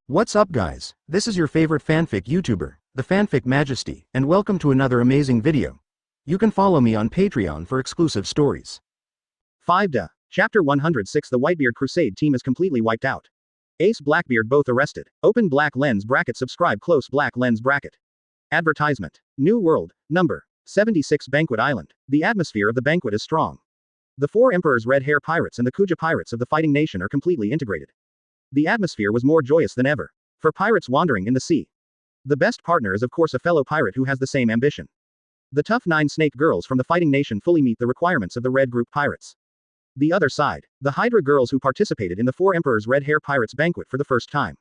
What's up guys, this is your favorite fanfic YouTuber, the Fanfic Majesty, and welcome to another amazing video. You can follow me on Patreon for exclusive stories. 5. Chapter 106. The Whitebeard Crusade team is completely wiped out. Ace Blackbeard both arrested. Open black lens bracket. Subscribe close black lens bracket. Advertisement. New World, number 76 Banquet Island. The atmosphere of the banquet is strong. The four emperors Red Hair Pirates and the Kuja Pirates of the Fighting Nation are completely integrated. The atmosphere was more joyous than ever. For pirates wandering in the sea. The best partner is of course a fellow pirate who has the same ambition. The tough 9 snake girls from the Fighting Nation fully meet the requirements of the Red Group Pirates. The other side, the Hydra girls who participated in the four emperors Red Hair Pirates banquet for the first time.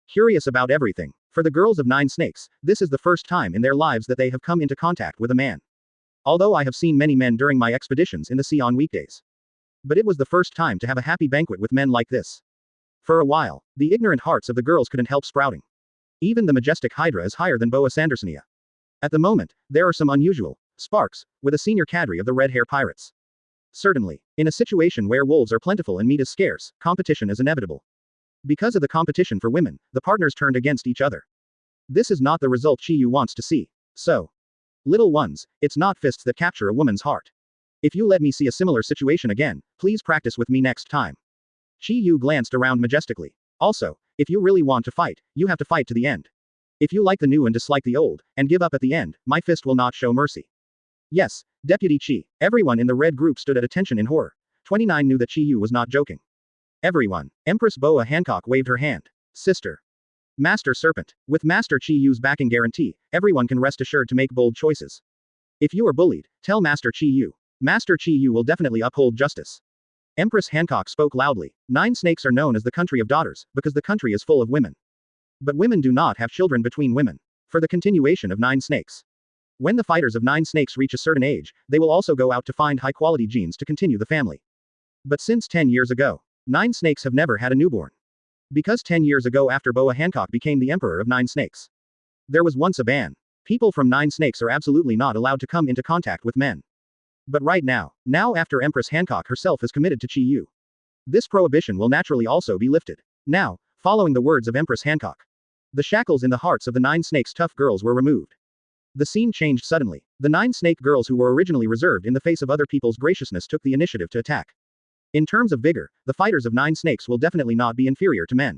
Curious about everything. For the girls of 9 snakes, this is the first time in their lives that they have come into contact with a man. Although I have seen many men during my expeditions in the sea on weekdays. But it was the first time to have a happy banquet with men like this. For a while, the ignorant hearts of the girls couldn't help sprouting. Even the majestic Hydra is higher than Boa Sandersonia. At the moment, there are some unusual sparks with a senior cadre of the Red Hair Pirates. Certainly, in a situation where wolves are plentiful and meat is scarce, competition is inevitable. Because of the competition for women, the partners turned against each other. This is not the result Chiu wants to see. So, little ones, it's not fists that capture a woman's heart. If you let me see a similar situation again, please practice with me next time. Chiu glanced around majestically. Also, if you really want to fight, you have to fight to the end. If you like the new and dislike the old, and give up at the end, my fist will not show mercy. Yes, Deputy Chi. Everyone in the red group stood at attention in horror. 29 knew that Chiu was not joking. Everyone. Empress Boa Hancock waved her hand. Sister. Master Serpent. With Master Chiu's backing guarantee, everyone can rest assured to make bold choices. If you are bullied, tell Master Chiu. Master Chiu will definitely uphold justice. Empress Hancock spoke loudly. 9 snakes are known as the country of daughters, because the country is full of women. But women do not have children between women. For the continuation of 9 snakes. When the fighters of 9 snakes reach a certain age, they will also go out to find high-quality genes to continue the family. But since 10 years ago, 9 snakes have never had a newborn. Because 10 years ago after Boa Hancock became the emperor of 9 snakes. There was once a ban. People from 9 snakes are absolutely not allowed to come into contact with men. But right now after Empress Hancock herself is committed to Chiu. This prohibition will naturally also be lifted. Now, following the words of Empress Hancock. The shackles in the hearts of the 9 snakes tough girls were removed. The scene changed suddenly. The 9 snake girls who were originally reserved in the face of other people's graciousness took the initiative to attack. In terms of vigor, the fighters of 9 snakes will definitely not be inferior to men.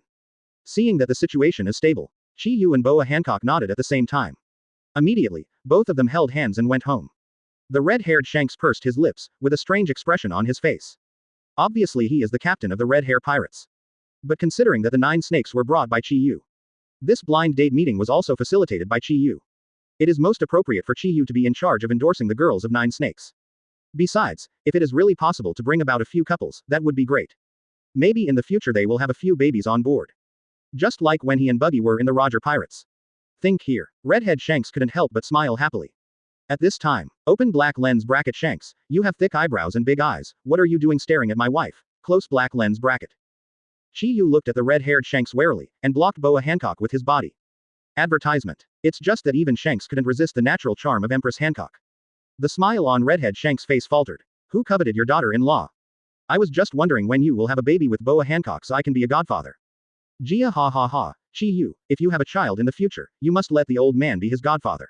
Seeing that the situation is stable, Chiu and Boa Hancock nodded at the same time. Immediately, both of them held hands and went home. The red-haired Shanks pursed his lips, with a strange expression on his face. Obviously he is the captain of the Red Hair Pirates. But considering that the 9 snakes were brought by Chiu. This blind date meeting was also facilitated by Chiu. It is most appropriate for Chiu to be in charge of endorsing the girls of 9 snakes. Besides, if it is really possible to bring about a few couples, that would be great. Maybe in the future they will have a few babies on board. Just like when he and Buggy were in the Roger Pirates. Think here. Redhead Shanks couldn't help but smile happily. At this time, open black lens bracket Shanks, you have thick eyebrows and big eyes, what are you doing staring at my wife? Close black lens bracket. Chiu looked at the red-haired Shanks warily, and blocked Boa Hancock with his body. Advertisement. It's just that even Shanks couldn't resist the natural charm of Empress Hancock. The smile on Redhead Shanks' face faltered. Who coveted your daughter-in-law? I was just wondering when you will have a baby with Boa Hancock so I can be a godfather. Gia ha ha ha, Chiu, if you have a child in the future, you must let the old man be his godfather.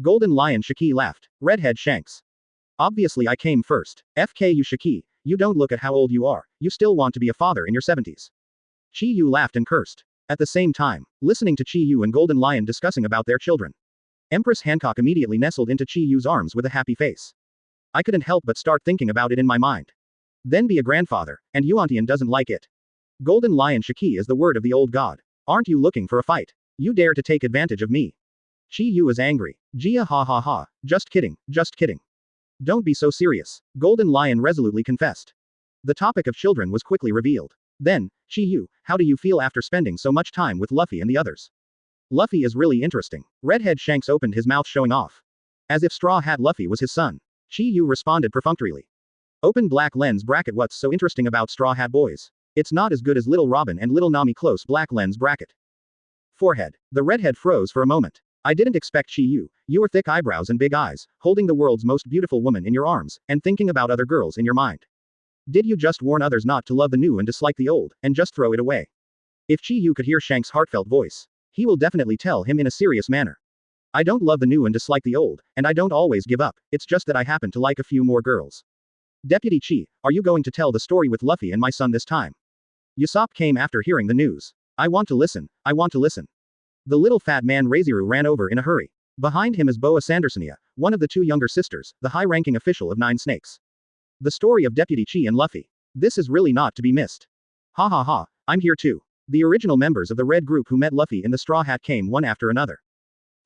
Golden Lion Shiki laughed. Redhead Shanks. Obviously I came first. FKU Shiki, you don't look at how old you are, you still want to be a father in your 70s. Chiu laughed and cursed. At the same time, listening to Chiu and Golden Lion discussing about their children. Empress Hancock immediately nestled into Chiu's arms with a happy face. I couldn't help but start thinking about it in my mind. Then be a grandfather, and Yuantian doesn't like it. Golden Lion Shiki is the word of the old god. Aren't you looking for a fight? You dare to take advantage of me. Chiu is angry. Gia ha ha ha, just kidding, just kidding. Don't be so serious, Golden Lion resolutely confessed. The topic of children was quickly revealed. Then, Chiu, how do you feel after spending so much time with Luffy and the others? Luffy is really interesting. Redhead Shanks opened his mouth showing off. As if Straw Hat Luffy was his son. Chiu responded perfunctorily. Open black lens bracket. What's so interesting about Straw Hat Boys? It's not as good as Little Robin and Little Nami. Close black lens bracket. Forehead. The redhead froze for a moment. I didn't expect Chiu, your thick eyebrows and big eyes, holding the world's most beautiful woman in your arms, and thinking about other girls in your mind. Did you just warn others not to love the new and dislike the old, and just throw it away? If Chiu could hear Shanks' heartfelt voice, he will definitely tell him in a serious manner. I don't love the new and dislike the old, and I don't always give up, it's just that I happen to like a few more girls. Deputy Chi, are you going to tell the story with Luffy and my son this time? Usopp came after hearing the news. I want to listen, I want to listen. The little fat man Raziru ran over in a hurry. Behind him is Boa Sandersonia, one of the two younger sisters, the high-ranking official of Nine Snakes. The story of Deputy Chi and Luffy. This is really not to be missed. Ha ha ha, I'm here too. The original members of the Red Group who met Luffy in the Straw Hat came one after another.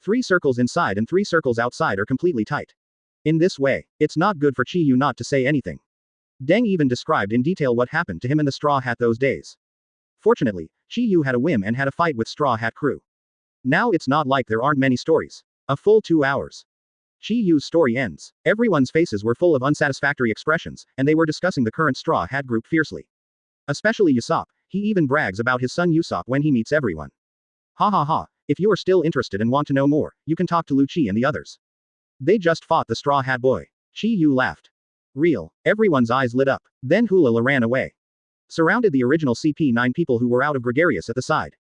3 circles inside and 3 circles outside are completely tight. In this way, it's not good for Chiu not to say anything. Deng even described in detail what happened to him in the Straw Hat those days. Fortunately, Chiu had a whim and had a fight with Straw Hat crew. Now it's not like there aren't many stories. A full 2 hours. Chiu's story ends. Everyone's faces were full of unsatisfactory expressions, and they were discussing the current Straw Hat group fiercely. Especially Usopp, he even brags about his son Usopp when he meets everyone. Ha ha ha, if you are still interested and want to know more, you can talk to Lucci and the others. They just fought the Straw Hat Boy. Chiu laughed. Real. Everyone's eyes lit up. Then Hula ran away. Surrounded the original CP9 people who were out of gregarious at the side.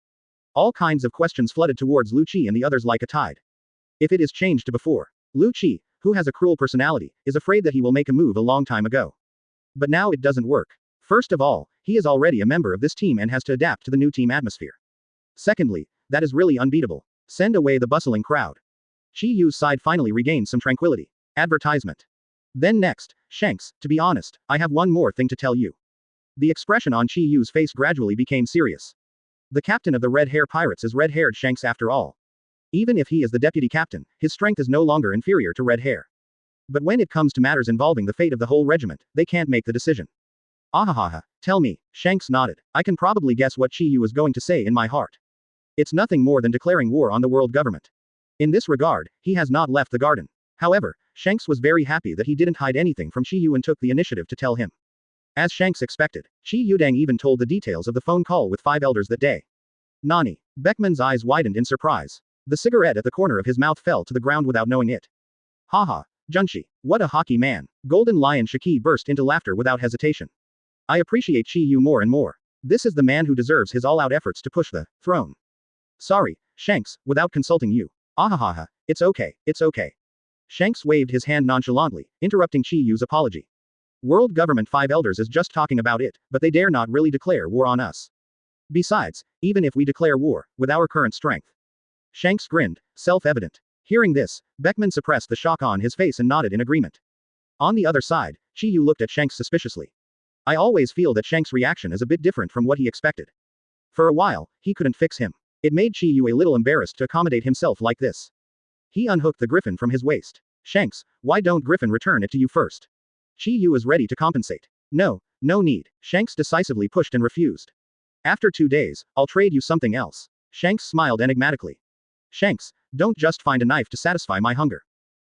All kinds of questions flooded towards Lucci and the others like a tide. If it is changed to before. Lucci, who has a cruel personality, is afraid that he will make a move a long time ago. But now it doesn't work. First of all, he is already a member of this team and has to adapt to the new team atmosphere. Secondly, that is really unbeatable. Send away the bustling crowd. Chiu's side finally regained some tranquility. Advertisement. Then next, Shanks, to be honest, I have one more thing to tell you. The expression on Chiu's face gradually became serious. The captain of the Red Hair Pirates is red-haired Shanks after all. Even if he is the deputy captain, his strength is no longer inferior to Red Hair. But when it comes to matters involving the fate of the whole regiment, they can't make the decision. Ahahaha, tell me, Shanks nodded. I can probably guess what Chiu was going to say in my heart. It's nothing more than declaring war on the world government. In this regard, he has not left the garden. However, Shanks was very happy that he didn't hide anything from Chiu and took the initiative to tell him. As Shanks expected, Chiu-dang even told the details of the phone call with 5 elders that day. Nani. Beckman's eyes widened in surprise. The cigarette at the corner of his mouth fell to the ground without knowing it. Haha, Junshi, what a hockey man. Golden Lion Shiki burst into laughter without hesitation. I appreciate Chiu more and more. This is the man who deserves his all-out efforts to push the throne. Sorry, Shanks, without consulting you. Ahahaha, it's okay, it's okay. Shanks waved his hand nonchalantly, interrupting Chiu's apology. World government 5 elders is just talking about it, but they dare not really declare war on us. Besides, even if we declare war, with our current strength. Shanks grinned, self-evident. Hearing this, Beckman suppressed the shock on his face and nodded in agreement. On the other side, Chiu looked at Shanks suspiciously. I always feel that Shanks' reaction is a bit different from what he expected. For a while, he couldn't fix him. It made Chiu a little embarrassed to accommodate himself like this. He unhooked the griffin from his waist. Shanks, why don't Griffin return it to you first? Chiu is ready to compensate. No, no need. Shanks decisively pushed and refused. After 2 days, I'll trade you something else. Shanks smiled enigmatically. Shanks, don't just find a knife to satisfy my hunger.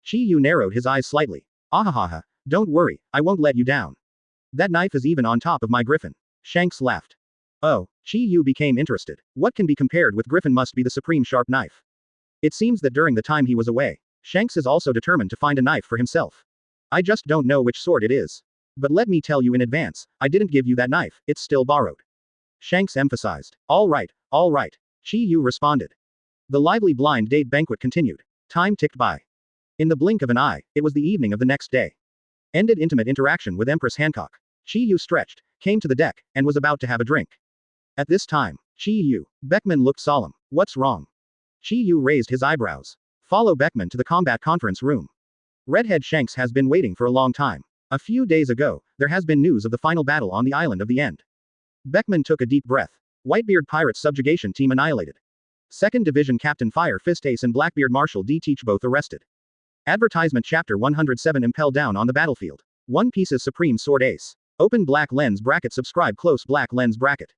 Chiu narrowed his eyes slightly. Ahahaha, don't worry, I won't let you down. That knife is even on top of my griffin. Shanks laughed. Oh, Chiu became interested. What can be compared with Griffin must be the supreme sharp knife. It seems that during the time he was away, Shanks is also determined to find a knife for himself. I just don't know which sort it is. But let me tell you in advance, I didn't give you that knife, it's still borrowed. Shanks emphasized. All right, Chiu responded. The lively blind date banquet continued. Time ticked by. In the blink of an eye, it was the evening of the next day. Ended intimate interaction with Empress Hancock. Chiu stretched, came to the deck, and was about to have a drink. At this time, Chiu. Beckman looked solemn. What's wrong? Chiu raised his eyebrows. Follow Beckman to the combat conference room. Redhead Shanks has been waiting for a long time. A few days ago, there has been news of the final battle on the island of the end. Beckman took a deep breath. Whitebeard Pirates subjugation team annihilated. 2nd Division Captain Fire Fist Ace and Blackbeard Marshal D. Teach both arrested. Advertisement Chapter 107 Impel down on the battlefield. One Piece's Supreme Sword Ace. Open black lens bracket subscribe close black lens bracket.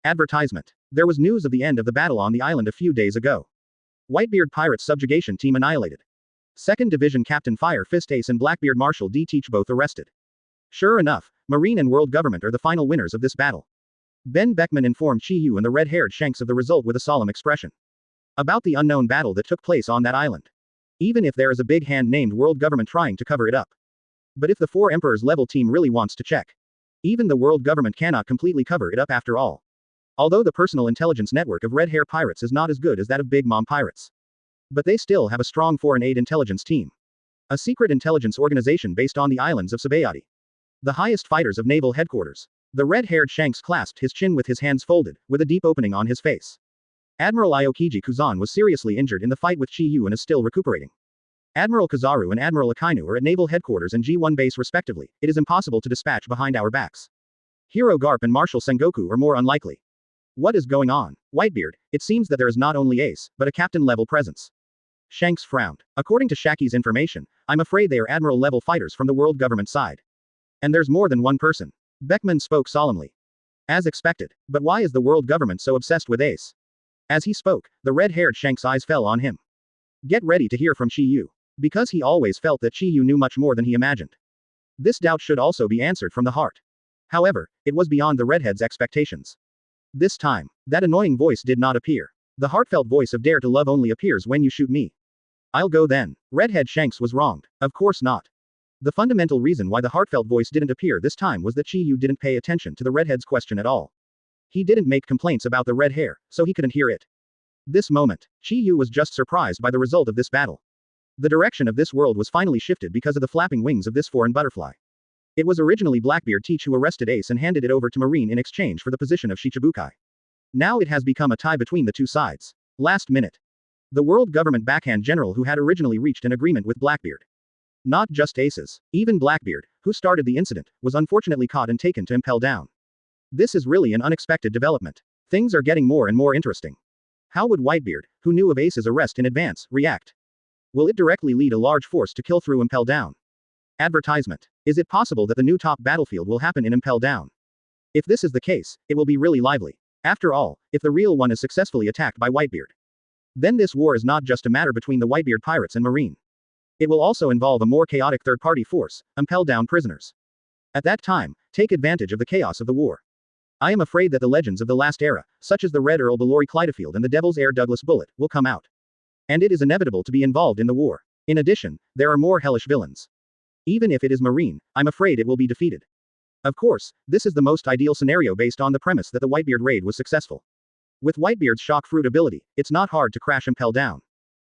Advertisement. There was news of the end of the battle on the island a few days ago. Whitebeard Pirates subjugation team annihilated. 2nd Division Captain Fire Fist Ace and Blackbeard Marshal D. Teach both arrested. Sure enough, Marine and World Government are the final winners of this battle. Ben Beckman informed Chiu and the red-haired Shanks of the result with a solemn expression. About the unknown battle that took place on that island. Even if there is a big hand named World Government trying to cover it up. But if the 4 Emperors level team really wants to check. Even the World Government cannot completely cover it up after all. Although the personal intelligence network of Red Hair pirates is not as good as that of Big Mom pirates. But they still have a strong foreign aid intelligence team. A secret intelligence organization based on the islands of Sabaody. The highest fighters of naval headquarters. The red-haired Shanks clasped his chin with his hands folded, with a deep opening on his face. Admiral Aokiji Kuzan was seriously injured in the fight with Chiu and is still recuperating. Admiral Kizaru and Admiral Akainu are at naval headquarters and G1 base respectively. It is impossible to dispatch behind our backs. Hero Garp and Marshal Sengoku are more unlikely. What is going on? Whitebeard, it seems that there is not only Ace, but a captain-level presence. Shanks frowned. According to Shaki's information, I'm afraid they are admiral-level fighters from the world government side. And there's more than one person. Beckman spoke solemnly. As expected. But why is the world government so obsessed with Ace? As he spoke, the red-haired Shanks' eyes fell on him. Get ready to hear from Chiu. Because he always felt that Chiu knew much more than he imagined. This doubt should also be answered from the heart. However, it was beyond the redhead's expectations. This time, that annoying voice did not appear. The heartfelt voice of Dare to Love only appears when you shoot me. I'll go then. Redhead Shanks was wronged. Of course not. The fundamental reason why the heartfelt voice didn't appear this time was that Chiu didn't pay attention to the redhead's question at all. He didn't make complaints about the red hair, so he couldn't hear it. This moment, Chiu was just surprised by the result of this battle. The direction of this world was finally shifted because of the flapping wings of this foreign butterfly. It was originally Blackbeard Teach who arrested Ace and handed it over to Marine in exchange for the position of Shichibukai. Now it has become a tie between the two sides. Last minute. The world government backhand general who had originally reached an agreement with Blackbeard. Not just Aces. Even Blackbeard, who started the incident, was unfortunately caught and taken to Impel down. This is really an unexpected development. Things are getting more and more interesting. How would Whitebeard, who knew of Ace's arrest in advance, react? Will it directly lead a large force to kill through Impel down? Advertisement. Is it possible that the new top battlefield will happen in Impel down? If this is the case, it will be really lively. After all, if the real one is successfully attacked by Whitebeard, then this war is not just a matter between the Whitebeard pirates and Marine. It will also involve a more chaotic third-party force, Impel down prisoners. At that time, take advantage of the chaos of the war. I am afraid that the legends of the last era, such as the Red Earl Balori Clydefield and the Devil's Heir Douglas Bullet, will come out. And it is inevitable to be involved in the war. In addition, there are more hellish villains. Even if it is Marine, I'm afraid it will be defeated. Of course, this is the most ideal scenario based on the premise that the Whitebeard raid was successful. With Whitebeard's shock fruit ability, it's not hard to crash Impel down.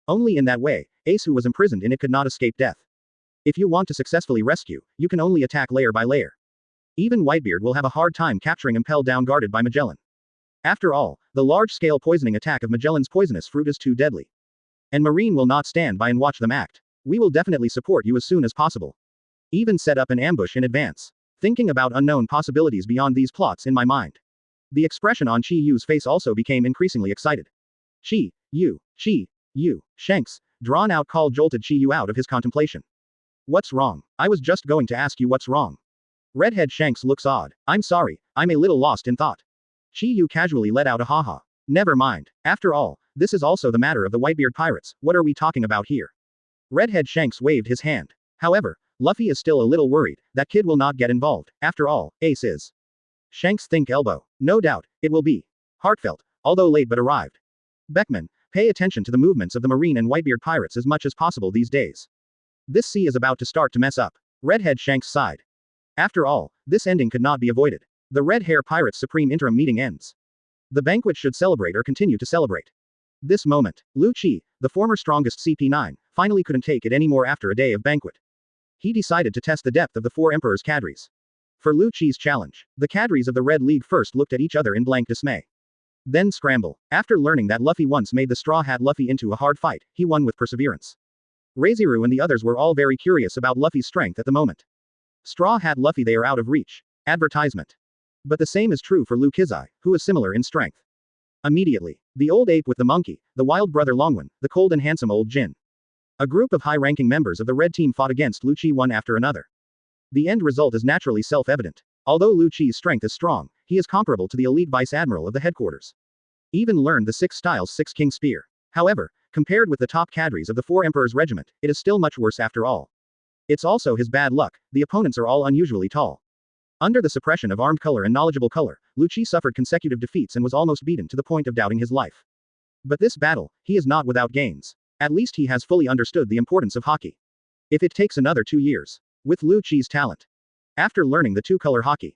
Only in that way, Ace who was imprisoned in it could not escape death. If you want to successfully rescue, you can only attack layer by layer. Even Whitebeard will have a hard time capturing Impel down guarded by Magellan. After all, the large-scale poisoning attack of Magellan's poisonous fruit is too deadly. And Marine will not stand by and watch them act. We will definitely support you as soon as possible. Even set up an ambush in advance. Thinking about unknown possibilities beyond these plots in my mind. The expression on Chiu's face also became increasingly excited. Chiu. Shanks, drawn out call jolted Chiu out of his contemplation. What's wrong? I was just going to ask you what's wrong. Redhead Shanks looks odd. I'm sorry, I'm a little lost in thought. Chiu casually let out a haha. Never mind. After all, this is also the matter of the Whitebeard pirates. What are we talking about here? Redhead Shanks waved his hand. However, Luffy is still a little worried. That kid will not get involved. After all, Ace is. Shanks think elbow. No doubt, it will be. Heartfelt, although late but arrived. Beckman, pay attention to the movements of the Marine and Whitebeard pirates as much as possible these days. This sea is about to start to mess up. Redhead Shanks sighed. After all, this ending could not be avoided. The Red Hair Pirates Supreme Interim meeting ends. The banquet should celebrate or continue to celebrate. This moment, Lucci, the former strongest CP9, finally couldn't take it anymore after a day of banquet. He decided to test the depth of the four Emperor's cadres. For Lucci's challenge, the cadres of the Red League first looked at each other in blank dismay. Then scramble. After learning that Luffy once made the Straw Hat Luffy into a hard fight, he won with perseverance. Reiziru and the others were all very curious about Luffy's strength at the moment. Straw Hat Luffy, they are out of reach. Advertisement. But the same is true for Lucci, who is similar in strength. Immediately, the old ape with the monkey, the wild brother Longwen, the cold and handsome old Jin. A group of high-ranking members of the red team fought against Lucci one after another. The end result is naturally self-evident. Although Lucci's strength is strong, he is comparable to the elite vice admiral of the headquarters. Even learned the 6 styles 6 king spear. However, compared with the top cadres of the 4 emperors regiment, it is still much worse after all. It's also his bad luck, the opponents are all unusually tall. Under the suppression of armed color and knowledgeable color, Lucci suffered consecutive defeats and was almost beaten to the point of doubting his life. But this battle, he is not without gains. At least he has fully understood the importance of hockey. If it takes another 2 years. With Lucci's talent. After learning the 2-color hockey,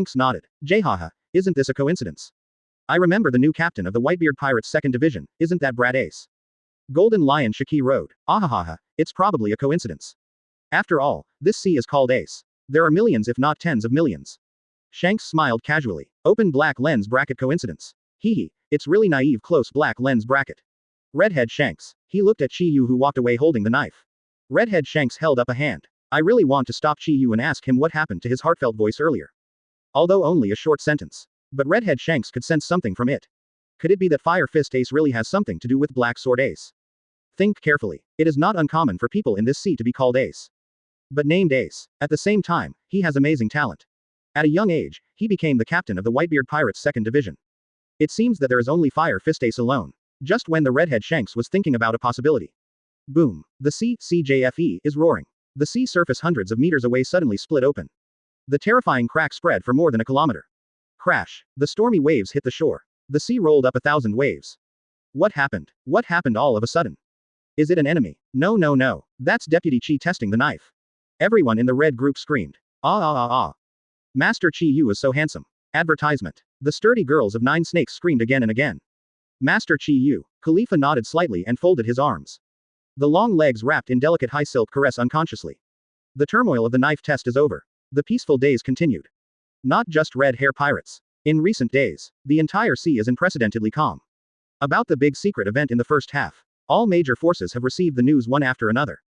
Shanks nodded. Jhaha, isn't this a coincidence? I remember the new captain of the Whitebeard Pirates 2nd Division, isn't that Brad Ace? Golden Lion Shiki rode. Ahahaha, it's probably a coincidence. After all, this sea is called Ace. There are millions if not tens of millions. Shanks smiled casually. Open black lens bracket coincidence. Hehe, it's really naive close black lens bracket. Redhead Shanks. He looked at Chiu who walked away holding the knife. Redhead Shanks held up a hand. I really want to stop Chiu and ask him what happened to his heartfelt voice earlier. Although only a short sentence. But Redhead Shanks could sense something from it. Could it be that Fire Fist Ace really has something to do with Black Sword Ace? Think carefully. It is not uncommon for people in this sea to be called Ace. but named Ace. At the same time, he has amazing talent. At a young age, he became the captain of the Whitebeard Pirates' 2nd Division. It seems that there is only Fire Fist Ace alone. Just when the Redhead Shanks was thinking about a possibility. Boom. The CJFE is roaring. The sea surface hundreds of meters away suddenly split open. The terrifying crack spread for more than a kilometer. Crash. The stormy waves hit the shore. The sea rolled up 1,000 waves. What happened? What happened all of a sudden? Is it an enemy? No, no, no. That's Deputy Chi testing the knife. Everyone in the red group screamed. Ah ah ah ah. Master Chiu is so handsome. Advertisement. The sturdy girls of 9 Snakes screamed again and again. Master Chiu. Khalifa nodded slightly and folded his arms. The long legs wrapped in delicate high silk caress unconsciously. The turmoil of the knife test is over. The peaceful days continued. Not just red hair pirates. In recent days, the entire sea is unprecedentedly calm. About the big secret event in the first half, all major forces have received the news one after another.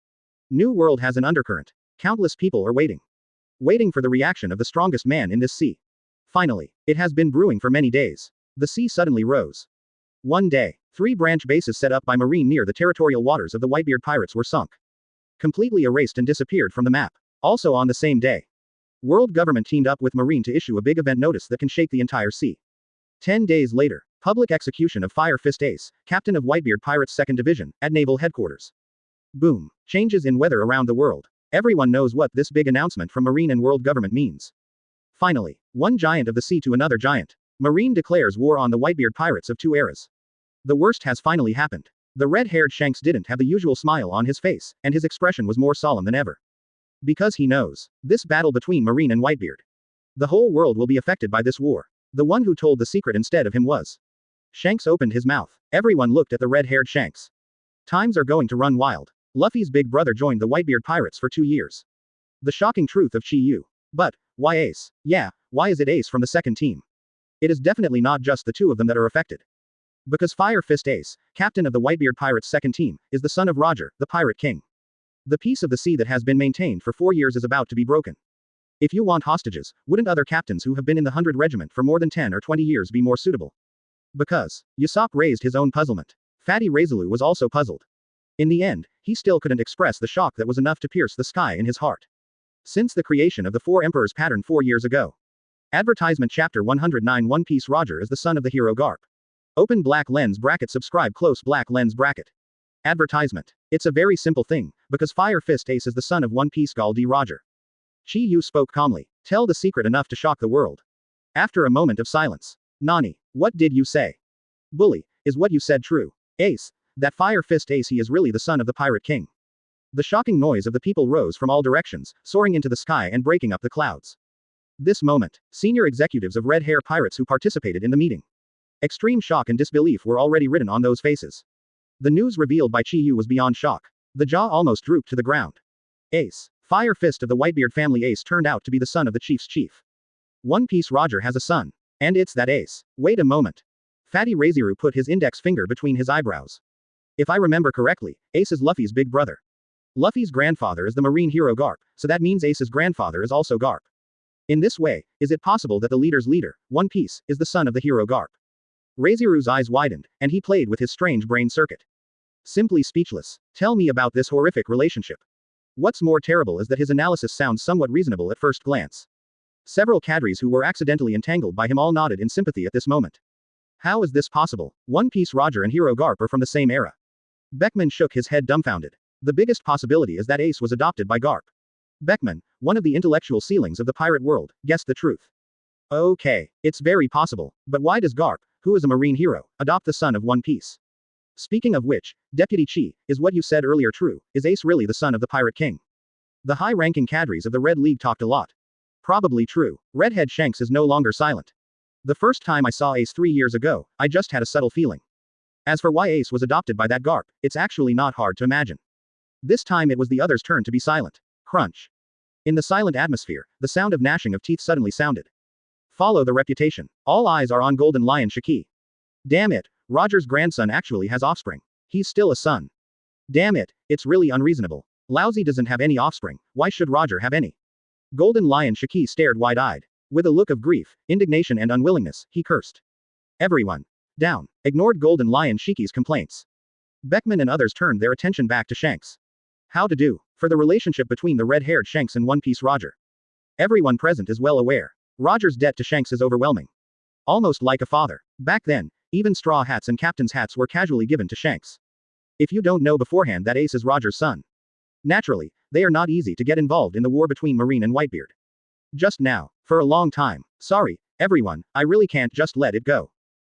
New World has an undercurrent. Countless people are waiting. Waiting for the reaction of the strongest man in this sea. Finally, it has been brewing for many days. The sea suddenly rose. One day, 3 branch bases set up by Marine near the territorial waters of the Whitebeard pirates were sunk. Completely erased and disappeared from the map. Also on the same day, World government teamed up with Marine to issue a big event notice that can shake the entire sea. 10 days later, public execution of Fire Fist Ace, captain of Whitebeard Pirates 2nd Division, at Naval Headquarters. Boom. Changes in weather around the world. Everyone knows what this big announcement from Marine and World government means. Finally, one giant of the sea to another giant. Marine declares war on the Whitebeard pirates of 2 eras. The worst has finally happened. The red-haired Shanks didn't have the usual smile on his face, and his expression was more solemn than ever. Because he knows. This battle between Marine and Whitebeard. The whole world will be affected by this war. The one who told the secret instead of him was. Shanks opened his mouth. Everyone looked at the red-haired Shanks. Times are going to run wild. Luffy's big brother joined the Whitebeard pirates for 2 years. The shocking truth of Chiu. But, why Ace? Yeah, why is it Ace from the 2nd team? It is definitely not just the 2 of them that are affected. Because Fire Fist Ace, captain of the Whitebeard pirates' 2nd team, is the son of Roger, the Pirate King. The peace of the sea that has been maintained for 4 years is about to be broken. If you want hostages, wouldn't other captains who have been in the 100 Regiment for more than 10 or 20 years be more suitable? Because, Usopp raised his own puzzlement. Fatty Razaloo was also puzzled. In the end, he still couldn't express the shock that was enough to pierce the sky in his heart. Since the creation of the 4 Emperors pattern 4 years ago. Advertisement Chapter 109 One Piece Roger is the son of the hero Garp. Open black lens bracket subscribe close black lens bracket. Advertisement. It's a very simple thing, because Fire Fist Ace is the son of One Piece Gal D. Roger. Chiu spoke calmly. Tell the secret enough to shock the world. After a moment of silence. Nani, what did you say? Bully, is what you said true? Ace, that Fire Fist Ace he is really the son of the Pirate King. The shocking noise of the people rose from all directions, soaring into the sky and breaking up the clouds. This moment, senior executives of Red Hair Pirates who participated in the meeting. Extreme shock and disbelief were already written on those faces. The news revealed by Chiu was beyond shock. The jaw almost drooped to the ground. Ace, Fire Fist of the Whitebeard family Ace turned out to be the son of the chief's chief. One Piece Roger has a son. And it's that Ace. Wait a moment. Fatty Razaloo put his index finger between his eyebrows. If I remember correctly, Ace is Luffy's big brother. Luffy's grandfather is the marine hero Garp, so that means Ace's grandfather is also Garp. In this way, is it possible that the leader's leader, One Piece, is the son of the hero Garp? Razaloo's eyes widened, and he played with his strange brain circuit. Simply speechless. Tell me about this horrific relationship. What's more terrible is that his analysis sounds somewhat reasonable at first glance. Several cadres who were accidentally entangled by him all nodded in sympathy at this moment. How is this possible? One Piece Roger and Hero Garp are from the same era. Beckman shook his head dumbfounded. The biggest possibility is that Ace was adopted by Garp. Beckman, one of the intellectual ceilings of the pirate world, guessed the truth. Okay, it's very possible, but why does Garp, who is a marine hero, adopt the son of One Piece? Speaking of which, Deputy Chi, is what you said earlier true? Is Ace really the son of the Pirate King? The high-ranking cadres of the Red League talked a lot. Probably true. Redhead Shanks is no longer silent. The first time I saw Ace 3 years ago, I just had a subtle feeling. As for why Ace was adopted by that Garp, it's actually not hard to imagine. This time it was the other's turn to be silent. Crunch. In the silent atmosphere, the sound of gnashing of teeth suddenly sounded. Follow the reputation. All eyes are on Golden Lion Shiki. Damn it, Roger's grandson actually has offspring. He's still a son. Damn it, it's really unreasonable. Lousy doesn't have any offspring, why should Roger have any? Golden Lion Shiki stared wide-eyed. With a look of grief, indignation and unwillingness, he cursed. Everyone. Down. Ignored Golden Lion Shiki's complaints. Beckman and others turned their attention back to Shanks. How to do. For the relationship between the red-haired Shanks and One Piece Roger. Everyone present is well aware. Roger's debt to Shanks is overwhelming. Almost like a father. Back then, even straw hats and captain's hats were casually given to Shanks. If you don't know beforehand that Ace is Roger's son. Naturally, they are not easy to get involved in the war between Marine and Whitebeard. Just now. For a long time. Sorry, everyone, I really can't just let it go.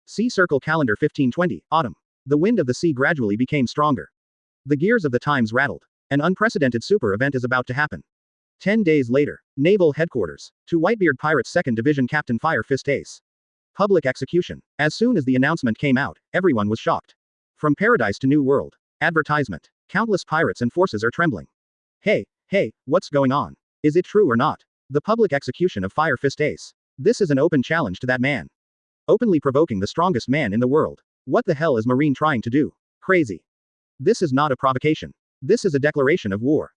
See Circle Calendar 1520, Autumn. The wind of the sea gradually became stronger. The gears of the times rattled. An unprecedented super event is about to happen. 10 days later. Naval Headquarters. To Whitebeard Pirates 2nd Division Captain Fire Fist Ace. Public execution. As soon as the announcement came out, everyone was shocked. From paradise to new world. Advertisement. Countless pirates and forces are trembling. Hey, what's going on? Is it true or not? The public execution of Fire Fist Ace. This is an open challenge to that man. Openly provoking the strongest man in the world. What the hell is Marine trying to do? Crazy. This is not a provocation. This is a declaration of war.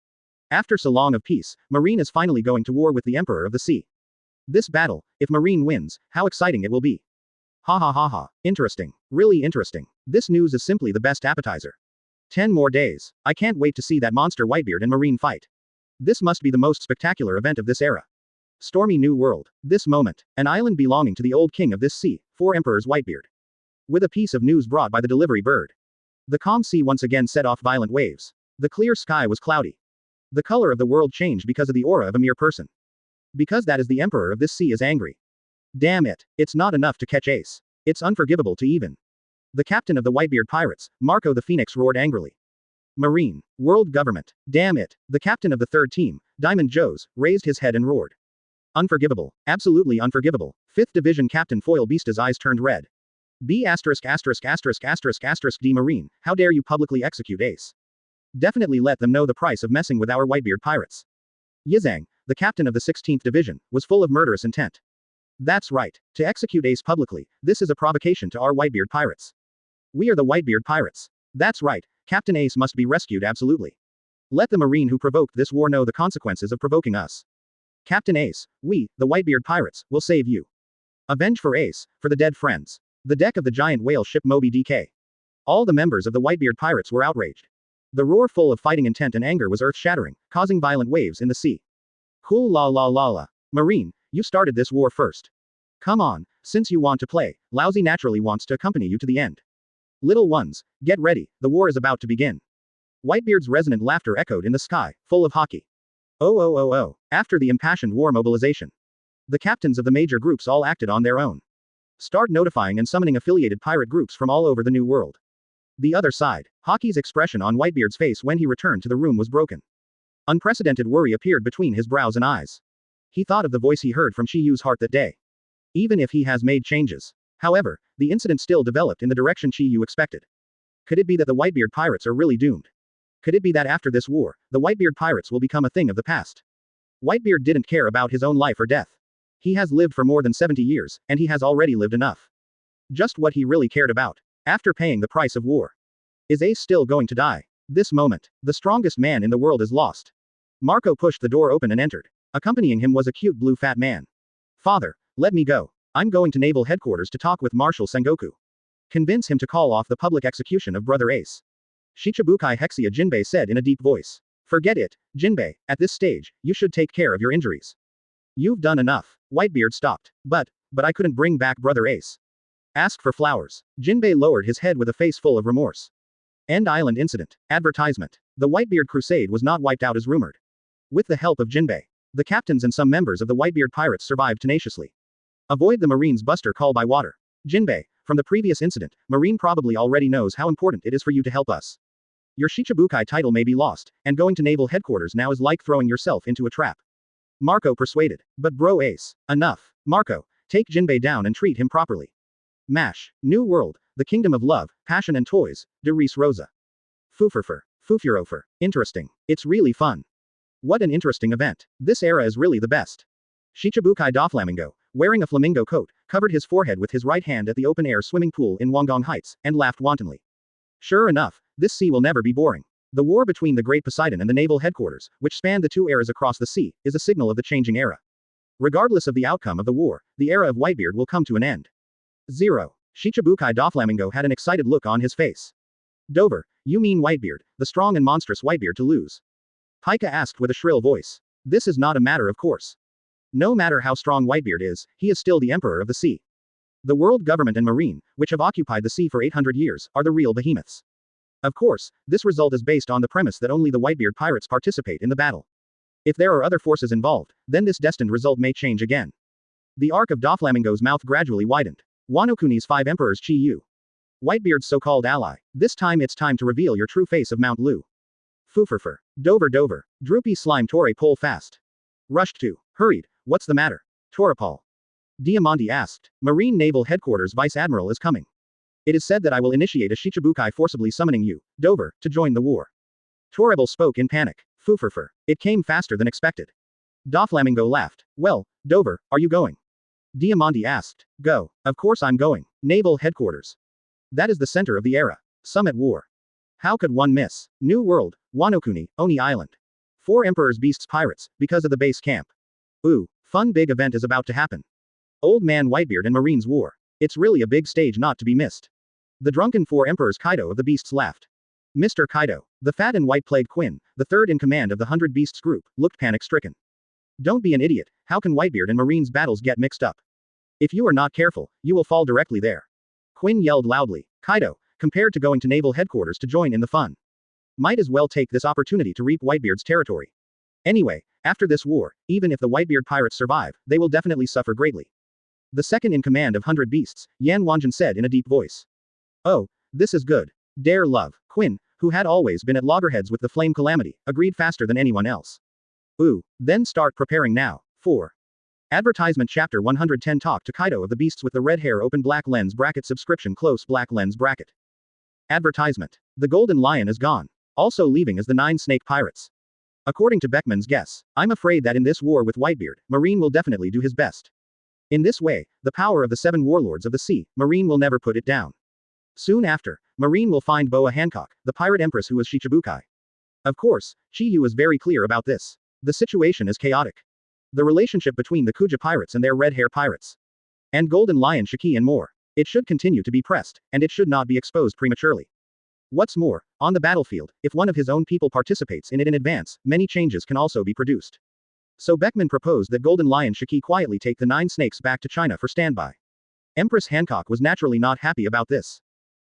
After so long of peace, Marine is finally going to war with the Emperor of the Sea. This battle, if Marine wins, how exciting it will be. Ha ha ha ha. Interesting. Really interesting. This news is simply the best appetizer. 10 more days. I can't wait to see that monster Whitebeard and Marine fight. This must be the most spectacular event of this era. Stormy New World. This moment. An island belonging to the old king of this sea, 4 Emperors Whitebeard. With a piece of news brought by the delivery bird. The calm sea once again set off violent waves. The clear sky was cloudy. The color of the world changed because of the aura of a mere person. Because that is the emperor of this sea is angry. Damn it. It's not enough to catch Ace. It's unforgivable to even. The captain of the Whitebeard Pirates, Marco the Phoenix roared angrily. Marine. World government. Damn it. The captain of the third team, Diamond Joes, raised his head and roared. Unforgivable. Absolutely unforgivable. 5th Division Captain Foil Beasta's eyes turned red. B*********** D Marine, how dare you publicly execute Ace? Definitely let them know the price of messing with our Whitebeard pirates. Yizang, the captain of the 16th Division, was full of murderous intent. That's right. To execute Ace publicly, this is a provocation to our Whitebeard pirates. We are the Whitebeard pirates. That's right, Captain Ace must be rescued absolutely. Let the Marine who provoked this war know the consequences of provoking us. Captain Ace, we, the Whitebeard pirates, will save you. Avenge for Ace, for the dead friends. The deck of the giant whale ship Moby DK. All the members of the Whitebeard pirates were outraged. The roar full of fighting intent and anger was earth-shattering, causing violent waves in the sea. Cool la la la la. Marine, you started this war first. Come on, since you want to play, Lousy naturally wants to accompany you to the end. Little ones, get ready, the war is about to begin. Whitebeard's resonant laughter echoed in the sky, full of hockey. Oh. After the impassioned war mobilization. The captains of the major groups all acted on their own. Start notifying and summoning affiliated pirate groups from all over the New World. The other side. Hockey's expression on Whitebeard's face when he returned to the room was broken. Unprecedented worry appeared between his brows and eyes. He thought of the voice he heard from Chiu's heart that day. Even if he has made changes. However, the incident still developed in the direction Chiu expected. Could it be that the Whitebeard pirates are really doomed? Could it be that after this war, the Whitebeard pirates will become a thing of the past? Whitebeard didn't care about his own life or death. He has lived for more than 70 years, and he has already lived enough. Just what he really cared about. After paying the price of war. Is Ace still going to die? This moment, the strongest man in the world is lost. Marco pushed the door open and entered. Accompanying him was a cute blue fat man. Father, let me go. I'm going to Naval Headquarters to talk with Marshal Sengoku. Convince him to call off the public execution of Brother Ace. Shichibukai Hexia Jinbei said in a deep voice. Forget it, Jinbei, at this stage, you should take care of your injuries. You've done enough. Whitebeard stopped. But I couldn't bring back Brother Ace. Ask for flowers. Jinbei lowered his head with a face full of remorse. End Island Incident. Advertisement. The Whitebeard Crusade was not wiped out as rumored. With the help of Jinbei, the captains and some members of the Whitebeard pirates survived tenaciously. Avoid the Marine's buster call by water. Jinbei, from the previous incident, Marine probably already knows how important it is for you to help us. Your Shichibukai title may be lost, and going to Naval Headquarters now is like throwing yourself into a trap. Marco persuaded. But bro Ace. Enough. Marco, take Jinbei down and treat him properly. MASH. New World. The Kingdom of Love, Passion and Toys. De Reese Rosa. Fufurfer. Fufurofer. Interesting. It's really fun. What an interesting event. This era is really the best. Shichibukai Doflamingo, wearing a flamingo coat, covered his forehead with his right hand at the open-air swimming pool in Wangong Heights, and laughed wantonly. Sure enough, this sea will never be boring. The war between the Great Poseidon and the Naval Headquarters, which spanned the 2 eras across the sea, is a signal of the changing era. Regardless of the outcome of the war, the era of Whitebeard will come to an end. 0. Shichibukai Doflamingo had an excited look on his face. Dover, you mean Whitebeard, the strong and monstrous Whitebeard to lose. Pika asked with a shrill voice. This is not a matter of course. No matter how strong Whitebeard is, he is still the emperor of the sea. The world government and marine, which have occupied the sea for 800 years, are the real behemoths. Of course, this result is based on the premise that only the Whitebeard pirates participate in the battle. If there are other forces involved, then this destined result may change again. The arc of Doflamingo's mouth gradually widened. Wanokuni's 5 emperors Chiu. Whitebeard's so-called ally. This time it's time to reveal your true face of Mount Lu. Fooferfer. Dover. Droopy slime Torre pull fast. Rushed to. Hurried. What's the matter? Torapal. Diamante asked. Marine Naval Headquarters Vice Admiral is coming. It is said that I will initiate a Shichibukai forcibly summoning you, Dover, to join the war. Torrebel spoke in panic. Fooferfer. It came faster than expected. Doflamingo laughed. Well, Dover, are you going? Diamante asked. Go. Of course I'm going. Naval Headquarters. That is the center of the era. Summit War. How could one miss? New World, Wanokuni, Oni Island. 4 Emperor's Beasts Pirates, because of the base camp. Ooh, fun big event is about to happen. Old Man Whitebeard and Marines War. It's really a big stage not to be missed. The drunken 4 Emperors Kaido of the Beasts laughed. Mr. Kaido, the fat and white plague Quinn, the third in command of the 100 Beasts group, looked panic-stricken. Don't be an idiot, how can Whitebeard and Marines battles get mixed up? If you are not careful, you will fall directly there. Quinn yelled loudly. Kaido, compared to going to naval headquarters to join in the fun. Might as well take this opportunity to reap Whitebeard's territory. Anyway, after this war, even if the Whitebeard pirates survive, they will definitely suffer greatly. The second in command of 100 Beasts, Yan Wanjin said in a deep voice. Oh, this is good. Dare Love. Quinn, who had always been at loggerheads with the Flame Calamity, agreed faster than anyone else. Ooh, then start preparing now. 4. Advertisement Chapter 110 Talk to Kaido of the Beasts with the red hair open black lens bracket subscription close black lens bracket. Advertisement. The Golden Lion is gone. Also leaving is the 9 Snake Pirates. According to Beckman's guess, I'm afraid that in this war with Whitebeard, Marine will definitely do his best. In this way, the power of the 7 warlords of the sea, Marine will never put it down. Soon after, Marine will find Boa Hancock, the pirate empress who was Shichibukai. Of course, Chiu is very clear about this. The situation is chaotic. The relationship between the Kuja pirates and their red hair pirates. And Golden Lion Shiki and more. It should continue to be pressed, and it should not be exposed prematurely. What's more, on the battlefield, if one of his own people participates in it in advance, many changes can also be produced. So Beckman proposed that Golden Lion Shiki quietly take the 9 snakes back to China for standby. Empress Hancock was naturally not happy about this.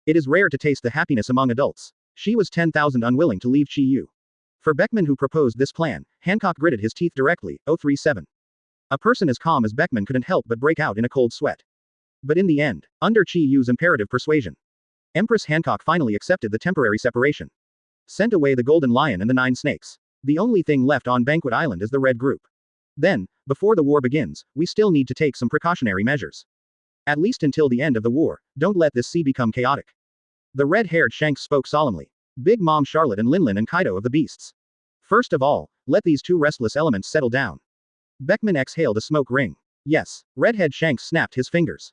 It is rare to taste the happiness among adults. She was 10,000 unwilling to leave Chiu. For Beckman who proposed this plan, Hancock gritted his teeth directly, 037. A person as calm as Beckman couldn't help but break out in a cold sweat. But in the end, under Chiu's imperative persuasion, Empress Hancock finally accepted the temporary separation. Sent away the Golden Lion and the 9 snakes. The only thing left on Banquet Island is the Red Group. Then, before the war begins, we still need to take some precautionary measures. At least until the end of the war, don't let this sea become chaotic. The red-haired Shanks spoke solemnly. Big Mom Charlotte and Linlin and Kaido of the Beasts. First of all, let these 2 restless elements settle down. Beckman exhaled a smoke ring. Yes, Redhead Shanks snapped his fingers.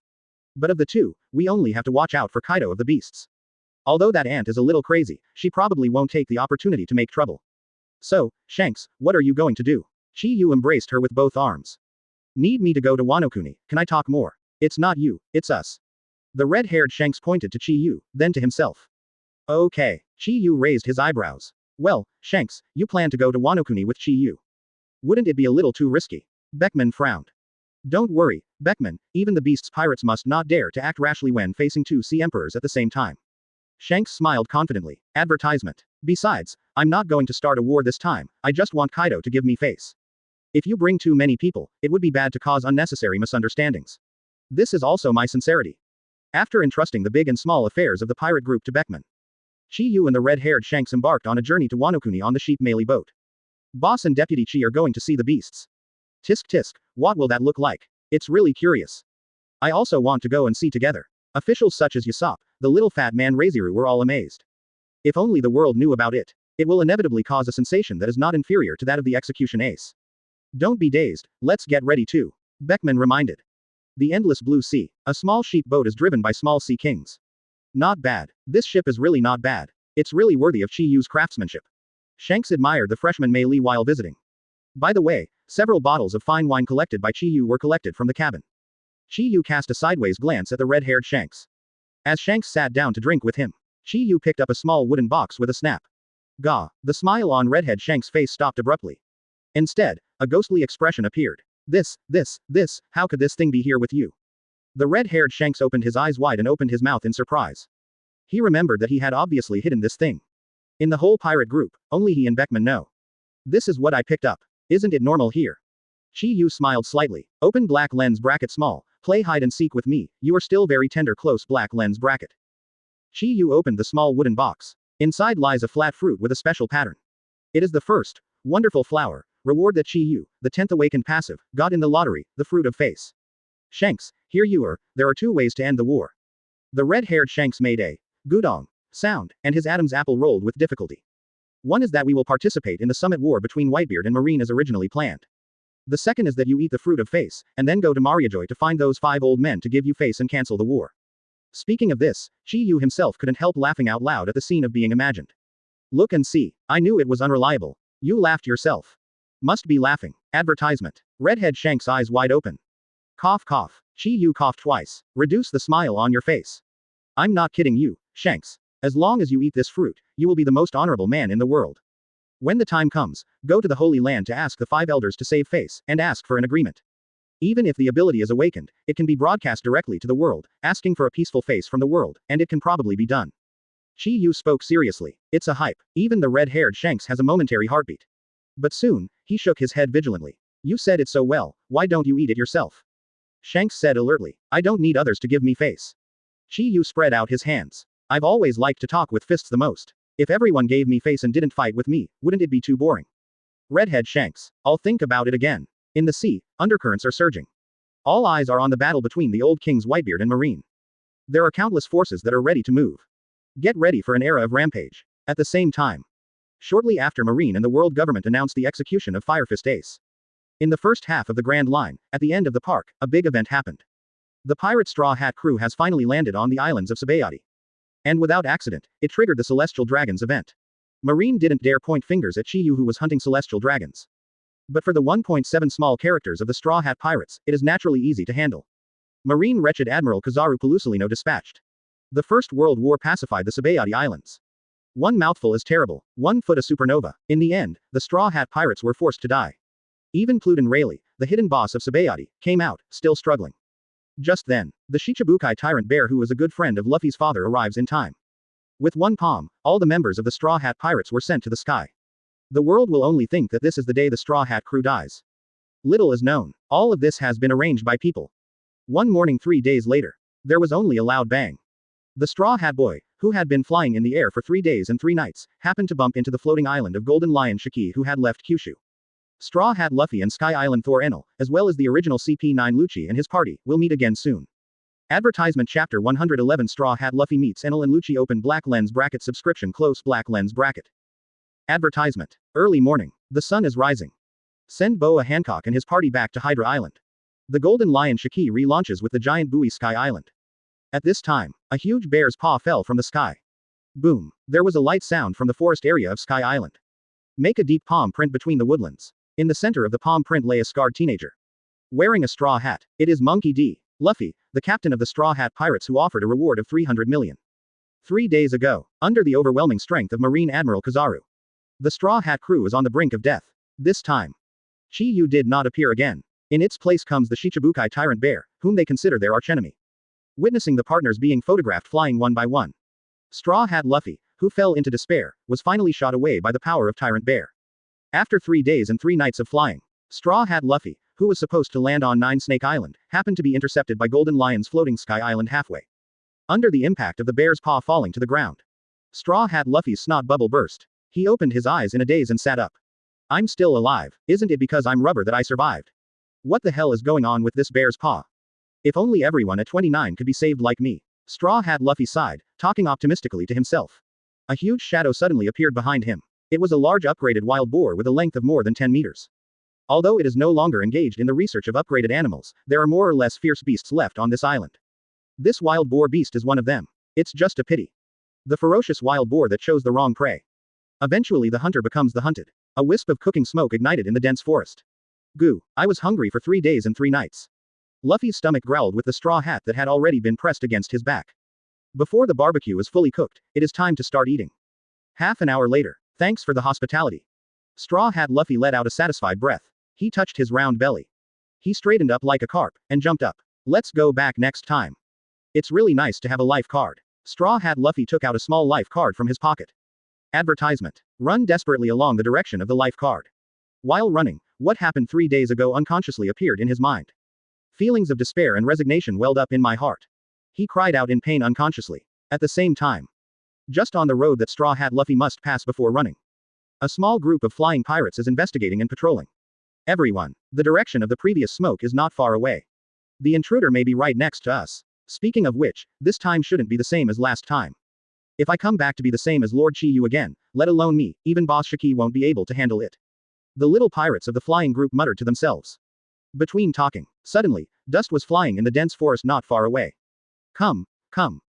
But of the 2, we only have to watch out for Kaido of the Beasts. Although that ant is a little crazy, she probably won't take the opportunity to make trouble. So, Shanks, what are you going to do? Chiu embraced her with both arms. Need me to go to Wanokuni, can I talk more? It's not you, it's us. The red-haired Shanks pointed to Chiu, then to himself. Okay. Chiu raised his eyebrows. Well, Shanks, you plan to go to Wanokuni with Chiu. Wouldn't it be a little too risky? Beckman frowned. Don't worry, Beckman, even the Beast's pirates must not dare to act rashly when facing 2 sea emperors at the same time. Shanks smiled confidently. Advertisement. Besides, I'm not going to start a war this time, I just want Kaido to give me face. If you bring too many people, it would be bad to cause unnecessary misunderstandings. This is also my sincerity. After entrusting the big and small affairs of the pirate group to Beckman, Chiu and the red-haired Shanks embarked on a journey to Wanokuni on the sheep Melee boat. Boss and Deputy Chi are going to see the beasts. Tisk tisk, what will that look like? It's really curious. I also want to go and see together. Officials such as Usopp, the little fat man Reiziru were all amazed. If only the world knew about it. It will inevitably cause a sensation that is not inferior to that of the execution ace. Don't be dazed, let's get ready too. Beckman reminded. The endless blue sea, a small sheep boat is driven by small sea kings. Not bad. This ship is really not bad. It's really worthy of Chiu's craftsmanship. Shanks admired the freshman Mei Li while visiting. By the way, several bottles of fine wine collected by Chiu were collected from the cabin. Chiu cast a sideways glance at the red-haired Shanks. As Shanks sat down to drink with him, Chiu picked up a small wooden box with a snap. Gah, the smile on Redhead Shanks' face stopped abruptly. Instead, a ghostly expression appeared. This, how could this thing be here with you? The red-haired Shanks opened his eyes wide and opened his mouth in surprise. He remembered that he had obviously hidden this thing. In the whole pirate group, only he and Beckman know. This is what I picked up. Isn't it normal here? Chiu smiled slightly. Open black lens bracket small. Play hide and seek with me. You are still very tender close black lens bracket. Chiu opened the small wooden box. Inside lies a flat fruit with a special pattern. It is the first wonderful flower reward that Chiu, the 10th awakened passive, got in the lottery, the fruit of face. Shanks, here you are, there are 2 ways to end the war. The red-haired Shanks made a gudong sound, and his Adam's apple rolled with difficulty. One is that we will participate in the summit war between Whitebeard and Marine as originally planned. The second is that you eat the fruit of face, and then go to Mariajoy to find those 5 old men to give you face and cancel the war. Speaking of this, Chiu himself couldn't help laughing out loud at the scene of being imagined. Look and see. I knew it was unreliable. You laughed yourself. Must be laughing. Advertisement. Redhead Shanks' eyes wide open. Cough cough. Chiu coughed twice. Reduce the smile on your face. I'm not kidding you, Shanks. As long as you eat this fruit, you will be the most honorable man in the world. When the time comes, go to the Holy Land to ask the 5 elders to save face, and ask for an agreement. Even if the ability is awakened, it can be broadcast directly to the world, asking for a peaceful face from the world, and it can probably be done. Chiu spoke seriously. It's a hype. Even the red-haired Shanks has a momentary heartbeat. But soon, he shook his head vigilantly. You said it so well, why don't you eat it yourself? Shanks said alertly. I don't need others to give me face. Chiu spread out his hands. I've always liked to talk with fists the most. If everyone gave me face and didn't fight with me, wouldn't it be too boring? Redhead Shanks. I'll think about it again. In the sea, undercurrents are surging. All eyes are on the battle between the old kings Whitebeard and Marine. There are countless forces that are ready to move. Get ready for an era of rampage. At the same time, shortly after Marine and the world government announced the execution of Firefist Ace. In the first half of the Grand Line, at the end of the park, a big event happened. The pirate Straw Hat crew has finally landed on the islands of Sabaody. And without accident, it triggered the Celestial Dragons event. Marine didn't dare point fingers at Chiu who was hunting Celestial Dragons. But for the 1.7 small characters of the Straw Hat Pirates, it is naturally easy to handle. Marine Wretched Admiral Kizaru Pelusalino dispatched. The First World War pacified the Sabaody Islands. One mouthful is terrible, 1 foot a supernova. In the end, the Straw Hat Pirates were forced to die. Even Pluton Rley, the hidden boss of Sabaody, came out, still struggling. Just then, the Shichibukai Tyrant Bear who was a good friend of Luffy's father arrives in time. With one palm, all the members of the Straw Hat Pirates were sent to the sky. The world will only think that this is the day the Straw Hat crew dies. Little is known. All of this has been arranged by people. One morning 3 days later, there was only a loud bang. The Straw Hat Boy, who had been flying in the air for 3 days and 3 nights, happened to bump into the floating island of Golden Lion Shiki who had left Kyushu. Straw Hat Luffy and Sky Island Thor Enel, as well as the original CP9 Lucci and his party, will meet again soon. Advertisement Chapter 111 Straw Hat Luffy meets Enel and Lucci open black lens bracket subscription close black lens bracket. Advertisement. Early morning. The sun is rising. Send Boa Hancock and his party back to Hydra Island. The Golden Lion Shiki relaunches with the giant buoy Sky Island. At this time, a huge bear's paw fell from the sky. Boom. There was a light sound from the forest area of Sky Island. Make a deep palm print between the woodlands. In the center of the palm print lay a scarred teenager. Wearing a straw hat. It is Monkey D. Luffy, the captain of the Straw Hat Pirates who offered a reward of 300 million. 3 days ago, under the overwhelming strength of Marine Admiral Kizaru. The Straw Hat crew is on the brink of death. This time, Chiu did not appear again. In its place comes the Shichibukai Tyrant Bear, whom they consider their archenemy. Witnessing the partners being photographed flying one by one. Straw Hat Luffy, who fell into despair, was finally shot away by the power of Tyrant Bear. After 3 days and 3 nights of flying, Straw Hat Luffy, who was supposed to land on 9 Snake Island, happened to be intercepted by Golden Lion's floating Sky Island halfway. Under the impact of the bear's paw falling to the ground, Straw Hat Luffy's snot bubble burst. He opened his eyes in a daze and sat up. I'm still alive. Isn't it because I'm rubber that I survived? What the hell is going on with this bear's paw? If only everyone at 29 could be saved like me. Straw Hat Luffy sighed, talking optimistically to himself. A huge shadow suddenly appeared behind him. It was a large upgraded wild boar with a length of more than 10 meters. Although it is no longer engaged in the research of upgraded animals, there are more or less fierce beasts left on this island. This wild boar beast is one of them. It's just a pity. The ferocious wild boar that chose the wrong prey. Eventually the hunter becomes the hunted. A wisp of cooking smoke ignited in the dense forest. Goo, I was hungry for 3 days and 3 nights. Luffy's stomach growled with the straw hat that had already been pressed against his back. Before the barbecue is fully cooked, it is time to start eating. Half an hour later, Thanks for the hospitality. Straw Hat Luffy let out a satisfied breath. He touched his round belly. He straightened up like a carp, and jumped up. Let's go back next time. It's really nice to have a life card. Straw Hat Luffy took out a small life card from his pocket. Advertisement. Run desperately along the direction of the life card. While running, what happened 3 days ago unconsciously appeared in his mind. Feelings of despair and resignation welled up in my heart. He cried out in pain unconsciously. At the same time, just on the road that Straw Hat Luffy must pass before running, a small group of flying pirates is investigating and patrolling. Everyone, the direction of the previous smoke is not far away. The intruder may be right next to us. Speaking of which, this time shouldn't be the same as last time. If I come back to be the same as Lord Chiu again, let alone me, even Boss Shiki won't be able to handle it. The little pirates of the flying group muttered to themselves. Between talking, suddenly, dust was flying in the dense forest not far away. Come,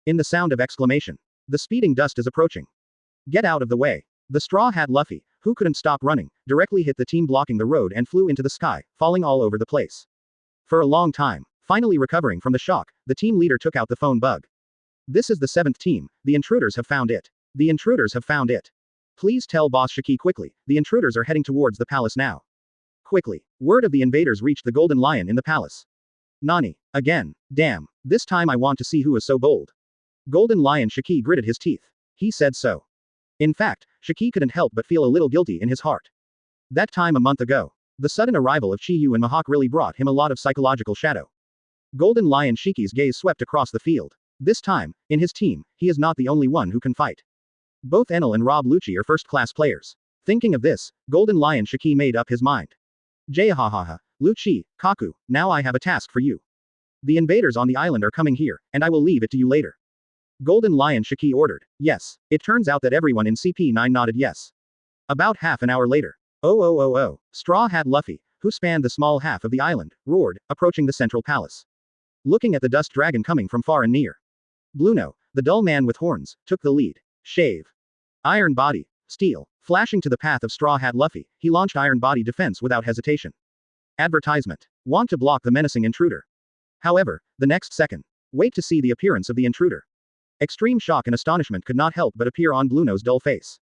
in the sound of exclamation. The speeding dust is approaching. Get out of the way. The Straw Hat Luffy, who couldn't stop running, directly hit the team blocking the road and flew into the sky, falling all over the place. For a long time, finally recovering from the shock, the team leader took out the phone bug. This is the 7th team, the intruders have found it. The intruders have found it. Please tell Boss Shiki quickly, the intruders are heading towards the palace now. Quickly, word of the invaders reached the Golden Lion in the palace. Nani, again, damn, this time I want to see who is so bold. Golden Lion Shiki gritted his teeth. He said so. In fact, Shiki couldn't help but feel a little guilty in his heart. That time a month ago, the sudden arrival of Chiu and Mihawk really brought him a lot of psychological shadow. Golden Lion Shiki's gaze swept across the field. This time, in his team, he is not the only one who can fight. Both Enel and Rob Lucci are first-class players. Thinking of this, Golden Lion Shiki made up his mind. Jahahaha, Lucci, Kaku, now I have a task for you. The invaders on the island are coming here, and I will leave it to you later. Golden Lion Shiki ordered. Yes. It turns out that everyone in CP9 nodded yes. About half an hour later. Oh. Straw Hat Luffy, who spanned the small half of the island, roared, approaching the central palace. Looking at the dust dragon coming from far and near. Bluno, the dull man with horns, took the lead. Shave. Iron body. Steel. Flashing to the path of Straw Hat Luffy, he launched iron body defense without hesitation. Advertisement. Want to block the menacing intruder. However, the next second. Wait to see the appearance of the intruder. Extreme shock and astonishment could not help but appear on Bluno's dull face.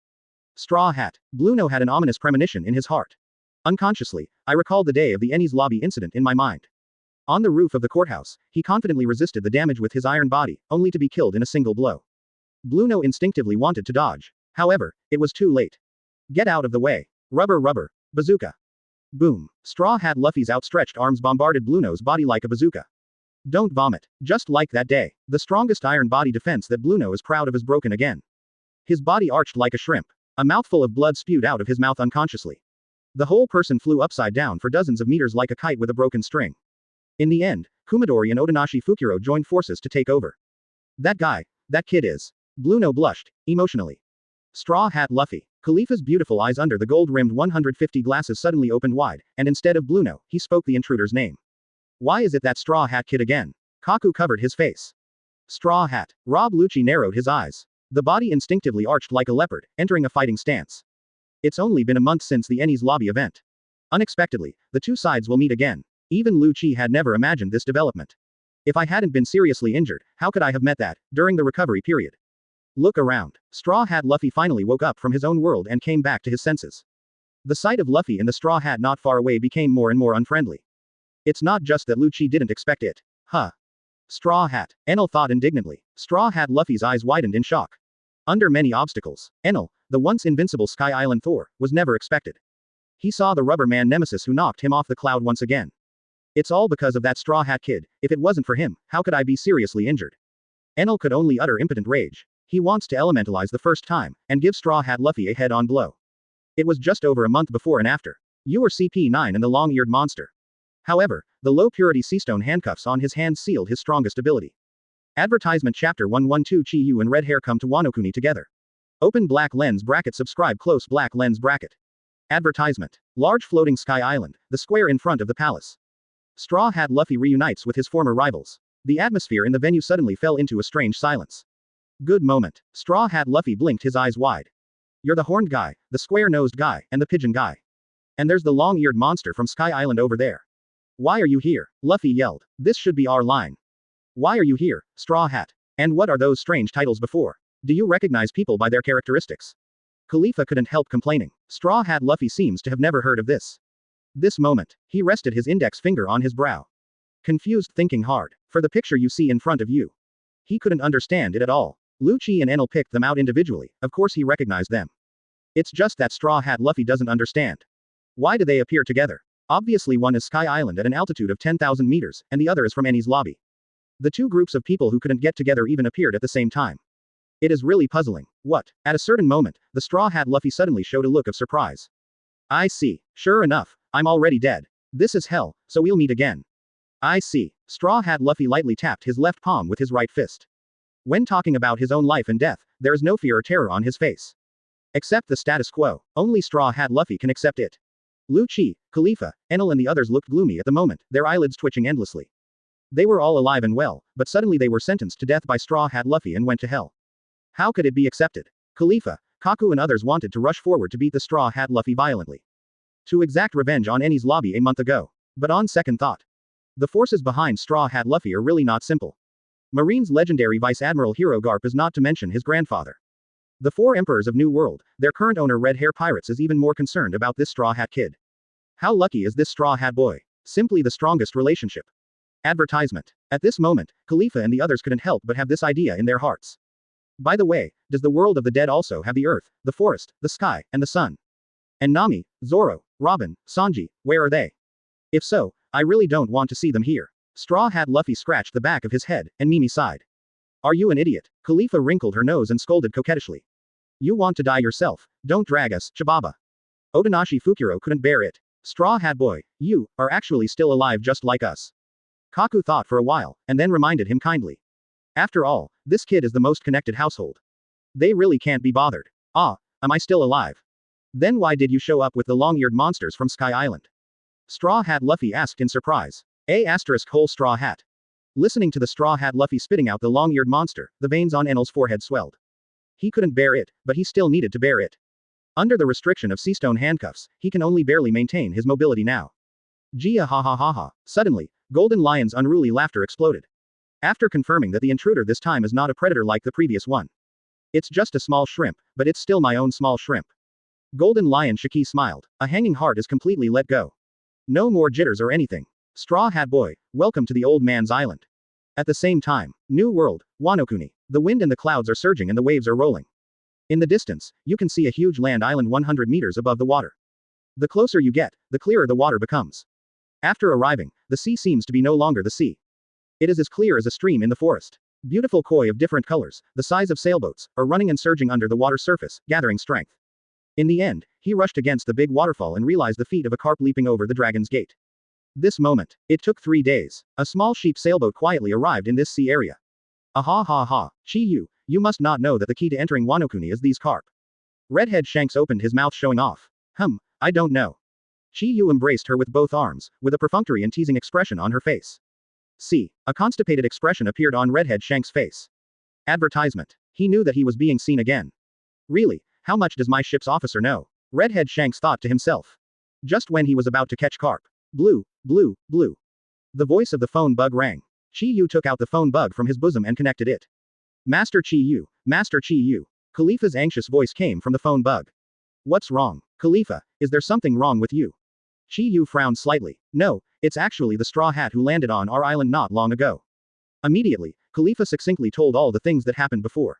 Straw Hat. Bluno had an ominous premonition in his heart. Unconsciously, I recalled the day of the Enies lobby incident in my mind. On the roof of the courthouse, he confidently resisted the damage with his iron body, only to be killed in a single blow. Bluno instinctively wanted to dodge. However, it was too late. Get out of the way. Rubber. Bazooka. Boom. Straw Hat Luffy's outstretched arms bombarded Bluno's body like a bazooka. Don't vomit. Just like that day, the strongest iron body defense that Bluno is proud of is broken again. His body arched like a shrimp. A mouthful of blood spewed out of his mouth unconsciously. The whole person flew upside down for dozens of meters like a kite with a broken string. In the end, Kumadori and Odinashi Fukuro joined forces to take over. That kid is. Bluno blushed, emotionally. Straw Hat Luffy. Khalifa's beautiful eyes under the gold-rimmed 150 glasses suddenly opened wide, and instead of Bluno, he spoke the intruder's name. Why is it that Straw Hat kid again? Kaku covered his face. Straw Hat. Rob Lucci narrowed his eyes. The body instinctively arched like a leopard, entering a fighting stance. It's only been a month since the Enies lobby event. Unexpectedly, the two sides will meet again. Even Lucci had never imagined this development. If I hadn't been seriously injured, how could I have met that, during the recovery period? Look around. Straw Hat Luffy finally woke up from his own world and came back to his senses. The sight of Luffy in the straw hat not far away became more and more unfriendly. It's not just that Lucci didn't expect it. Huh. Straw Hat. Enel thought indignantly. Straw Hat Luffy's eyes widened in shock. Under many obstacles, Enel, the once invincible Sky Island Thor, was never expected. He saw the rubber man nemesis who knocked him off the cloud once again. It's all because of that Straw Hat kid. If it wasn't for him, how could I be seriously injured? Enel could only utter impotent rage. He wants to elementalize the first time, and give Straw Hat Luffy a head-on blow. It was just over a month before and after. You were CP9 and the long-eared monster. However, the low-purity seastone handcuffs on his hands sealed his strongest ability. Advertisement Chapter 112 Chiu and Redhead come to Wanokuni together. Open black lens bracket subscribe close black lens bracket. Advertisement. Large floating sky island, the square in front of the palace. Straw Hat Luffy reunites with his former rivals. The atmosphere in the venue suddenly fell into a strange silence. Good moment. Straw Hat Luffy blinked his eyes wide. You're the horned guy, the square-nosed guy, and the pigeon guy. And there's the long-eared monster from Sky Island over there. Why are you here? Luffy yelled. This should be our line. Why are you here, Straw Hat? And what are those strange titles before? Do you recognize people by their characteristics? Khalifa couldn't help complaining. Straw Hat Luffy seems to have never heard of this. This moment, he rested his index finger on his brow. Confused, thinking hard. For the picture you see in front of you. He couldn't understand it at all. Lucci and Enel picked them out individually, of course he recognized them. It's just that Straw Hat Luffy doesn't understand. Why do they appear together? Obviously one is Sky Island at an altitude of 10,000 meters, and the other is from Eni's lobby. The two groups of people who couldn't get together even appeared at the same time. It is really puzzling. What? At a certain moment, the Straw Hat Luffy suddenly showed a look of surprise. I see. Sure enough, I'm already dead. This is hell, so we'll meet again. I see. Straw Hat Luffy lightly tapped his left palm with his right fist. When talking about his own life and death, there is no fear or terror on his face. Accept the status quo. Only Straw Hat Luffy can accept it. Lucci, Khalifa, Enel and the others looked gloomy at the moment, their eyelids twitching endlessly. They were all alive and well, but suddenly they were sentenced to death by Straw Hat Luffy and went to hell. How could it be accepted? Khalifa, Kaku and others wanted to rush forward to beat the Straw Hat Luffy violently. To exact revenge on Eni's lobby a month ago. But on second thought, the forces behind Straw Hat Luffy are really not simple. Marine's legendary Vice Admiral Hero Garp is not to mention his grandfather. The four emperors of New World, their current owner Red Hair Pirates is even more concerned about this Straw Hat kid. How lucky is this Straw Hat boy? Simply the strongest relationship. Advertisement. At this moment, Khalifa and the others couldn't help but have this idea in their hearts. By the way, does the world of the dead also have the earth, the forest, the sky, and the sun? And Nami, Zoro, Robin, Sanji, where are they? If so, I really don't want to see them here. Straw Hat Luffy scratched the back of his head, and Mimi sighed. Are you an idiot? Khalifa wrinkled her nose and scolded coquettishly. You want to die yourself, don't drag us, Chibaba. Otonashi Fukuro couldn't bear it. Straw Hat boy, you are actually still alive just like us. Kaku thought for a while, and then reminded him kindly. After all, this kid is the most connected household. They really can't be bothered. Ah, am I still alive? Then why did you show up with the long-eared monsters from Sky Island? Straw Hat Luffy asked in surprise. Whole Straw Hat. Listening to the Straw Hat Luffy spitting out the long-eared monster, the veins on Enel's forehead swelled. He couldn't bear it, but he still needed to bear it. Under the restriction of seastone handcuffs, he can only barely maintain his mobility now. Gia ha ha ha ha. Suddenly, Golden Lion's unruly laughter exploded. After confirming that the intruder this time is not a predator like the previous one. It's just a small shrimp, but it's still my own small shrimp. Golden Lion Shiki smiled. A hanging heart is completely let go. No more jitters or anything. Straw Hat boy, welcome to the old man's island. At the same time, New World, Wanokuni. The wind and the clouds are surging and the waves are rolling. In the distance, you can see a huge land island 100 meters above the water. The closer you get, the clearer the water becomes. After arriving, the sea seems to be no longer the sea. It is as clear as a stream in the forest. Beautiful koi of different colors, the size of sailboats, are running and surging under the water surface, gathering strength. In the end, he rushed against the big waterfall and realized the feat of a carp leaping over the dragon's gate. This moment. It took 3 days. A small sheep sailboat quietly arrived in this sea area. Aha ha ha. Chiu, you must not know that the key to entering Wanokuni is these carp. Redhead Shanks opened his mouth showing off. I don't know. Chiu embraced her with both arms, with a perfunctory and teasing expression on her face. See, a constipated expression appeared on Redhead Shanks' face. Advertisement. He knew that he was being seen again. Really, how much does my ship's officer know? Redhead Shanks thought to himself. Just when he was about to catch carp. Blue, blue, blue. The voice of the phone bug rang. Chiu took out the phone bug from his bosom and connected it. Master Chiu, Master Chiu. Khalifa's anxious voice came from the phone bug. What's wrong? Khalifa, is there something wrong with you? Chiu frowned slightly. No, it's actually the Straw Hat who landed on our island not long ago. Immediately, Khalifa succinctly told all the things that happened before.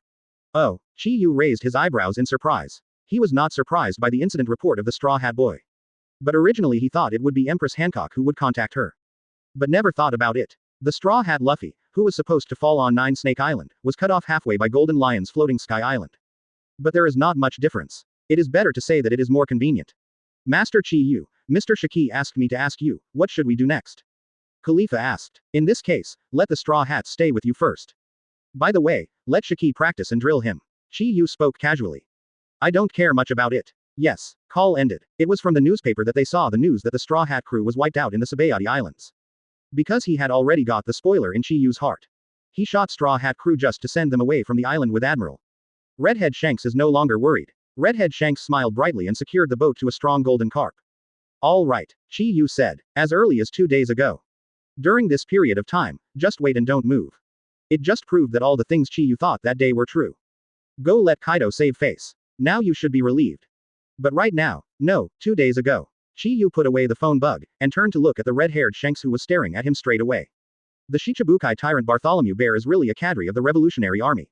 Oh, Chiu raised his eyebrows in surprise. He was not surprised by the incident report of the Straw Hat boy. But originally he thought it would be Empress Hancock who would contact her. But never thought about it. The Straw Hat Luffy, who was supposed to fall on Nine Snake Island, was cut off halfway by Golden Lion's floating Sky Island. But there is not much difference. It is better to say that it is more convenient. Master Chiu, Mr. Shiki asked me to ask you, what should we do next? Khalifa asked. In this case, let the Straw Hats stay with you first. By the way, let Shiki practice and drill him. Chiu spoke casually. I don't care much about it. Yes, call ended. It was from the newspaper that they saw the news that the Straw Hat crew was wiped out in the Sabaody Islands. Because he had already got the spoiler in Chiu's heart. He shot Straw Hat crew just to send them away from the island with Admiral. Redhead Shanks is no longer worried. Redhead Shanks smiled brightly and secured the boat to a strong golden carp. All right, Chiu said, as early as 2 days ago. During this period of time, just wait and don't move. It just proved that all the things Chiu thought that day were true. Go let Kaido save face. Now you should be relieved. But right now, no, 2 days ago. Chiu put away the phone bug, and turned to look at the red-haired Shanks who was staring at him straight away. The Shichibukai tyrant Bartholomew Bear is really a cadre of the Revolutionary Army.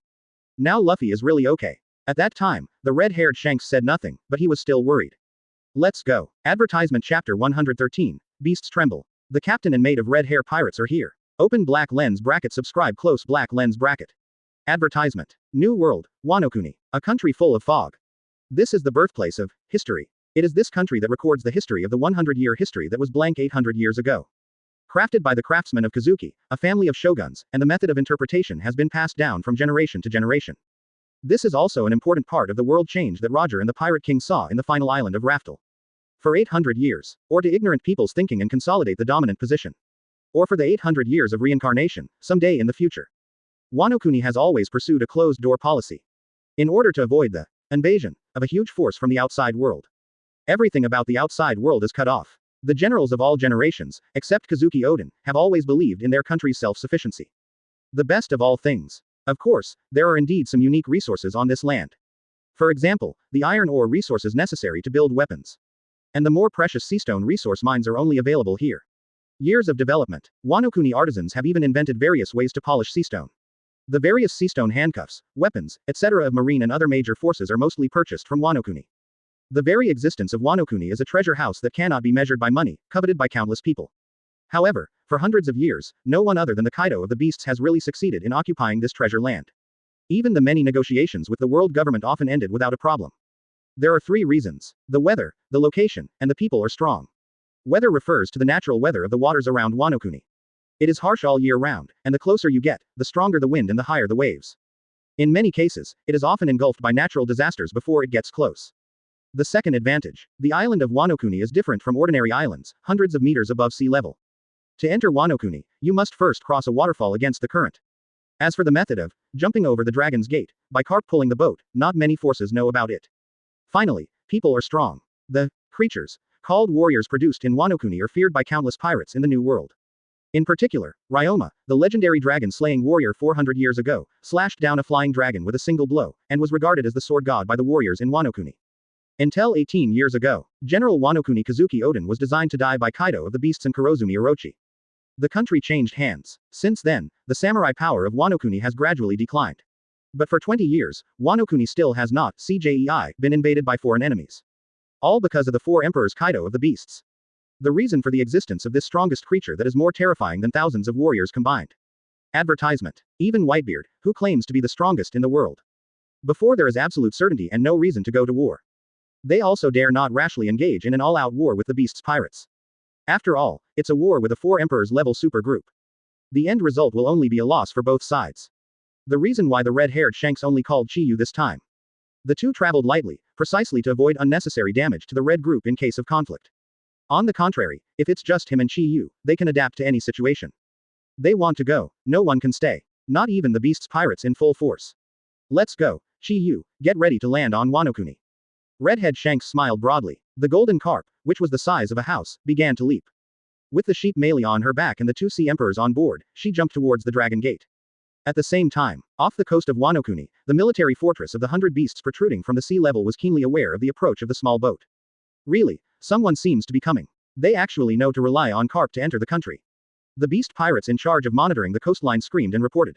Now Luffy is really okay. At that time, the red-haired Shanks said nothing, but he was still worried. Let's go. Advertisement Chapter 113, Beasts Tremble. The captain and mate of red hair pirates are here. Open black lens bracket subscribe close black lens bracket. Advertisement. New World, Wanokuni, a country full of fog. This is the birthplace of history. It is this country that records the history of the 100-year history that was blank 800 years ago. Crafted by the craftsmen of Kazuki, a family of shoguns, and the method of interpretation has been passed down from generation to generation. This is also an important part of the world change that Roger and the Pirate King saw in the final island of Raftel. For 800 years, or to ignorant people's thinking and consolidate the dominant position. Or for the 800 years of reincarnation, someday in the future. Wanokuni has always pursued a closed-door policy. In order to avoid the invasion of a huge force from the outside world. Everything about the outside world is cut off. The generals of all generations, except Kazuki Odin, have always believed in their country's self-sufficiency. The best of all things. Of course, there are indeed some unique resources on this land. For example, the iron ore resources necessary to build weapons. And the more precious seastone resource mines are only available here. Years of development, Wanokuni artisans have even invented various ways to polish seastone. The various seastone handcuffs, weapons, etc. of marine and other major forces are mostly purchased from Wanokuni. The very existence of Wanokuni is a treasure house that cannot be measured by money, coveted by countless people. However, for hundreds of years, no one other than the Kaido of the Beasts has really succeeded in occupying this treasure land. Even the many negotiations with the world government often ended without a problem. There are 3 reasons. The weather, the location, and the people are strong. Weather refers to the natural weather of the waters around Wanokuni. It is harsh all year round, and the closer you get, the stronger the wind and the higher the waves. In many cases, it is often engulfed by natural disasters before it gets close. The second advantage. The island of Wanokuni is different from ordinary islands, hundreds of meters above sea level. To enter Wanokuni, you must first cross a waterfall against the current. As for the method of jumping over the Dragon's Gate, by carp pulling the boat, not many forces know about it. Finally, people are strong. The creatures, called warriors produced in Wanokuni are feared by countless pirates in the New World. In particular, Ryoma, the legendary dragon-slaying warrior 400 years ago, slashed down a flying dragon with a single blow, and was regarded as the sword god by the warriors in Wanokuni. Until 18 years ago, General Wanokuni Kazuki Odin was designed to die by Kaido of the Beasts and Kurozumi Orochi. The country changed hands. Since then, the samurai power of Wanokuni has gradually declined. But for 20 years, Wanokuni still has not been invaded by foreign enemies. All because of the 4 emperors Kaido of the Beasts. The reason for the existence of this strongest creature that is more terrifying than thousands of warriors combined. Advertisement. Even Whitebeard, who claims to be the strongest in the world. Before there is absolute certainty and no reason to go to war. They also dare not rashly engage in an all-out war with the Beast's pirates. After all, it's a war with a 4 emperors level supergroup. The end result will only be a loss for both sides. The reason why the red-haired Shanks only called Chiu this time. The two traveled lightly, precisely to avoid unnecessary damage to the red group in case of conflict. On the contrary, if it's just him and Chiu, they can adapt to any situation. They want to go, no one can stay. Not even the Beast's pirates in full force. Let's go, Chiu, get ready to land on Wanokuni. Redhead Shanks smiled broadly. The golden carp, which was the size of a house, began to leap. With the sheep Melee on her back and the 2 sea emperors on board, she jumped towards the Dragon Gate. At the same time, off the coast of Wanokuni, the military fortress of the 100 Beasts protruding from the sea level was keenly aware of the approach of the small boat. Really, someone seems to be coming. They actually know to rely on carp to enter the country. The Beast pirates in charge of monitoring the coastline screamed and reported.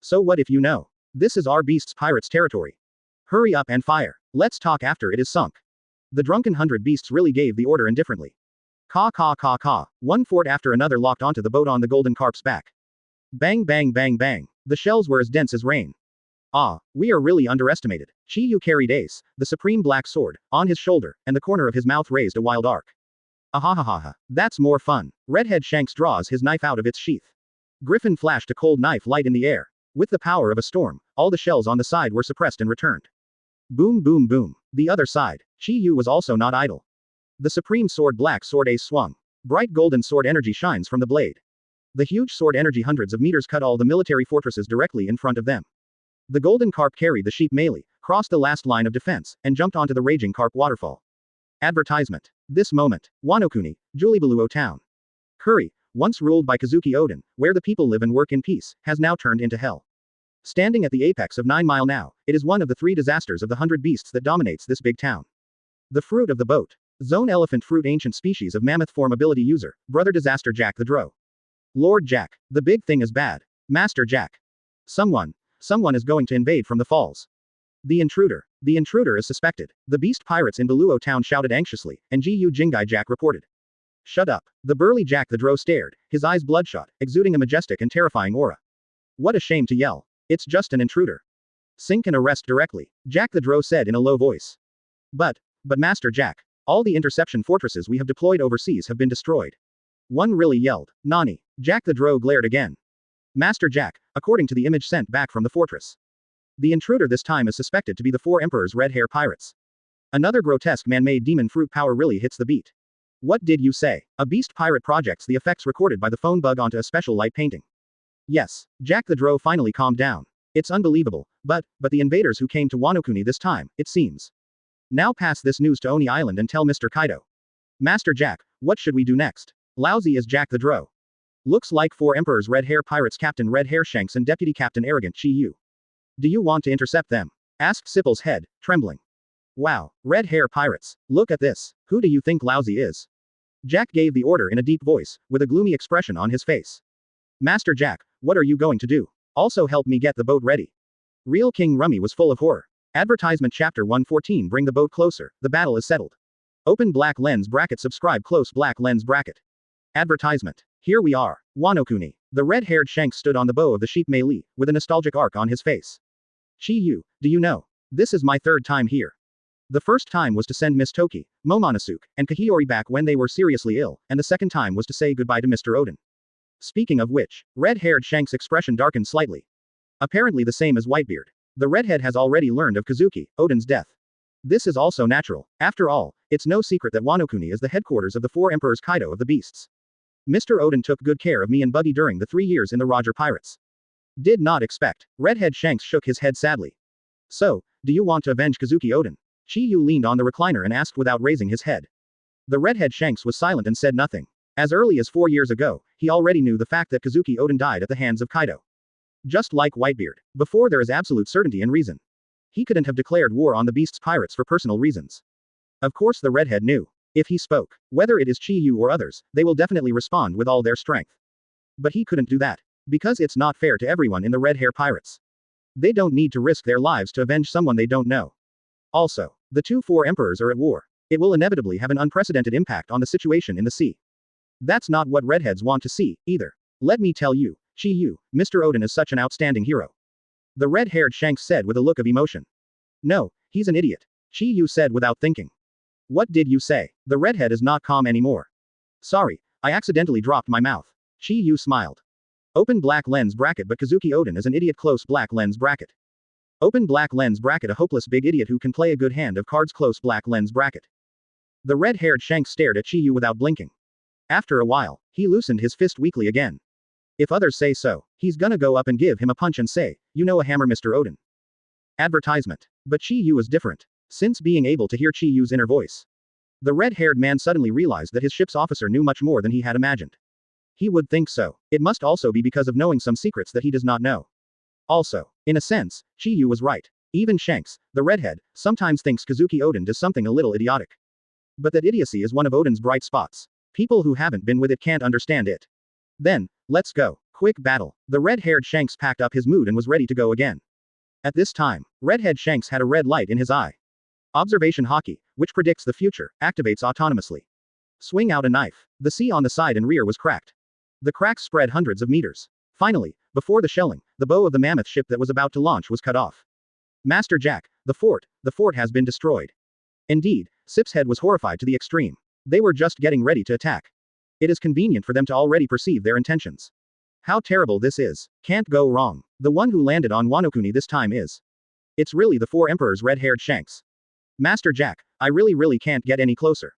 So what if you know? This is our Beast's pirates' territory. Hurry up and fire. Let's talk after it is sunk. The drunken 100 Beasts really gave the order indifferently. Caw caw caw caw. One fort after another locked onto the boat on the golden carp's back. Bang bang bang bang. The shells were as dense as rain. Ah, we are really underestimated. Chiu carried Ace, the supreme black sword, on his shoulder, and the corner of his mouth raised a wild arc. Ahahaha. That's more fun. Redhead Shanks draws his knife out of its sheath. Griffin flashed a cold knife light in the air. With the power of a storm, all the shells on the side were suppressed and returned. Boom boom boom. The other side. Chiu was also not idle. The supreme sword black sword Ace swung. Bright golden sword energy shines from the blade. The huge sword energy hundreds of meters cut all the military fortresses directly in front of them. The golden carp carried the sheep Melee, crossed the last line of defense, and jumped onto the raging carp waterfall. Advertisement. This moment, Wanokuni, Julibuluo town. Kuri, once ruled by Kazuki Odin, where the people live and work in peace, has now turned into hell. Standing at the apex of 9 Mile now, it is one of the 3 disasters of the 100 beasts that dominates this big town. The fruit of the boat. Zone elephant fruit ancient species of mammoth form ability user, brother disaster Jack the Drow. Lord Jack, the big thing is bad. Master Jack. Someone is going to invade from the falls. The intruder is suspected. The beast pirates in Beluo town shouted anxiously, and Gu Jingai Jack reported. Shut up. The burly Jack the Drow stared, his eyes bloodshot, exuding a majestic and terrifying aura. What a shame to yell. It's just an intruder. Sink and arrest directly, Jack the Drow said in a low voice. But Master Jack, all the interception fortresses we have deployed overseas have been destroyed. One really yelled. Nani? Jack the Drow glared again. Master Jack, according to the image sent back from the fortress. The intruder this time is suspected to be the 4 Emperor's red hair pirates. Another grotesque man-made demon fruit power really hits the beat. What did you say? A beast pirate projects the effects recorded by the phone bug onto a special light painting. Yes, Jack the Drow finally calmed down. It's unbelievable, but the invaders who came to Wanokuni this time, it seems. Now pass this news to Oni Island and tell Mr. Kaido. Master Jack, what should we do next? Lousy is Jack the Drow. Looks like 4 Emperor's red hair pirates Captain Red Hair Shanks and Deputy Captain Arrogant Chiu. Do you want to intercept them? Asked Sipple's head, trembling. Wow, red hair pirates, look at this, who do you think Lousy is? Jack gave the order in a deep voice, with a gloomy expression on his face. Master Jack, what are you going to do? Also help me get the boat ready. Real King Rummy was full of horror. Advertisement Chapter 114 Bring the boat closer, the battle is settled. Open black lens bracket subscribe close black lens bracket. Advertisement. Here we are, Wanokuni. The red-haired Shanks stood on the bow of the sheep melee, with a nostalgic arc on his face. Chiu, do you know? This is my 3rd time here. The first time was to send Miss Toki, Momonosuke, and Kahiori back when they were seriously ill, and the second time was to say goodbye to Mr. Odin. Speaking of which, red-haired Shanks' expression darkened slightly. Apparently the same as Whitebeard. The Redhead has already learned of Kazuki, Odin's death. This is also natural. After all, it's no secret that Wanokuni is the headquarters of the 4 Emperors Kaido of the Beasts. Mr. Odin took good care of me and Buggy during the 3 years in the Roger Pirates. Did not expect. Redhead Shanks shook his head sadly. So, do you want to avenge Kazuki Odin? Chiu leaned on the recliner and asked without raising his head. The Redhead Shanks was silent and said nothing. As early as 4 years ago, he already knew the fact that Kazuki Odin died at the hands of Kaido. Just like Whitebeard. Before there is absolute certainty and reason. He couldn't have declared war on the Beast's pirates for personal reasons. Of course the Redhead knew. If he spoke, whether it is Chiu or others, they will definitely respond with all their strength. But he couldn't do that. Because it's not fair to everyone in the Red Hair Pirates. They don't need to risk their lives to avenge someone they don't know. Also, the 4 Emperors are at war. It will inevitably have an unprecedented impact on the situation in the sea. That's not what Redheads want to see, either. Let me tell you, Chiu, Mr. Odin is such an outstanding hero. The red-haired Shanks said with a look of emotion. No, he's an idiot. Chiu said without thinking. What did you say? The redhead is not calm anymore. Sorry, I accidentally dropped my mouth. Chiu smiled. Open black lens bracket but Kazuki Odin is an idiot close black lens bracket. Open black lens bracket a hopeless big idiot who can play a good hand of cards close black lens bracket. The red-haired Shanks stared at Chiu without blinking. After a while, he loosened his fist weakly again. If others say so, he's gonna go up and give him a punch and say, you know a hammer Mr. Odin. Advertisement. But Chiu was different. Since being able to hear Chiu's inner voice. The red-haired man suddenly realized that his ship's officer knew much more than he had imagined. He would think so. It must also be because of knowing some secrets that he does not know. Also, in a sense, Chiu was right. Even Shanks, the redhead, sometimes thinks Kazuki Odin does something a little idiotic. But that idiocy is one of Odin's bright spots. People who haven't been with it can't understand it. Then, let's go. Quick battle. The red-haired Shanks packed up his mood and was ready to go again. At this time, Redhead Shanks had a red light in his eye. Observation Hockey, which predicts the future, activates autonomously. Swing out a knife. The sea on the side and rear was cracked. The cracks spread hundreds of meters. Finally, before the shelling, the bow of the mammoth ship that was about to launch was cut off. Master Jack, the fort has been destroyed. Indeed, Sip's head was horrified to the extreme. They were just getting ready to attack. It is convenient for them to already perceive their intentions. How terrible this is. Can't go wrong. The one who landed on Wanokuni this time is. It's really the 4 Emperors red-haired Shanks. Master Jack, I really can't get any closer.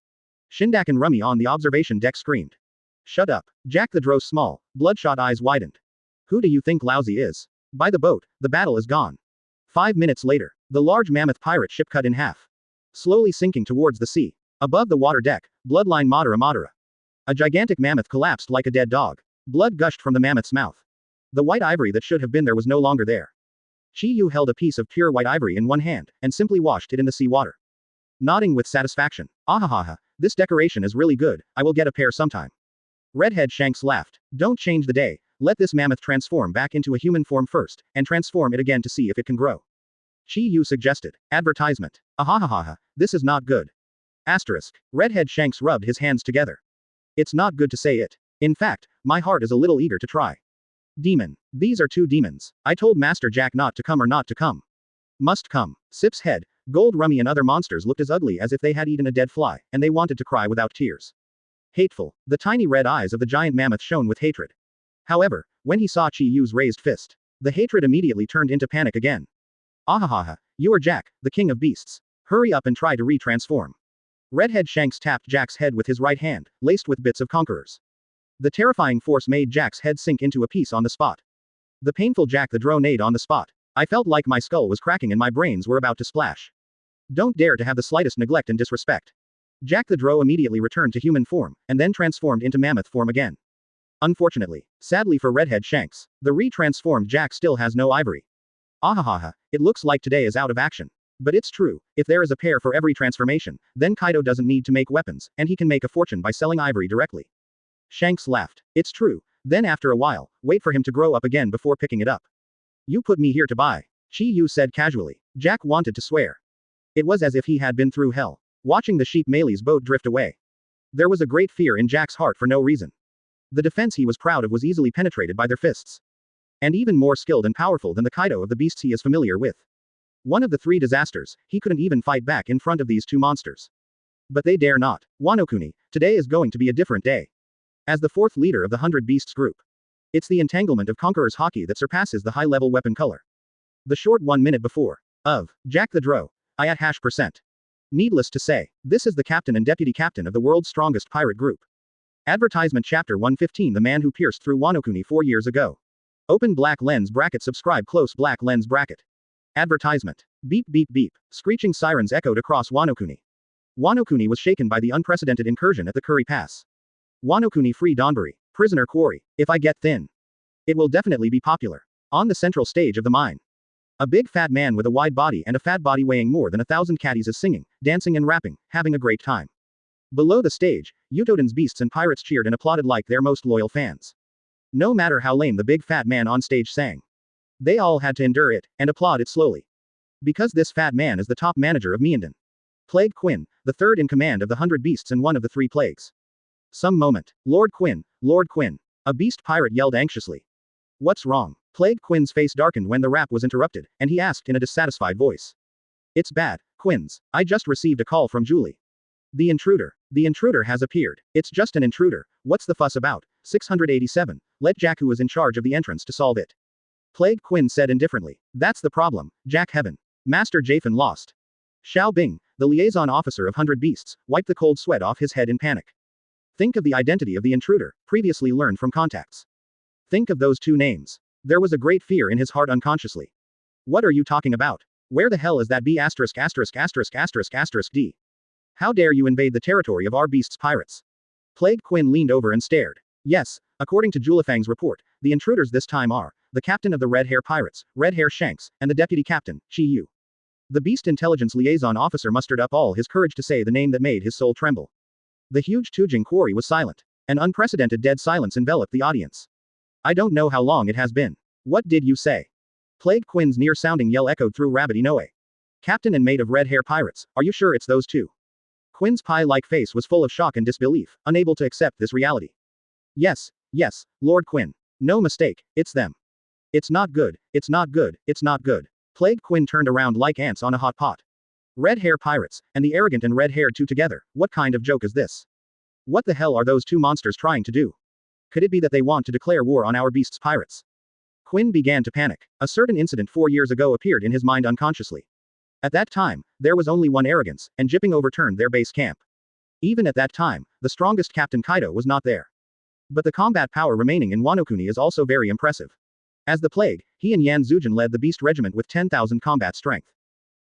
Shindak and Rummy on the observation deck screamed. Shut up. Jack the Drow's small, bloodshot eyes widened. Who do you think Lousy is? By the boat, the battle is gone. 5 minutes later, the large mammoth pirate ship cut in half. Slowly sinking towards the sea. Above the water deck, bloodline Madara. A gigantic mammoth collapsed like a dead dog. Blood gushed from the mammoth's mouth. The white ivory that should have been there was no longer there. Chiu held a piece of pure white ivory in one hand, and simply washed it in the sea water. Nodding with satisfaction. Ahahaha, this decoration is really good, I will get a pair sometime. Redhead Shanks laughed. Don't change the day, let this mammoth transform back into a human form first, and transform it again to see if it can grow. Chiu suggested. Advertisement. Ahahaha, this is not good. Asterisk. Redhead Shanks rubbed his hands together. It's not good to say it. In fact, my heart is a little eager to try. Demon. These are two demons. I told Master Jack not to come or not to come. Must come. Sip's head, Gold Rummy and other monsters looked as ugly as if they had eaten a dead fly, and they wanted to cry without tears. Hateful. The tiny red eyes of the giant mammoth shone with hatred. However, when he saw Chiu's raised fist, the hatred immediately turned into panic again. Ahahaha, you are Jack, the king of beasts. Hurry up and try to re-transform. Redhead Shanks tapped Jack's head with his right hand, laced with bits of conquerors. The terrifying force made Jack's head sink into a piece on the spot. The painful Jack the Dronade on the spot. I felt like my skull was cracking and my brains were about to splash. Don't dare to have the slightest neglect and disrespect. Jack the Drow immediately returned to human form, and then transformed into mammoth form again. Unfortunately, sadly for Redhead Shanks, the re-transformed Jack still has no ivory. Ahahaha, it looks like today is out of action. But it's true, if there is a pair for every transformation, then Kaido doesn't need to make weapons, and he can make a fortune by selling ivory directly. Shanks laughed. It's true, then after a while, wait for him to grow up again before picking it up. You put me here to buy. Chiu said casually. Jack wanted to swear. It was as if he had been through hell, watching the sheep Meili's boat drift away. There was a great fear in Jack's heart for no reason. The defense he was proud of was easily penetrated by their fists. And even more skilled and powerful than the Kaido of the beasts he is familiar with. One of the three disasters, he couldn't even fight back in front of these two monsters. But they dare not. Wanokuni, today is going to be a different day. As the fourth leader of the 100 Beasts group. It's the entanglement of Conqueror's Haki that surpasses the high-level weapon color. The short 1 minute before. Of. Jack the Drow. I at %. Needless to say, this is the captain and deputy captain of the world's strongest pirate group. Advertisement Chapter 115 The man who pierced through Wanokuni 4 years ago. Open black lens bracket subscribe close black lens bracket. Advertisement. Beep beep beep. Screeching sirens echoed across Wanokuni. Wanokuni was shaken by the unprecedented incursion at the Curry Pass. Wanokuni free Donbury. Prisoner quarry. If I get thin. It will definitely be popular. On the central stage of the mine. A big fat man with a wide body and a fat body weighing more than 1,000 caddies is singing, dancing and rapping, having a great time. Below the stage, Utoden's beasts and pirates cheered and applauded like their most loyal fans. No matter how lame the big fat man on stage sang. They all had to endure it, and applaud it slowly. Because this fat man is the top manager of Miandon. Plague Quinn, the third in command of the 100 beasts and one of the 3 plagues. Some moment. Lord Quinn, Lord Quinn. A beast pirate yelled anxiously. What's wrong? Plague Quinn's face darkened when the rap was interrupted, and he asked in a dissatisfied voice. It's bad, Quinns. I just received a call from Julie. The intruder. The intruder has appeared. It's just an intruder. What's the fuss about? 687. Let Jack who is in charge of the entrance to solve it. Plague Quinn said indifferently. That's the problem, Jack Heaven. Master Jafin lost. Xiao Bing, the liaison officer of 100 Beasts, wiped the cold sweat off his head in panic. Think of the identity of the intruder, previously learned from contacts. Think of those 2 names. There was a great fear in his heart unconsciously. What are you talking about? Where the hell is that B************************************ D? How dare you invade the territory of our beasts pirates? Plague Quinn leaned over and stared. Yes, according to Julifang's report, the intruders this time are the captain of the Red Hair Pirates, Red Hair Shanks, and the deputy captain, Chiu. The beast intelligence liaison officer mustered up all his courage to say the name that made his soul tremble. The huge Tujing quarry was silent. An unprecedented dead silence enveloped the audience. I don't know how long it has been. What did you say? Plague Quinn's near-sounding yell echoed through Rabbit Inoue. Captain and mate of Red Hair Pirates, are you sure it's those 2? Quinn's pie-like face was full of shock and disbelief, unable to accept this reality. Yes, Lord Quinn. No mistake, it's them. It's not good, it's not good, it's not good. Plague Quinn turned around like ants on a hot pot. Red Hair Pirates, and the arrogant and red-haired 2 together, what kind of joke is this? What the hell are those 2 monsters trying to do? Could it be that they want to declare war on our beasts pirates? Quinn began to panic. A certain incident 4 years ago appeared in his mind unconsciously. At that time, there was only one arrogance, and Jipping overturned their base camp. Even at that time, the strongest Captain Kaido was not there. But the combat power remaining in Wanokuni is also very impressive. As the plague, he and Yan Zujin led the beast regiment with 10,000 combat strength.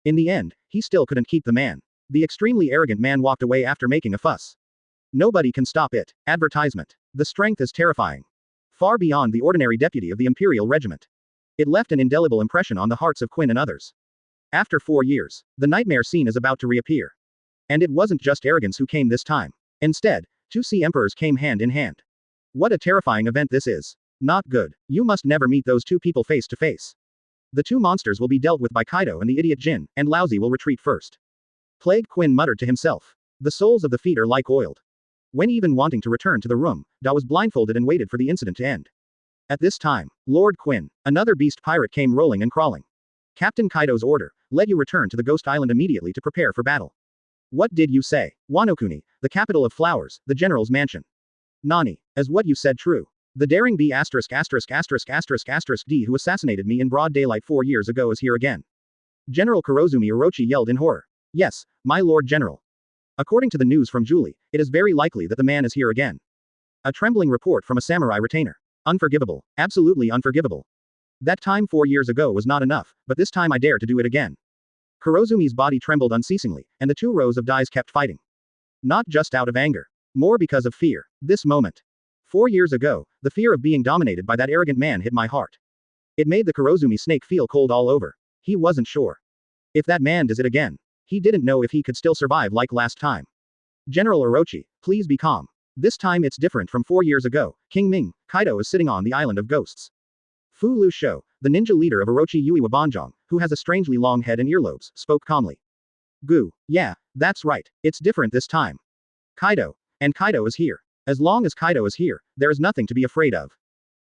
In the end, he still couldn't keep the man. The extremely arrogant man walked away after making a fuss. Nobody can stop it. Advertisement. The strength is terrifying. Far beyond the ordinary deputy of the Imperial Regiment. It left an indelible impression on the hearts of Quinn and others. After 4 years, the nightmare scene is about to reappear. And it wasn't just arrogance who came this time. Instead, 2 sea emperors came hand in hand. What a terrifying event this is. Not good. You must never meet those 2 people face to face. The 2 monsters will be dealt with by Kaido and the idiot Jin, and Lousy will retreat first. Plagued Quinn muttered to himself. The soles of the feet are like oiled. When even wanting to return to the room, Da was blindfolded and waited for the incident to end. At this time, Lord Quinn, another beast pirate, came rolling and crawling. Captain Kaido's order, let you return to the Ghost Island immediately to prepare for battle. What did you say? Wanokuni, the capital of flowers, the general's mansion. Nani, is what you said true? The daring B************* D who assassinated me in broad daylight 4 years ago is here again. General Kurozumi Orochi yelled in horror. Yes, my lord general. According to the news from Julie, it is very likely that the man is here again. A trembling report from a samurai retainer. Unforgivable. Absolutely unforgivable. That time 4 years ago was not enough, but this time I dare to do it again. Kurozumi's body trembled unceasingly, and the 2 rows of dice kept fighting. Not just out of anger. More because of fear. This moment. 4 years ago, the fear of being dominated by that arrogant man hit my heart. It made the Kurozumi snake feel cold all over. He wasn't sure. If that man does it again. He didn't know if he could still survive like last time. General Orochi, please be calm. This time it's different from 4 years ago. King Ming, Kaido is sitting on the island of ghosts. Fu Lu Shou, the ninja leader of Orochi Yuiwa Banjong, who has a strangely long head and earlobes, spoke calmly. Gu, yeah, that's right, it's different this time. Kaido. And Kaido is here. As long as Kaido is here, there is nothing to be afraid of.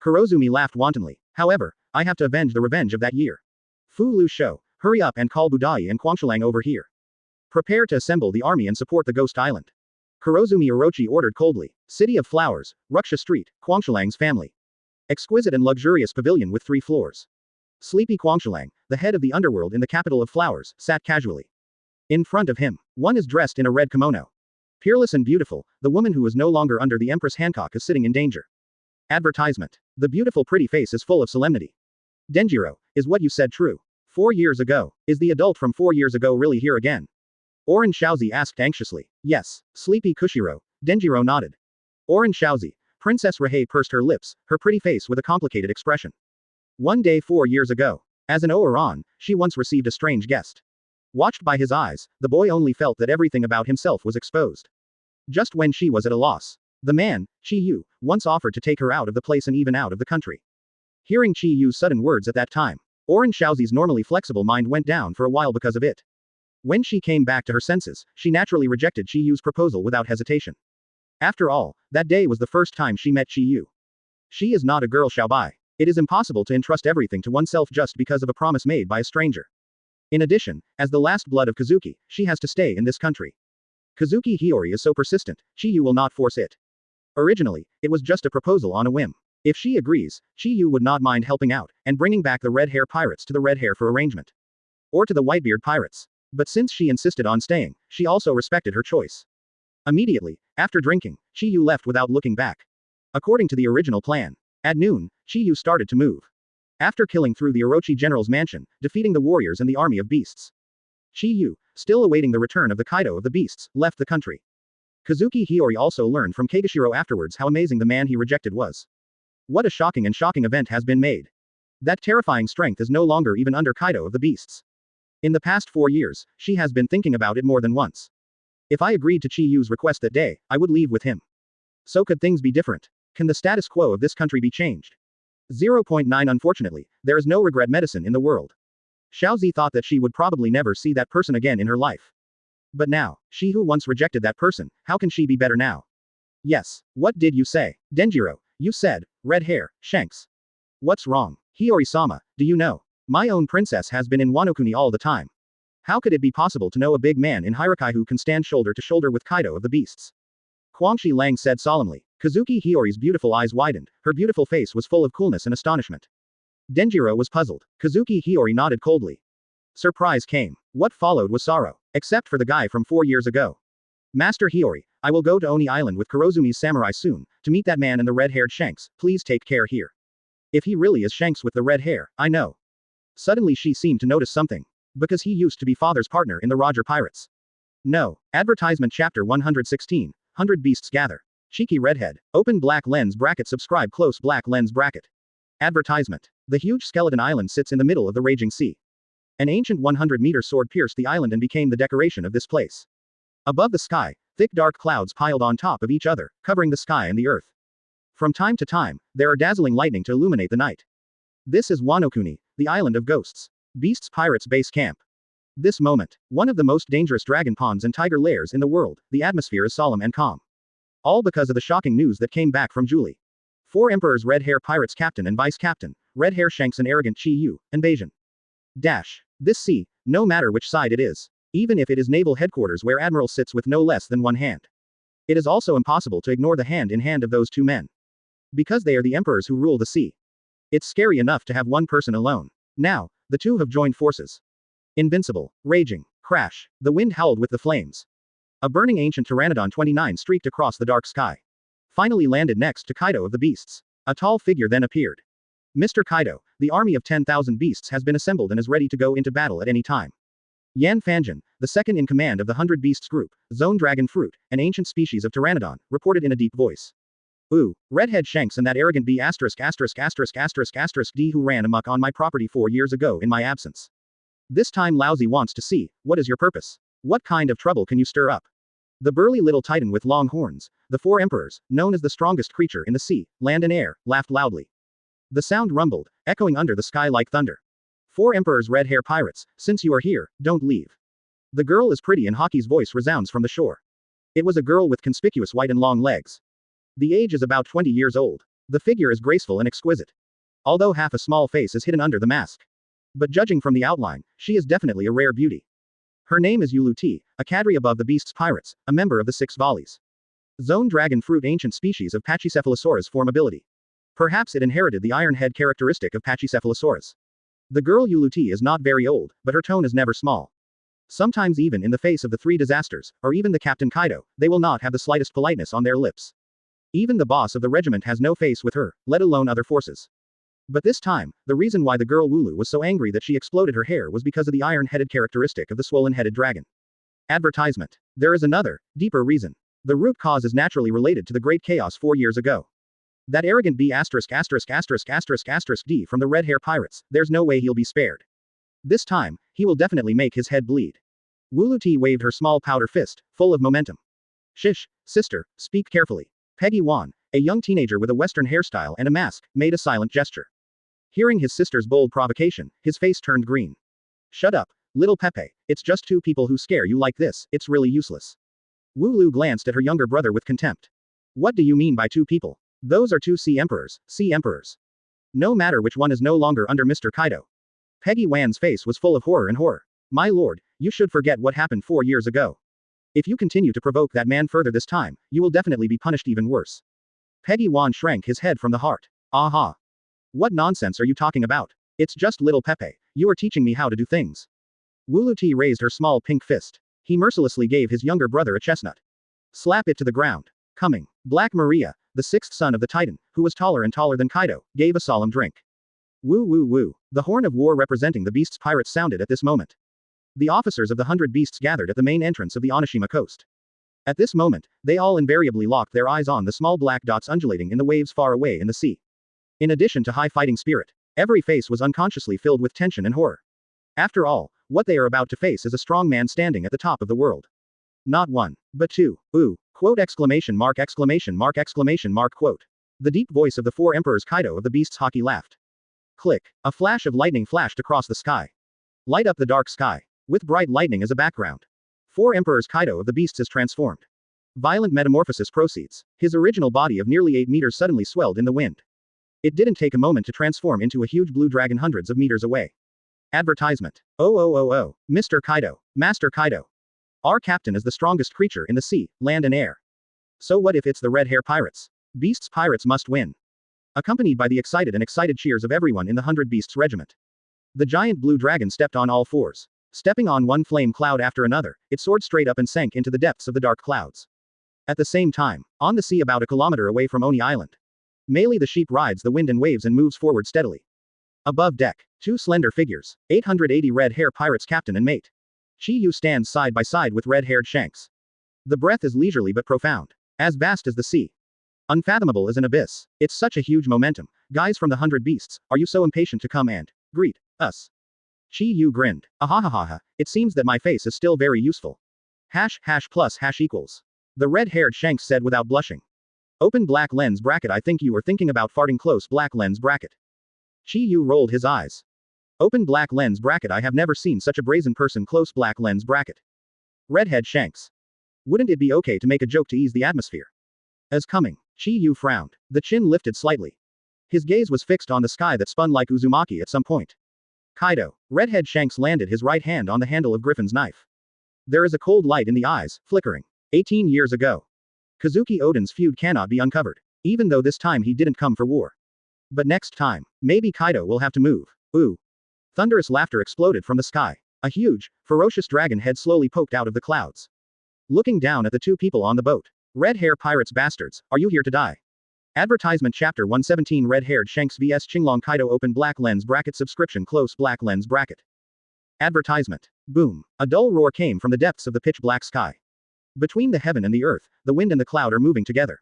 Kurozumi laughed wantonly. However, I have to avenge the revenge of that year. Fu Lu Shou, hurry up and call Budai and Quangshulang over here. Prepare to assemble the army and support the Ghost Island. Kurozumi Orochi ordered coldly. City of Flowers, Ruksha Street, Quangshulang's family. Exquisite and luxurious pavilion with 3 floors. Sleepy Quangshulang, the head of the underworld in the capital of flowers, sat casually. In front of him, one is dressed in a red kimono. Peerless and beautiful, the woman who is no longer under the Empress Hancock is sitting in danger. Advertisement. The beautiful pretty face is full of solemnity. Denjiro, is what you said true? 4 years ago. Is the adult from 4 years ago really here again? Oren Shaozi asked anxiously. Yes. Sleepy Kushiro. Denjiro nodded. Oren Shaozi. Princess Redhead pursed her lips, her pretty face with a complicated expression. One day 4 years ago. As an Oran, she once received a strange guest. Watched by his eyes, the boy only felt that everything about himself was exposed. Just when she was at a loss. The man, Chiu, once offered to take her out of the place and even out of the country. Hearing Chiu's sudden words at that time, Oren Shaozi's normally flexible mind went down for a while because of it. When she came back to her senses, she naturally rejected Chiu's proposal without hesitation. After all, that day was the first time she met Chiu. She is not a girl Xiaobai. It is impossible to entrust everything to oneself just because of a promise made by a stranger. In addition, as the last blood of Kazuki, she has to stay in this country. Kazuki Hiyori is so persistent, Chiu will not force it. Originally, it was just a proposal on a whim. If she agrees, Chiu would not mind helping out, and bringing back the Red Hair pirates to the Red Hair for arrangement. Or to the Whitebeard pirates. But since she insisted on staying, she also respected her choice. Immediately, after drinking, Chiu left without looking back. According to the original plan. At noon, Chiu started to move. After killing through the Orochi general's mansion, defeating the warriors and the army of beasts. Chiu, still awaiting the return of the Kaido of the beasts, left the country. Kazuki Hiyori also learned from Kagashiro afterwards how amazing the man he rejected was. What a shocking event has been made. That terrifying strength is no longer even under Kaido of the beasts. In the past 4 years, she has been thinking about it more than once. If I agreed to Chiu's request that day, I would leave with him. So could things be different? Can the status quo of this country be changed? 0.9 Unfortunately, there is no regret medicine in the world. Shaozi thought that she would probably never see that person again in her life. But now, she who once rejected that person, how can she be better now? Yes. What did you say? Denjiro, you said, red hair, Shanks. What's wrong? Hiyori-sama, do you know? My own princess has been in Wanokuni all the time. How could it be possible to know a big man in Hirakai who can stand shoulder to shoulder with Kaido of the beasts? Quangshi Lang said solemnly. Kazuki Hiyori's beautiful eyes widened, her beautiful face was full of coolness and astonishment. Denjiro was puzzled. Kazuki Hiyori nodded coldly. Surprise came. What followed was sorrow. Except for the guy from 4 years ago. Master Hiyori, I will go to Oni Island with Kurozumi's samurai soon, to meet that man and the red-haired Shanks, please take care here. If he really is Shanks with the red hair, I know. Suddenly she seemed to notice something. Because he used to be father's partner in the Roger Pirates. No. Advertisement Chapter 116, 100 Beasts Gather. Cheeky Redhead. Open black lens bracket subscribe close black lens bracket. Advertisement. The huge skeleton island sits in the middle of the raging sea. An ancient 100-meter sword pierced the island and became the decoration of this place. Above the sky, thick dark clouds piled on top of each other, covering the sky and the earth. From time to time, there are dazzling lightning to illuminate the night. This is Wanokuni, the island of ghosts. Beasts Pirates Base Camp. This moment, one of the most dangerous dragon ponds and tiger lairs in the world, the atmosphere is solemn and calm. All because of the shocking news that came back from Julie. 4 Emperors Red Hair Pirates Captain and Vice Captain, Red Hair Shanks and arrogant Chiu, invasion. This sea, no matter which side it is. Even if it is naval headquarters where Admiral sits with no less than one hand. It is also impossible to ignore the hand in hand of those 2 men. Because they are the emperors who rule the sea. It's scary enough to have one person alone. Now, the 2 have joined forces. Invincible, raging, crash, the wind howled with the flames. A burning ancient Pteranodon 29 streaked across the dark sky. Finally landed next to Kaido of the beasts. A tall figure then appeared. Mr. Kaido, the army of 10,000 beasts has been assembled and is ready to go into battle at any time. Yan Fanjin, the second in command of the 100 Beasts group, Zone Dragon Fruit, an ancient species of Pteranodon, reported in a deep voice. Ooh, Redhead Shanks and that arrogant B************ D who ran amok on my property 4 years ago in my absence. This time Lousy wants to see, what is your purpose? What kind of trouble can you stir up? The burly little titan with long horns, the 4 emperors, known as the strongest creature in the sea, land and air, laughed loudly. The sound rumbled, echoing under the sky like thunder. 4 emperors Red Hair Pirates, since you are here, don't leave. The girl is pretty and Hockey's voice resounds from the shore. It was a girl with conspicuous white and long legs. The age is about 20 years old. The figure is graceful and exquisite. Although half a small face is hidden under the mask. But judging from the outline, she is definitely a rare beauty. Her name is Lucci, a cadre above the Beasts Pirates, a member of the 6 Volleys. Zone Dragon Fruit ancient species of Pachycephalosaurus form ability. Perhaps it inherited the iron head characteristic of Pachycephalosaurus. The girl Lucci is not very old, but her tone is never small. Sometimes even in the face of the 3 disasters, or even the Captain Kaido, they will not have the slightest politeness on their lips. Even the boss of the regiment has no face with her, let alone other forces. But this time, the reason why the girl Wooloo was so angry that she exploded her hair was because of the iron-headed characteristic of the swollen-headed dragon. Advertisement. There is another, deeper reason. The root cause is naturally related to the Great Chaos 4 years ago. That arrogant B*********** D from the Red Hair Pirates, there's no way he'll be spared. This time, he will definitely make his head bleed. Wooloo T waved her small powder fist, full of momentum. Shish, sister, speak carefully. Peggy Wan, a young teenager with a Western hairstyle and a mask, made a silent gesture. Hearing his sister's bold provocation, his face turned green. Shut up, little Pepe, it's just 2 people who scare you like this, it's really useless. Wooloo glanced at her younger brother with contempt. What do you mean by 2 people? Those are 2 sea emperors, No matter which one is no longer under Mr. Kaido. Peggy Wan's face was full of horror and horror. My lord, you should forget what happened 4 years ago. If you continue to provoke that man further this time, you will definitely be punished even worse. Peggy Wan shrank his head from the heart. Aha. What nonsense are you talking about? It's just little Pepe, you are teaching me how to do things. Wooloo T raised her small pink fist. He mercilessly gave his younger brother a chestnut. Slap it to the ground. Coming. Black Maria, the 6th son of the Titan, who was taller and taller than Kaido, gave a solemn drink. Woo woo woo. The horn of war representing the Beasts Pirates sounded at this moment. The officers of the 100 Beasts gathered at the main entrance of the Onishima coast. At this moment, they all invariably locked their eyes on the small black dots undulating in the waves far away in the sea. In addition to high fighting spirit, every face was unconsciously filled with tension and horror. After all, what they are about to face is a strong man standing at the top of the world. Not 1, but 2. Ooh, quote exclamation mark quote. The deep voice of the 4 emperors Kaido of the Beasts Hockey laughed. Click. A flash of lightning flashed across the sky. Light up the dark sky. With bright lightning as a background. 4 emperors Kaido of the Beasts is transformed. Violent metamorphosis proceeds. His original body of nearly 8 meters suddenly swelled in the wind. It didn't take a moment to transform into a huge blue dragon hundreds of meters away. Advertisement. Oh, Mr. Kaido, Master Kaido. Our captain is the strongest creature in the sea, land and air. So what if it's the Red Hair Pirates? Beasts Pirates must win. Accompanied by the excited cheers of everyone in the 100 Beasts regiment. The giant blue dragon stepped on all 4s. Stepping on one flame cloud after another, it soared straight up and sank into the depths of the dark clouds. At the same time, on the sea about a kilometer away from Oni Island. Melee the sheep rides the wind and waves and moves forward steadily. Above deck, 2 slender figures, 880 Red Hair Pirates captain and mate. Chiu stands side by side with red-haired Shanks. The breath is leisurely but profound. As vast as the sea. Unfathomable as an abyss. It's such a huge momentum, Guys from the 100 Beasts, are you so impatient to come and greet us? Chiu grinned. Ahahaha, it seems that my face is still very useful. Hash hash plus hash equals. The red-haired Shanks said without blushing. Open black lens bracket. I think you were thinking about farting. Close black lens bracket. Chiu rolled his eyes. Open black lens bracket. I have never seen such a brazen person. Close black lens bracket. Redhead Shanks. Wouldn't it be okay to make a joke to ease the atmosphere? As coming. Chiu frowned. The chin lifted slightly. His gaze was fixed on the sky that spun like Uzumaki at some point. Kaido. Redhead Shanks landed his right hand on the handle of Griffin's knife. There is a cold light in the eyes, flickering. 18 years ago. Kazuki Odin's feud cannot be uncovered. Even though this time he didn't come for war. But next time, maybe Kaido will have to move. Ooh. Thunderous laughter exploded from the sky. A huge, ferocious dragon head slowly poked out of the clouds. Looking down at the two people on the boat. Red hair pirates bastards, are you here to die? Advertisement Chapter 117 Red-haired Shanks vs Qinglong Kaido. Open black lens bracket. Subscription. Close black lens bracket. Advertisement. Boom. A dull roar came from the depths of the pitch black sky. Between the heaven and the earth, the wind and the cloud are moving together.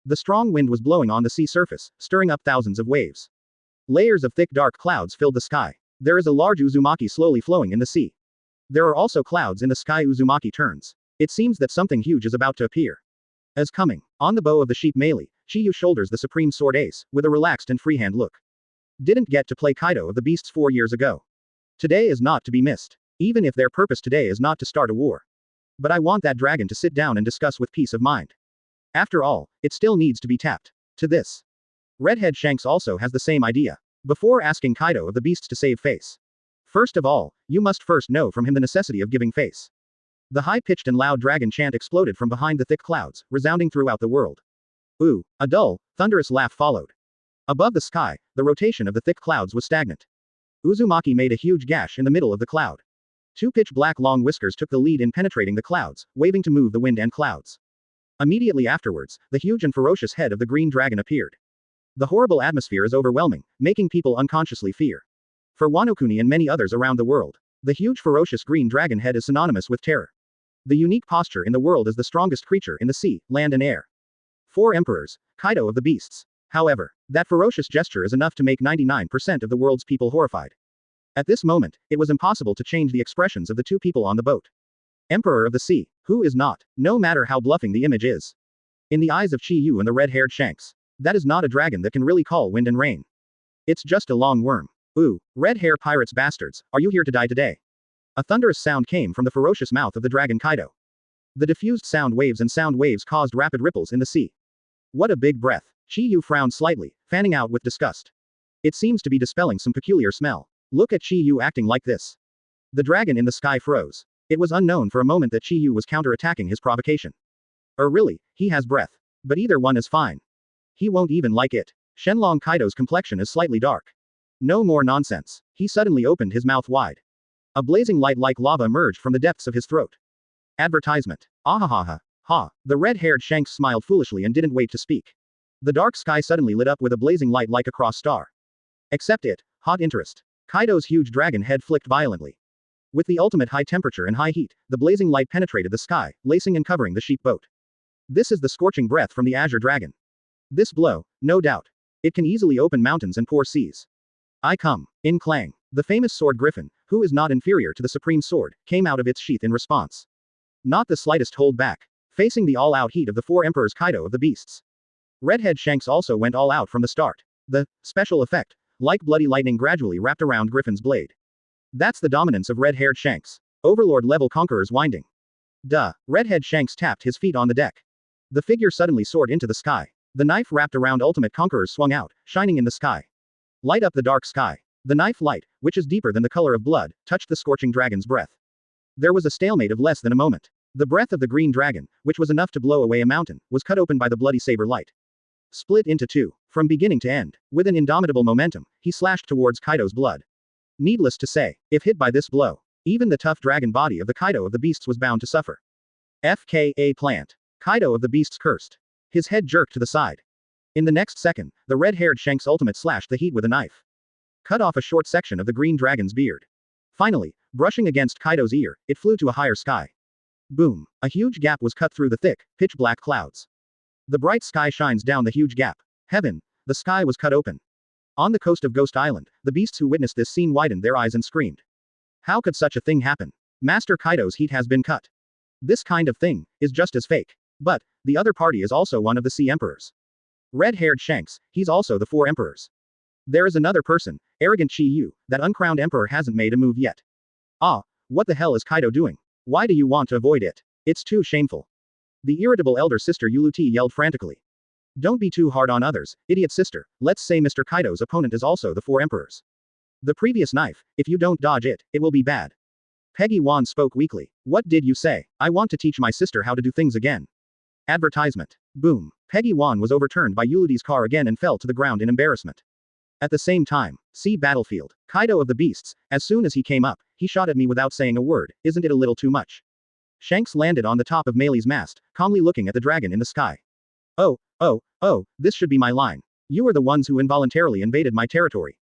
The strong wind was blowing on the sea surface, stirring up thousands of waves. Layers of thick dark clouds filled the sky. There is a large Uzumaki slowly flowing in the sea. There are also clouds in the sky. Uzumaki turns. It seems that something huge is about to appear. As coming. On the bow of the sheep melee, Chiu shoulders the supreme sword ace, with a relaxed and freehand look. Didn't get to play Kaido of the Beasts 4 years ago. Today is not to be missed. Even if their purpose today is not to start a war. But I want that dragon to sit down and discuss with peace of mind. After all, it still needs to be tapped. To this. Redhead Shanks also has the same idea. Before asking Kaido of the Beasts to save face. First of all, you must first know from him the necessity of giving face. The high-pitched and loud dragon chant exploded from behind the thick clouds, resounding throughout the world. Ooh, a dull, thunderous laugh followed. Above the sky, the rotation of the thick clouds was stagnant. Uzumaki made a huge gash in the middle of the cloud. Two pitch-black long whiskers took the lead in penetrating the clouds, waving to move the wind and clouds. Immediately afterwards, the huge and ferocious head of the green dragon appeared. The horrible atmosphere is overwhelming, making people unconsciously fear. For Wanokuni and many others around the world, the huge ferocious green dragon head is synonymous with terror. The unique posture in the world is the strongest creature in the sea, land and air. 4 emperors, Kaido of the Beasts. However, that ferocious gesture is enough to make 99% of the world's people horrified. At this moment, it was impossible to change the expressions of the two people on the boat. Emperor of the Sea, who is not, no matter how bluffing the image is. In the eyes of Chiu and the red-haired Shanks, that is not a dragon that can really call wind and rain. It's just a long worm. Ooh, red hair pirates bastards, are you here to die today? A thunderous sound came from the ferocious mouth of the dragon Kaido. The diffused sound waves caused rapid ripples in the sea. What a big breath. Chiu frowned slightly, fanning out with disgust. It seems to be dispelling some peculiar smell. Look at Chiu acting like this. The dragon in the sky froze. It was unknown for a moment that Chiu was counterattacking his provocation. Really, he has breath. But either one is fine. He won't even like it. Shenlong Kaido's complexion is slightly dark. No more nonsense. He suddenly opened his mouth wide. A blazing light like lava emerged from the depths of his throat. Advertisement. Ahahaha. Ha. The red-haired Shanks smiled foolishly and didn't wait to speak. The dark sky suddenly lit up with a blazing light like a cross star. Accept it. Hot interest. Kaido's huge dragon head flicked violently. With the ultimate high temperature and high heat, the blazing light penetrated the sky, lacing and covering the sheep boat. This is the scorching breath from the Azure Dragon. This blow, no doubt. It can easily open mountains and pour seas. I come. In clang. The famous sword Griffin, who is not inferior to the supreme sword, came out of its sheath in response. Not the slightest hold back. Facing the all-out heat of the 4 emperors Kaido of the Beasts. Redhead Shanks also went all out from the start. The special effect, like bloody lightning gradually wrapped around Griffin's blade. That's the dominance of red-haired Shanks. Overlord-level conquerors winding. Duh. Redhead Shanks tapped his feet on the deck. The figure suddenly soared into the sky. The knife wrapped around ultimate conquerors swung out, shining in the sky. Light up the dark sky. The knife light, which is deeper than the color of blood, touched the scorching dragon's breath. There was a stalemate of less than a moment. The breath of the green dragon, which was enough to blow away a mountain, was cut open by the bloody saber light. Split into 2. From beginning to end, with an indomitable momentum, he slashed towards Kaido's blood. Needless to say, if hit by this blow, even the tough dragon body of the Kaido of the Beasts was bound to suffer. FKA plant. Kaido of the Beasts cursed. His head jerked to the side. In the next second, the red-haired Shanks ultimate slashed the heat with a knife. Cut off a short section of the green dragon's beard. Finally, brushing against Kaido's ear, it flew to a higher sky. Boom. A huge gap was cut through the thick, pitch-black clouds. The bright sky shines down the huge gap. Heaven. The sky was cut open. On the coast of Ghost Island, the beasts who witnessed this scene widened their eyes and screamed. How could such a thing happen? Master Kaido's heat has been cut. This kind of thing is just as fake. But the other party is also one of the Sea Emperors. Red-haired Shanks, he's also the Four Emperors. There is another person, arrogant Chiu, that uncrowned emperor hasn't made a move yet. Ah, what the hell is Kaido doing? Why do you want to avoid it? It's too shameful. The irritable elder sister Lucci yelled frantically. Don't be too hard on others, idiot sister. Let's say Mr. Kaido's opponent is also the Four Emperors. The previous knife, if you don't dodge it, it will be bad. Peggy Wan spoke weakly. What did you say? I want to teach my sister how to do things again. Advertisement. Boom. Peggy Wan was overturned by Lucci's car again and fell to the ground in embarrassment. At the same time, see battlefield. Kaido of the Beasts, as soon as he came up, he shot at me without saying a word. Isn't it a little too much? Shanks landed on the top of Meili's mast, calmly looking at the dragon in the sky. Oh, this should be my line. You are the ones who involuntarily invaded my territory.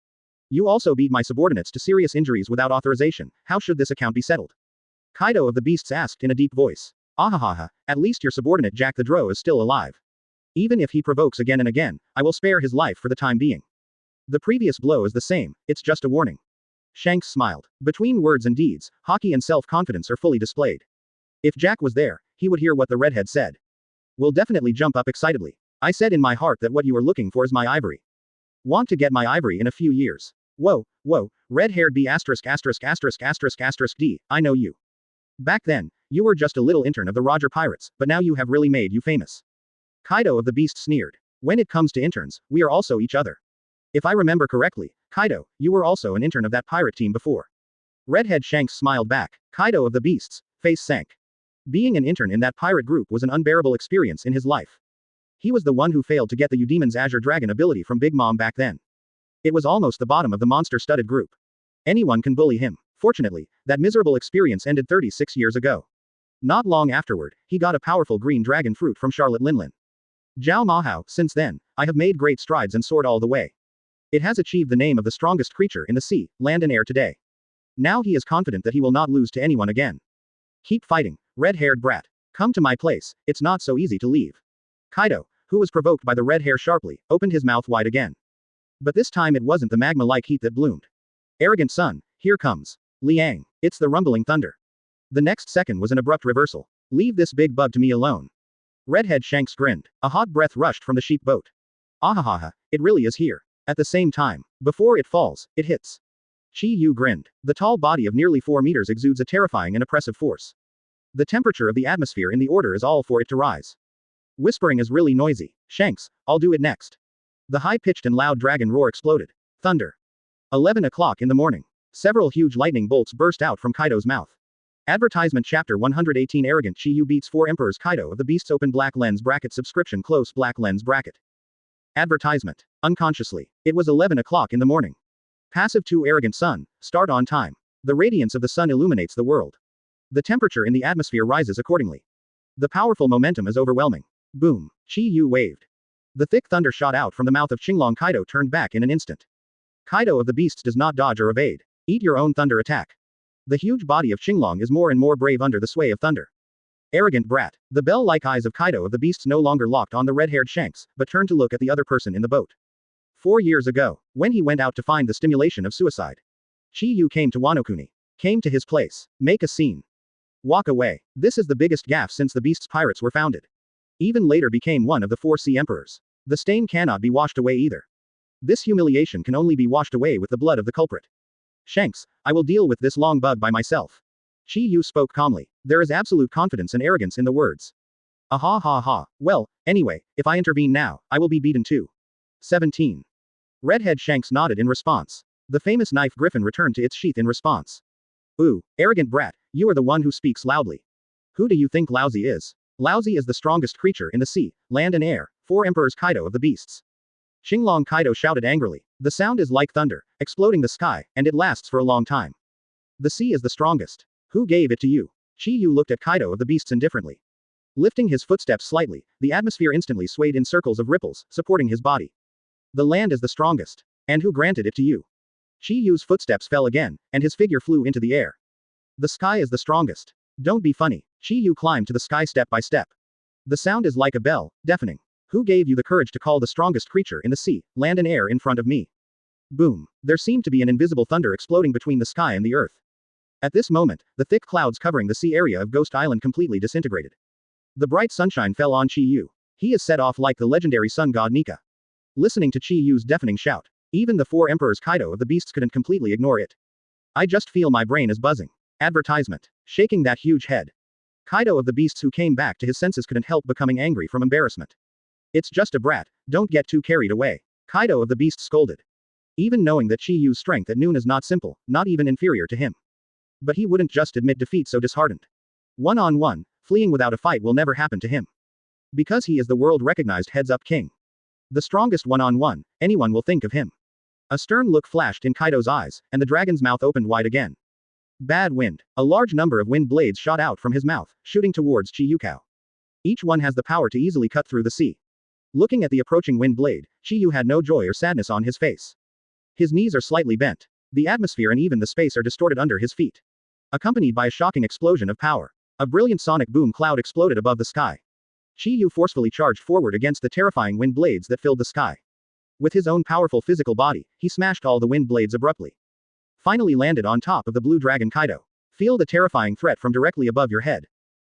You also beat my subordinates to serious injuries without authorization. How should this account be settled? Kaido of the Beasts asked in a deep voice. Ahahaha, at least your subordinate Jack the Drow is still alive. Even if he provokes again and again, I will spare his life for the time being. The previous blow is the same, it's just a warning. Shanks smiled. Between words and deeds, hockey and self-confidence are fully displayed. If Jack was there, he would hear what the redhead said. Will definitely jump up excitedly. I said in my heart that what you are looking for is my ivory. Want to get my ivory in a few years. Whoa, red-haired B****************, D, I know you. Back then, you were just a little intern of the Roger Pirates, but now you have really made you famous. Kaido of the Beast sneered. When it comes to interns, we are also each other. If I remember correctly, Kaido, you were also an intern of that pirate team before. Redhead Shanks smiled back. Kaido of the Beasts' face sank. Being an intern in that pirate group was an unbearable experience in his life. He was the one who failed to get the Udemon's Azure Dragon ability from Big Mom back then. It was almost the bottom of the monster-studded group. Anyone can bully him. Fortunately, that miserable experience ended 36 years ago. Not long afterward, he got a powerful green dragon fruit from Charlotte Linlin. Zhao Mahao, since then, I have made great strides and soared all the way. It has achieved the name of the strongest creature in the sea, land and air today. Now he is confident that he will not lose to anyone again. Keep fighting, red-haired brat. Come to my place, it's not so easy to leave. Kaido, who was provoked by the red hair sharply, opened his mouth wide again. But this time it wasn't the magma-like heat that bloomed. Arrogant son, here comes. Liang, it's the rumbling thunder. The next second was an abrupt reversal. Leave this big bug to me alone. Redhead Shanks grinned. A hot breath rushed from the sheep boat. Ahahaha, it really is here. At the same time, before it falls, it hits. Chiu grinned. The tall body of nearly 4 meters exudes a terrifying and oppressive force. The temperature of the atmosphere in the order is all for it to rise. Whispering is really noisy. Shanks, I'll do it next. The high-pitched and loud dragon roar exploded. Thunder. 11 o'clock in the morning. Several huge lightning bolts burst out from Kaido's mouth. Advertisement Chapter 118 Arrogant Chiu beats 4 Emperors. Kaido of the Beasts open black lens bracket subscription close black lens bracket. Advertisement. Unconsciously. It was 11 o'clock in the morning. Passive 2 Arrogant Sun, start on time. The radiance of the sun illuminates the world. The temperature in the atmosphere rises accordingly. The powerful momentum is overwhelming. Boom. Chiu waved. The thick thunder shot out from the mouth of Qinglong. Kaido turned back in an instant. Kaido of the Beasts does not dodge or evade. Eat your own thunder attack. The huge body of Qinglong is more and more brave under the sway of thunder. Arrogant brat. The bell-like eyes of Kaido of the Beasts no longer locked on the red-haired Shanks, but turned to look at the other person in the boat. 4 years ago, when he went out to find the stimulation of suicide, Chiu came to Wanokuni. Came to his place. Make a scene. Walk away. This is the biggest gaffe since the Beasts Pirates were founded. Even later became one of the 4 Sea Emperors. The stain cannot be washed away either. This humiliation can only be washed away with the blood of the culprit. Shanks, I will deal with this long bug by myself. Chiu spoke calmly. There is absolute confidence and arrogance in the words. Ha ha. Well, anyway, if I intervene now, I will be beaten too. 17. Redhead Shanks nodded in response. The famous knife griffin returned to its sheath in response. Ooh, arrogant brat, you are the one who speaks loudly. Who do you think Lousy is? Lousy is the strongest creature in the sea, land and air, 4 Emperors. Kaido of the Beasts. Qinglong. Kaido shouted angrily. The sound is like thunder, exploding the sky, and it lasts for a long time. The sea is the strongest. Who gave it to you? Chiu looked at Kaido of the Beasts indifferently. Lifting his footsteps slightly, the atmosphere instantly swayed in circles of ripples, supporting his body. The land is the strongest. And who granted it to you? Chiu's footsteps fell again, and his figure flew into the air. The sky is the strongest. Don't be funny. Chiu climbed to the sky step by step. The sound is like a bell, deafening. Who gave you the courage to call the strongest creature in the sea, land and air in front of me? Boom. There seemed to be an invisible thunder exploding between the sky and the earth. At this moment, the thick clouds covering the sea area of Ghost Island completely disintegrated. The bright sunshine fell on Chiu. He is set off like the legendary sun god Nika. Listening to Chiu's deafening shout, even the four emperors Kaido of the beasts couldn't completely ignore it. I just feel my brain is buzzing. Advertisement. Shaking that huge head. Kaido of the beasts who came back to his senses couldn't help becoming angry from embarrassment. It's just a brat, don't get too carried away. Kaido of the beasts scolded. Even knowing that Chiu's strength at noon is not simple, not even inferior to him. But he wouldn't just admit defeat so disheartened. One-on-one, fleeing without a fight will never happen to him. Because he is the world-recognized heads-up king. The strongest one-on-one, anyone will think of him. A stern look flashed in Kaido's eyes, and the dragon's mouth opened wide again. Bad wind. A large number of wind blades shot out from his mouth, shooting towards Chiu. Each one has the power to easily cut through the sea. Looking at the approaching wind blade, Chiu had no joy or sadness on his face. His knees are slightly bent. The atmosphere and even the space are distorted under his feet. Accompanied by a shocking explosion of power. A brilliant sonic boom cloud exploded above the sky. Chiu forcefully charged forward against the terrifying wind blades that filled the sky. With his own powerful physical body, he smashed all the wind blades abruptly. Finally landed on top of the blue dragon Kaido. Feel the terrifying threat from directly above your head.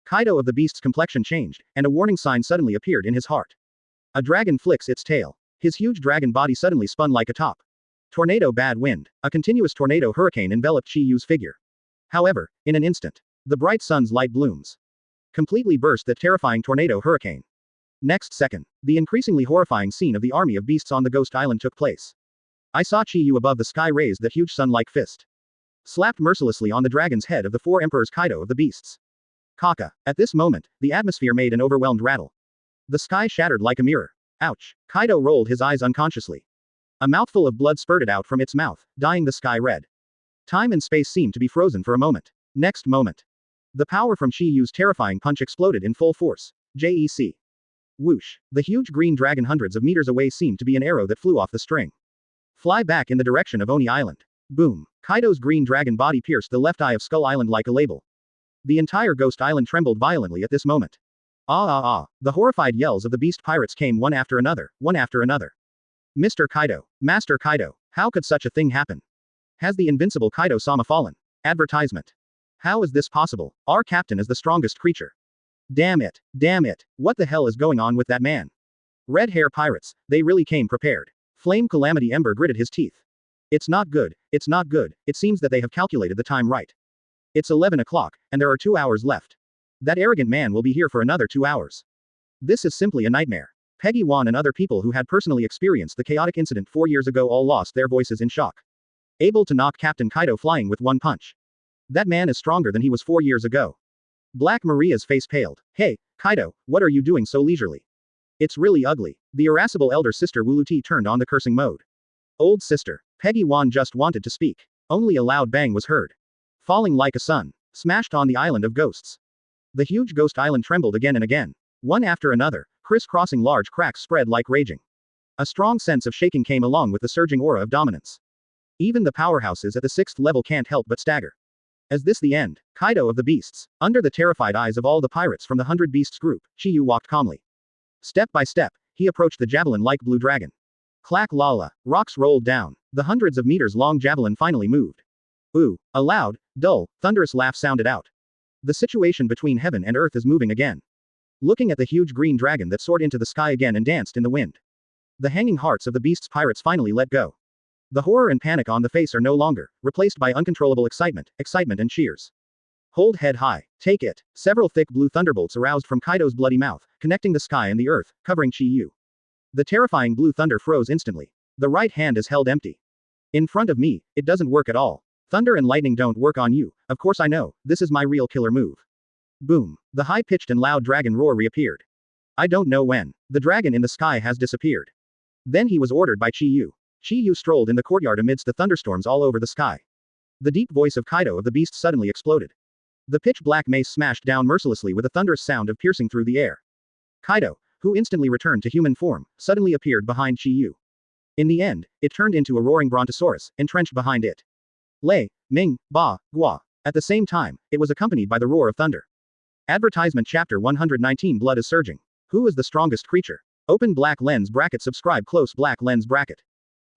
Kaido of the beast's complexion changed, and a warning sign suddenly appeared in his heart. A dragon flicks its tail. His huge dragon body suddenly spun like a top. Tornado bad wind. A continuous tornado hurricane enveloped Chiu's figure. However, in an instant, the bright sun's light blooms completely burst the terrifying tornado hurricane. Next second, the increasingly horrifying scene of the army of beasts on the Ghost Island took place. I saw Chiu above the sky raise that huge sun-like fist. Slapped mercilessly on the dragon's head of the four emperors Kaido of the beasts. Kaka. At this moment, the atmosphere made an overwhelmed rattle. The sky shattered like a mirror. Ouch. Kaido rolled his eyes unconsciously. A mouthful of blood spurted out from its mouth, dyeing the sky red. Time and space seemed to be frozen for a moment. Next moment. The power from Chiu's terrifying punch exploded in full force. JEC. Whoosh. The huge green dragon hundreds of meters away seemed to be an arrow that flew off the string. Fly back in the direction of Oni Island. Boom. Kaido's green dragon body pierced the left eye of Skull Island like a label. The entire Ghost Island trembled violently at this moment. Ah. The horrified yells of the beast pirates came one after another, one after another. Mr. Kaido. Master Kaido. How could such a thing happen? Has the invincible Kaido-sama fallen? Advertisement. How is this possible? Our captain is the strongest creature. Damn it. What the hell is going on with that man? Red hair pirates, they really came prepared. Flame Calamity Ember gritted his teeth. It's not good. It seems that they have calculated the time right. It's 11 o'clock, and there are 2 hours left. That arrogant man will be here for another 2 hours. This is simply a nightmare. Peggy Wan and other people who had personally experienced the chaotic incident 4 years ago all lost their voices in shock. Able to knock Captain Kaido flying with one punch. That man is stronger than he was 4 years ago. Black Maria's face paled. Hey, Kaido, what are you doing so leisurely? It's really ugly. The irascible elder sister Wuluti turned on the cursing mode. Old sister. Peggy Wan just wanted to speak. Only a loud bang was heard. Falling like a sun. Smashed on the island of ghosts. The huge Ghost Island trembled again and again. One after another, criss-crossing large cracks spread like raging. A strong sense of shaking came along with the surging aura of dominance. Even the powerhouses at the 6th level can't help but stagger. Is this the end? Kaido of the beasts. Under the terrified eyes of all the pirates from the 100 Beasts group, Chiu walked calmly. Step by step, he approached the javelin-like blue dragon. Clack lala. Rocks rolled down. The hundreds of meters long javelin finally moved. Ooh. A loud, dull, thunderous laugh sounded out. The situation between heaven and earth is moving again. Looking at the huge green dragon that soared into the sky again and danced in the wind. The hanging hearts of the beasts pirates finally let go. The horror and panic on the face are no longer, replaced by uncontrollable excitement and cheers. Hold head high. Take it. Several thick blue thunderbolts aroused from Kaido's bloody mouth, connecting the sky and the earth, covering Chiu. The terrifying blue thunder froze instantly. The right hand is held empty. In front of me, it doesn't work at all. Thunder and lightning don't work on you, of course I know, this is my real killer move. Boom. The high-pitched and loud dragon roar reappeared. I don't know when. The dragon in the sky has disappeared. Then he was ordered by Chiu. Chiu strolled in the courtyard amidst the thunderstorms all over the sky. The deep voice of Kaido of the beast suddenly exploded. The pitch-black mace smashed down mercilessly with a thunderous sound of piercing through the air. Kaido, who instantly returned to human form, suddenly appeared behind Chiu. In the end, it turned into a roaring brontosaurus, entrenched behind it. Lei, Ming, Ba, Gua. At the same time, it was accompanied by the roar of thunder. Advertisement Chapter 119 Blood is surging. Who is the strongest creature? Open black lens bracket. Subscribe close black lens bracket.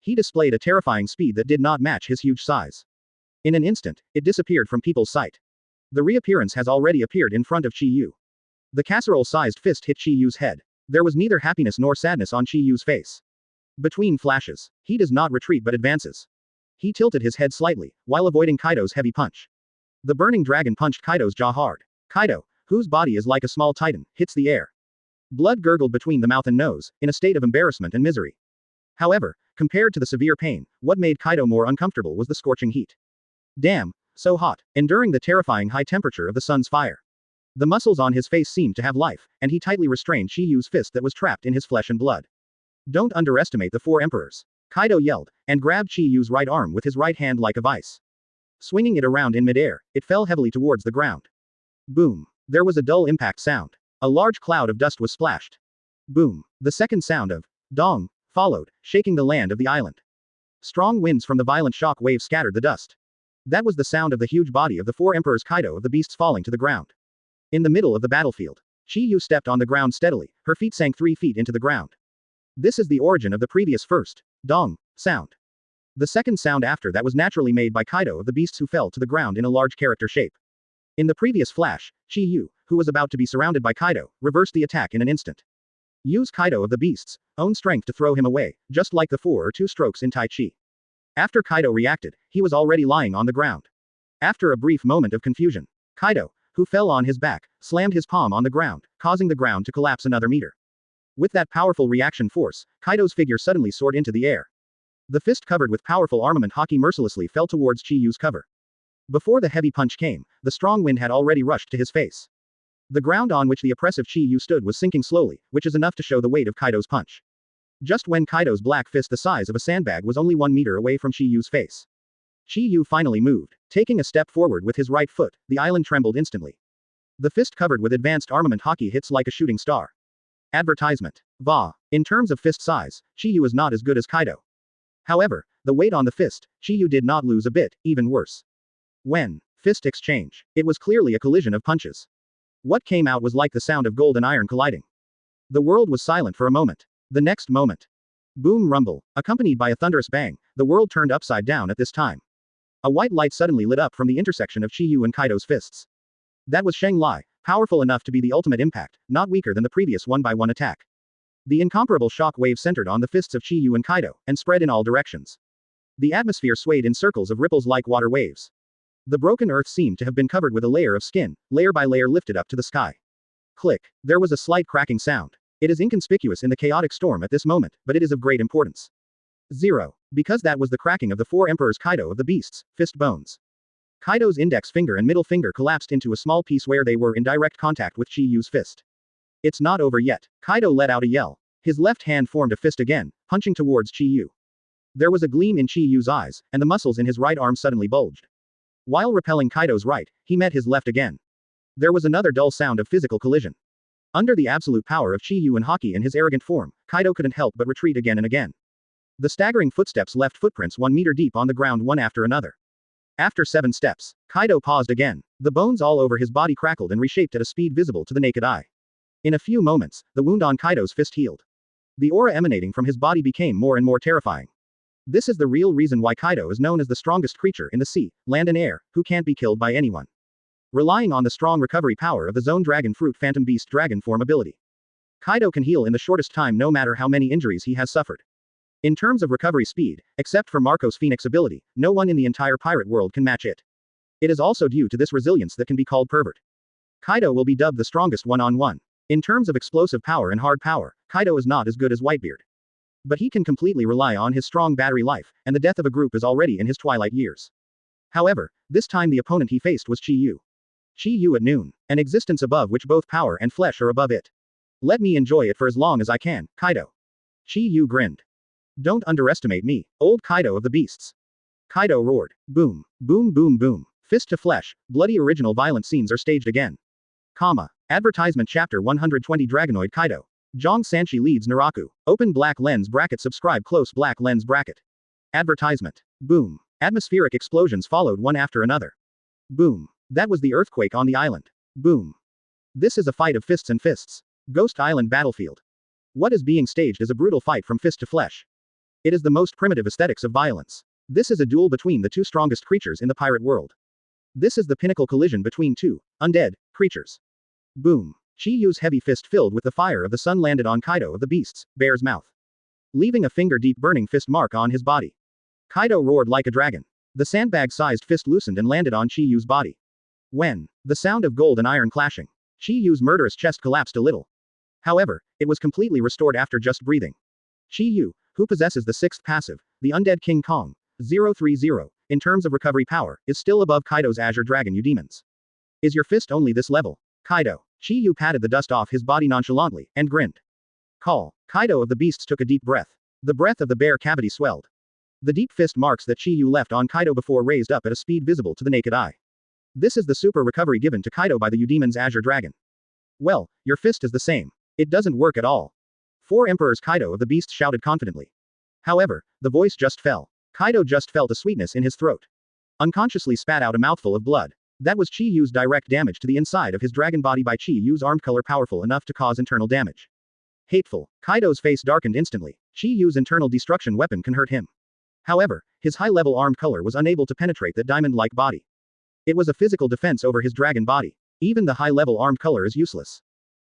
He displayed a terrifying speed that did not match his huge size. In an instant, it disappeared from people's sight. The reappearance has already appeared in front of Chiu. The casserole-sized fist hit Chiu's head. There was neither happiness nor sadness on Chiu's face. Between flashes, he does not retreat but advances. He tilted his head slightly, while avoiding Kaido's heavy punch. The burning dragon punched Kaido's jaw hard. Kaido, whose body is like a small titan, hits the air. Blood gurgled between the mouth and nose, in a state of embarrassment and misery. However, compared to the severe pain, what made Kaido more uncomfortable was the scorching heat. Damn, so hot, enduring the terrifying high temperature of the sun's fire. The muscles on his face seemed to have life, and he tightly restrained Chiyu's fist that was trapped in his flesh and blood. Don't underestimate the four emperors. Kaido yelled, and grabbed Chiyu's right arm with his right hand like a vice. Swinging it around in midair, it fell heavily towards the ground. Boom. There was a dull impact sound. A large cloud of dust was splashed. Boom. The second sound of dong followed, shaking the land of the island. Strong winds from the violent shock wave scattered the dust. That was the sound of the huge body of the four emperors Kaido of the beasts falling to the ground. In the middle of the battlefield, Chiu stepped on the ground steadily, her feet sank 3 feet into the ground. This is the origin of the previous first dong sound. The second sound after that was naturally made by Kaido of the beasts who fell to the ground in a large character shape. In the previous flash, Chiu, who was about to be surrounded by Kaido, reversed the attack in an instant. Use Kaido of the beasts' own strength to throw him away, just like the 4 or 2 strokes in Tai Chi. After Kaido reacted, he was already lying on the ground. After a brief moment of confusion, Kaido, who fell on his back, slammed his palm on the ground, causing the ground to collapse another meter. With that powerful reaction force, Kaido's figure suddenly soared into the air. The fist covered with powerful armament Haki mercilessly fell towards Chiyu's cover. Before the heavy punch came, the strong wind had already rushed to his face. The ground on which the oppressive Chiu stood was sinking slowly, which is enough to show the weight of Kaido's punch. Just when Kaido's black fist the size of a sandbag was only 1 meter away from Chiyu's face. Chiu finally moved. Taking a step forward with his right foot, the island trembled instantly. The fist covered with advanced armament hockey hits like a shooting star. Advertisement. Va. In terms of fist size, Chiu is not as good as Kaido. However, the weight on the fist, Chiu did not lose a bit, even worse. When fist exchange, it was clearly a collision of punches. What came out was like the sound of gold and iron colliding. The world was silent for a moment. The next moment. Boom rumble, accompanied by a thunderous bang, the world turned upside down at this time. A white light suddenly lit up from the intersection of Chiu and Kaido's fists. That was Sheng Lai, powerful enough to be the ultimate impact, not weaker than the previous one-by-one attack. The incomparable shock wave centered on the fists of Chiu and Kaido, and spread in all directions. The atmosphere swayed in circles of ripples like water waves. The broken earth seemed to have been covered with a layer of skin, layer by layer lifted up to the sky. Click. There was a slight cracking sound. It is inconspicuous in the chaotic storm at this moment, but it is of great importance. 0. Because that was the cracking of the four emperors Kaido of the beasts, fist bones. Kaido's index finger and middle finger collapsed into a small piece where they were in direct contact with Chiyu's fist. It's not over yet. Kaido let out a yell. His left hand formed a fist again, punching towards Chiu. There was a gleam in Chiyu's eyes, and the muscles in his right arm suddenly bulged. While repelling Kaido's right, he met his left again. There was another dull sound of physical collision. Under the absolute power of Chiu and Haki in his arrogant form, Kaido couldn't help but retreat again and again. The staggering footsteps left footprints 1 meter deep on the ground one after another. After 7 steps, Kaido paused again. The bones all over his body crackled and reshaped at a speed visible to the naked eye. In a few moments, the wound on Kaido's fist healed. The aura emanating from his body became more and more terrifying. This is the real reason why Kaido is known as the strongest creature in the sea, land and air, who can't be killed by anyone. Relying on the strong recovery power of the Zone Dragon Fruit Phantom Beast Dragon Form ability, Kaido can heal in the shortest time no matter how many injuries he has suffered. In terms of recovery speed, except for Marco's Phoenix ability, no one in the entire pirate world can match it. It is also due to this resilience that can be called pervert. Kaido will be dubbed the strongest one-on-one. In terms of explosive power and hard power, Kaido is not as good as Whitebeard. But he can completely rely on his strong battery life, and the death of a group is already in his twilight years. However, this time the opponent he faced was Chiu. Chiu at noon, an existence above which both power and flesh are above it. Let me enjoy it for as long as I can, Kaido. Chiu grinned. Don't underestimate me, old Kaido of the beasts. Kaido roared. Boom. Boom boom boom. Fist to flesh, bloody original violent scenes are staged again. Advertisement Chapter 120 Dragonoid Kaido. Zhang Sanchi leads Naraku. Open black lens bracket subscribe close black lens bracket. Advertisement. Boom. Atmospheric explosions followed one after another. Boom. That was the earthquake on the island. Boom. This is a fight of fists and fists. Ghost Island battlefield. What is being staged is a brutal fight from fist to flesh. It is the most primitive aesthetics of violence. This is a duel between the two strongest creatures in the pirate world. This is the pinnacle collision between two undead creatures. Boom. Chiyu's heavy fist filled with the fire of the sun landed on Kaido of the beast's bear's mouth, leaving a finger-deep burning fist mark on his body. Kaido roared like a dragon. The sandbag-sized fist loosened and landed on Chiyu's body. When the sound of gold and iron clashing, Chiyu's murderous chest collapsed a little. However, it was completely restored after just breathing. Chiu, who possesses the 6th passive, the Undead King Kong, 030, in terms of recovery power, is still above Kaido's Azure Dragon Demons. Is your fist only this level? Kaido. Chiu patted the dust off his body nonchalantly, and grinned. Call. Kaido of the beasts took a deep breath. The breath of the bear cavity swelled. The deep fist marks that Chiu left on Kaido before raised up at a speed visible to the naked eye. This is the super recovery given to Kaido by the Udemon's Azure Dragon. Well, your fist is the same. It doesn't work at all. 4 Emperors Kaido of the beasts shouted confidently. However, the voice just fell. Kaido just felt a sweetness in his throat. Unconsciously spat out a mouthful of blood. That was Chiyu's direct damage to the inside of his dragon body by Chiyu's armed color powerful enough to cause internal damage. Hateful. Kaido's face darkened instantly. Chiyu's internal destruction weapon can hurt him. However, his high-level armed color was unable to penetrate that diamond-like body. It was a physical defense over his dragon body. Even the high-level armed color is useless.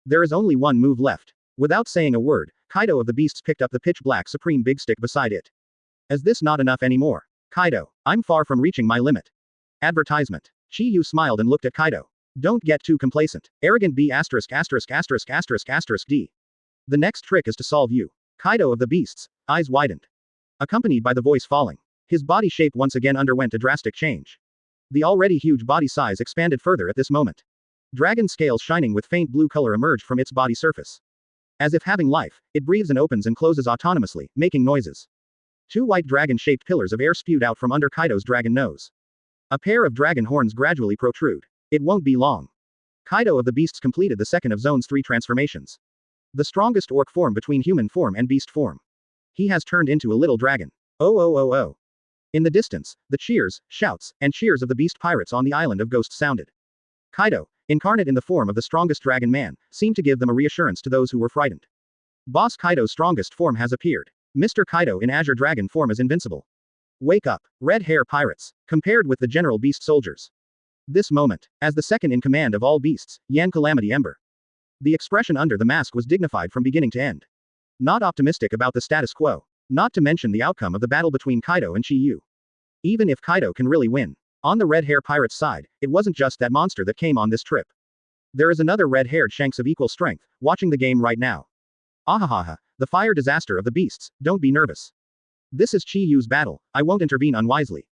There is only one move left. Without saying a word, Kaido of the beasts picked up the pitch-black supreme big stick beside it. Is this not enough anymore? Kaido, I'm far from reaching my limit. Advertisement. Chiu smiled and looked at Kaido. Don't get too complacent. Arrogant B******************. D. The next trick is to solve you. Kaido of the beasts, eyes widened, accompanied by the voice falling. His body shape once again underwent a drastic change. The already huge body size expanded further at this moment. Dragon scales shining with faint blue color emerged from its body surface. As if having life, it breathes and opens and closes autonomously, making noises. 2 white dragon-shaped pillars of air spewed out from under Kaido's dragon nose. A pair of dragon horns gradually protrude. It won't be long. Kaido of the Beasts completed the second of Zone's 3 transformations. The strongest orc form between human form and beast form. He has turned into a little dragon. Oh oh oh oh. In the distance, the cheers, shouts, and cheers of the beast pirates on the island of Ghosts sounded. Kaido, incarnate in the form of the strongest dragon man, seemed to give them a reassurance to those who were frightened. Boss Kaido's strongest form has appeared. Mr. Kaido in Azure Dragon form is invincible. Wake up, red hair pirates, compared with the general beast soldiers. This moment, as the second in command of all beasts, Yan Calamity Ember. The expression under the mask was dignified from beginning to end. Not optimistic about the status quo. Not to mention the outcome of the battle between Kaido and Chiu. Even if Kaido can really win. On the red hair pirate's side, it wasn't just that monster that came on this trip. There is another red-haired Shanks of equal strength, watching the game right now. Ahahaha, the fire disaster of the beasts, don't be nervous. This is Chiu's battle, I won't intervene unwisely.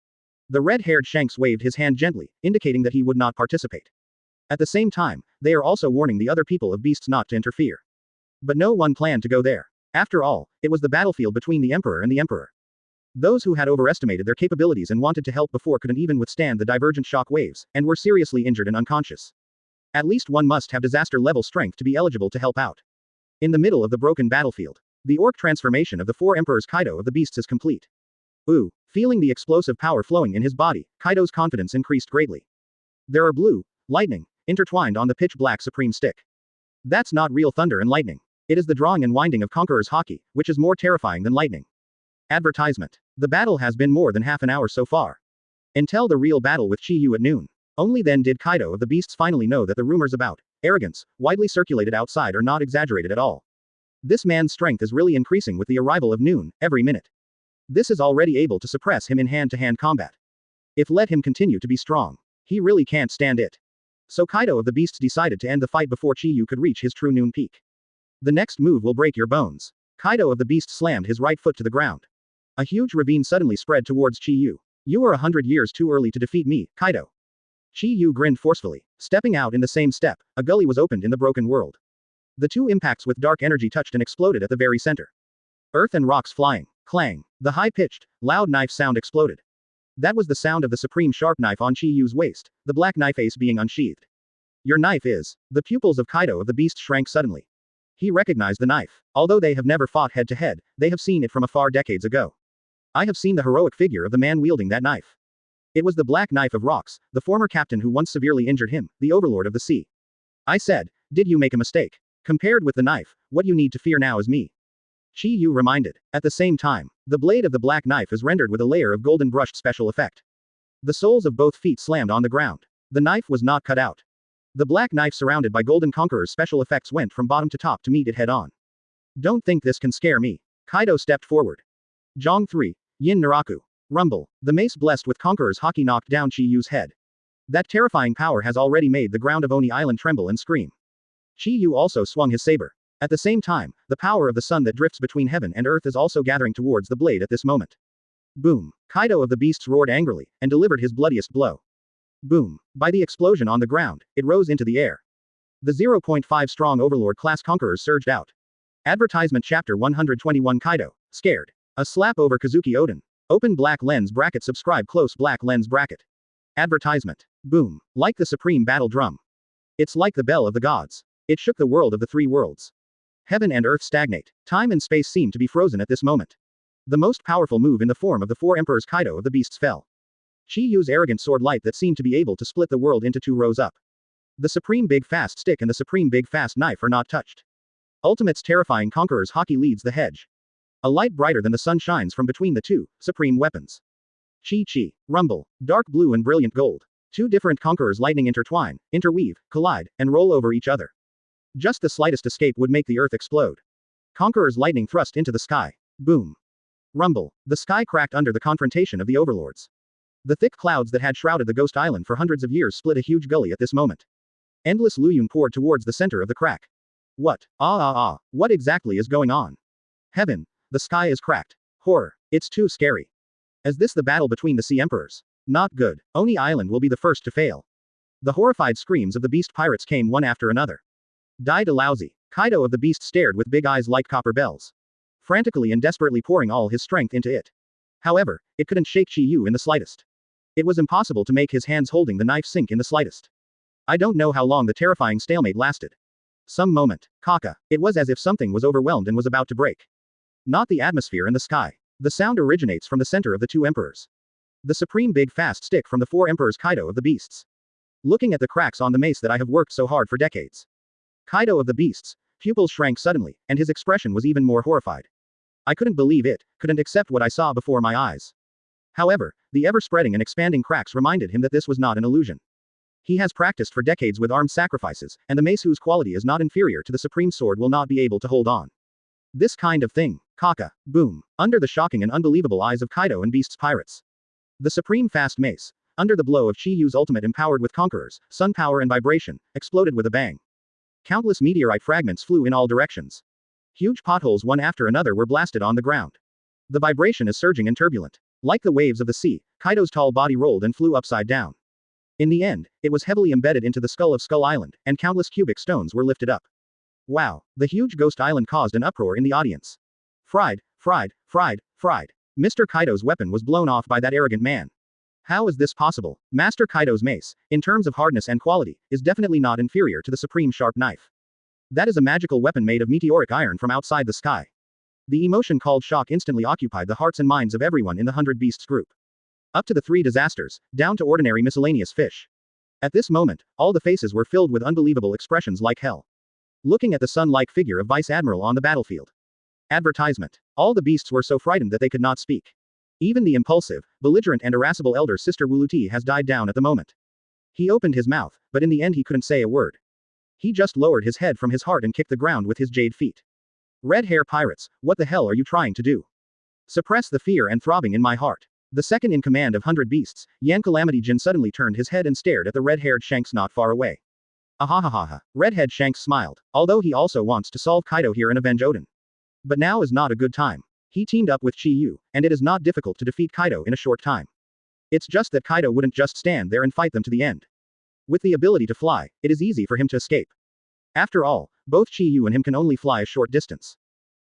The red-haired Shanks waved his hand gently, indicating that he would not participate. At the same time, they are also warning the other people of beasts not to interfere. But no one planned to go there. After all, it was the battlefield between the Emperor and the Emperor. Those who had overestimated their capabilities and wanted to help before couldn't even withstand the divergent shock waves, and were seriously injured and unconscious. At least one must have disaster-level strength to be eligible to help out. In the middle of the broken battlefield, the orc transformation of the 4 Emperors Kaido of the Beasts is complete. Ooh, feeling the explosive power flowing in his body, Kaido's confidence increased greatly. There are blue, lightning, intertwined on the pitch-black supreme stick. That's not real thunder and lightning. It is the drawing and winding of Conqueror's Haki, which is more terrifying than lightning. Advertisement. The battle has been more than half an hour so far. Until the real battle with Chiu at noon. Only then did Kaido of the Beasts finally know that the rumors about arrogance, widely circulated outside are not exaggerated at all. This man's strength is really increasing with the arrival of noon, every minute. This is already able to suppress him in hand-to-hand combat. If let him continue to be strong, he really can't stand it. So Kaido of the Beasts decided to end the fight before Chiu could reach his true noon peak. The next move will break your bones. Kaido of the Beasts slammed his right foot to the ground. A huge ravine suddenly spread towards Chiu. You are 100 years too early to defeat me, Kaido. Chiu grinned forcefully. Stepping out in the same step, a gully was opened in the broken world. The two impacts with dark energy touched and exploded at the very center. Earth and rocks flying. Clang. The high-pitched, loud knife sound exploded. That was the sound of the supreme sharp knife on Chiu's waist, the black knife ace being unsheathed. Your knife is. The pupils of Kaido of the Beast shrank suddenly. He recognized the knife. Although they have never fought head-to-head, they have seen it from afar decades ago. I have seen the heroic figure of the man wielding that knife. It was the black knife of Rocks, the former captain who once severely injured him, the overlord of the sea. I said, did you make a mistake? Compared with the knife, what you need to fear now is me. Chiu reminded. At the same time, the blade of the black knife is rendered with a layer of golden brushed special effect. The soles of both feet slammed on the ground. The knife was not cut out. The black knife surrounded by Golden Conqueror's special effects went from bottom to top to meet it head-on. Don't think this can scare me. Kaido stepped forward. Jong 3. Yin Naraku. Rumble. The mace blessed with Conqueror's Haki knocked down Chiyu's head. That terrifying power has already made the ground of Oni Island tremble and scream. Chiu also swung his saber. At the same time, the power of the sun that drifts between heaven and earth is also gathering towards the blade at this moment. Boom. Kaido of the Beasts roared angrily, and delivered his bloodiest blow. Boom. By the explosion on the ground, it rose into the air. The 0.5 strong Overlord class Conquerors surged out. Advertisement Chapter 121 Kaido, scared. A slap over Kazuki Odin. Open black lens bracket subscribe close black lens bracket. Advertisement. Boom. Like the supreme battle drum. It's like the bell of the gods. It shook the world of the 3 worlds. Heaven and earth stagnate. Time and space seem to be frozen at this moment. The most powerful move in the form of the 4 Emperors Kaido of the Beasts fell. Chiyu's arrogant sword light that seemed to be able to split the world into 2 rose up. The supreme big fast stick and the supreme big fast knife are not touched. Ultimate's terrifying Conqueror's Haki leads the hedge. A light brighter than the sun shines from between the 2 supreme weapons. Chi. Rumble. Dark blue and brilliant gold. 2 different Conquerors lightning intertwine, interweave, collide, and roll over each other. Just the slightest escape would make the earth explode. Conqueror's lightning thrust into the sky. Boom. Rumble. The sky cracked under the confrontation of the overlords. The thick clouds that had shrouded the ghost island for hundreds of years split a huge gully at this moment. Endless Luyun poured towards the center of the crack. What? What exactly is going on? Heaven. The sky is cracked. Horror. It's too scary. Is this the battle between the Sea Emperors? Not good. Oni Island will be the first to fail. The horrified screams of the beast pirates came one after another. Die to lousy. Kaido of the Beast stared with big eyes like copper bells. Frantically and desperately pouring all his strength into it. However, it couldn't shake Chiu in the slightest. It was impossible to make his hands holding the knife sink in the slightest. I don't know how long the terrifying stalemate lasted. Some moment. Kaka. It was as if something was overwhelmed and was about to break. Not the atmosphere and the sky. The sound originates from the center of the two emperors. The supreme big fast stick from the four emperors Kaido of the beasts. Looking at the cracks on the mace that I have worked so hard for decades. Kaido of the beasts. Pupils shrank suddenly, and his expression was even more horrified. I couldn't believe it, couldn't accept what I saw before my eyes. However, the ever-spreading and expanding cracks reminded him that this was not an illusion. He has practiced for decades with armed sacrifices, and the mace whose quality is not inferior to the supreme sword will not be able to hold on. This kind of thing. Kaka. Boom. Under the shocking and unbelievable eyes of Kaido and Beast's pirates. The supreme fast mace, under the blow of Chiyu's ultimate empowered with conquerors, sun power and vibration, exploded with a bang. Countless meteorite fragments flew in all directions. Huge potholes one after another were blasted on the ground. The vibration is surging and turbulent. Like the waves of the sea, Kaido's tall body rolled and flew upside down. In the end, it was heavily embedded into the skull of Skull Island, and countless cubic stones were lifted up. Wow, the huge ghost island caused an uproar in the audience. Fried, fried, fried, fried. Mr. Kaido's weapon was blown off by that arrogant man. How is this possible? Master Kaido's mace, in terms of hardness and quality, is definitely not inferior to the supreme sharp knife. That is a magical weapon made of meteoric iron from outside the sky. The emotion called shock instantly occupied the hearts and minds of everyone in the 100 Beasts group. Up to the three disasters, down to ordinary miscellaneous fish. At this moment, all the faces were filled with unbelievable expressions like hell. Looking at the sun-like figure of Vice Admiral on the battlefield. Advertisement. All the beasts were so frightened that they could not speak. Even the impulsive, belligerent and irascible elder sister Wuluti has died down at the moment. He opened his mouth, but in the end he couldn't say a word. He just lowered his head from his heart and kicked the ground with his jade feet. Red hair pirates, what the hell are you trying to do? Suppress the fear and throbbing in my heart. The second in command of 100 Beasts, Yan Calamity Jin suddenly turned his head and stared at the red-haired Shanks not far away. Ahahaha. Redhead Shanks smiled, although he also wants to solve Kaido here and avenge Odin. But now is not a good time. He teamed up with Chiu, and it is not difficult to defeat Kaido in a short time. It's just that Kaido wouldn't just stand there and fight them to the end. With the ability to fly, it is easy for him to escape. After all, both Chiu and him can only fly a short distance.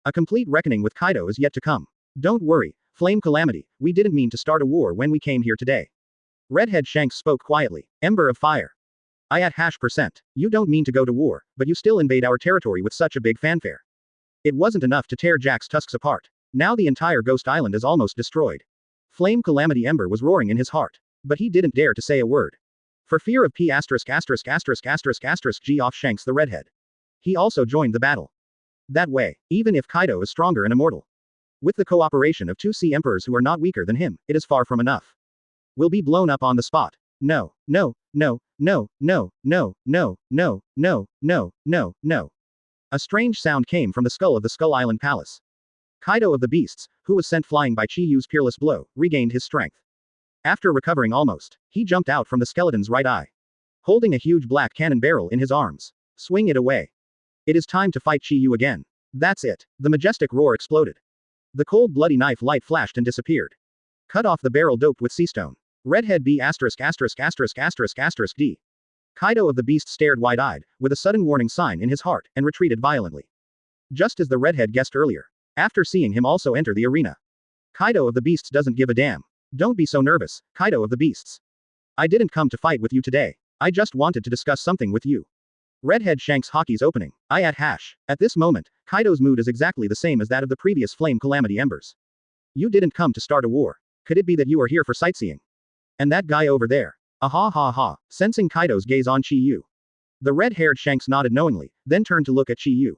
A complete reckoning with Kaido is yet to come. Don't worry, Flame Calamity, we didn't mean to start a war when we came here today. Redhead Shanks spoke quietly. Ember of Fire. I at #%. You don't mean to go to war, but you still invade our territory with such a big fanfare. It wasn't enough to tear Jack's tusks apart. Now the entire Ghost Island is almost destroyed. Flame Calamity Ember was roaring in his heart. But he didn't dare to say a word. For fear of G off Shanks the Redhead. He also joined the battle. That way, even if Kaido is stronger and immortal. With the cooperation of two sea emperors who are not weaker than him, it is far from enough. Will be blown up on the spot. No, no, no, no, no, no, no, no, no, no, no, no. A strange sound came from the skull of the Skull Island Palace. Kaido of the Beasts, who was sent flying by Chiyu's peerless blow, regained his strength. After recovering almost, he jumped out from the skeleton's right eye. Holding a huge black cannon barrel in his arms. Swing it away. It is time to fight Chiu again. That's it. The majestic roar exploded. The cold bloody knife light flashed and disappeared. Cut off the barrel doped with seastone. Redhead B******************. D. Kaido of the Beast stared wide-eyed, with a sudden warning sign in his heart, and retreated violently. Just as the Redhead guessed earlier. After seeing him also enter the arena. Kaido of the Beasts doesn't give a damn. Don't be so nervous, Kaido of the Beasts. I didn't come to fight with you today. I just wanted to discuss something with you. Redhead Shanks hockey's opening. At this moment, Kaido's mood is exactly the same as that of the previous Flame Calamity Embers. You didn't come to start a war. Could it be that you are here for sightseeing? And that guy over there. Ha ha. Sensing Kaido's gaze on Chiu. The red-haired Shanks nodded knowingly, then turned to look at Chiu.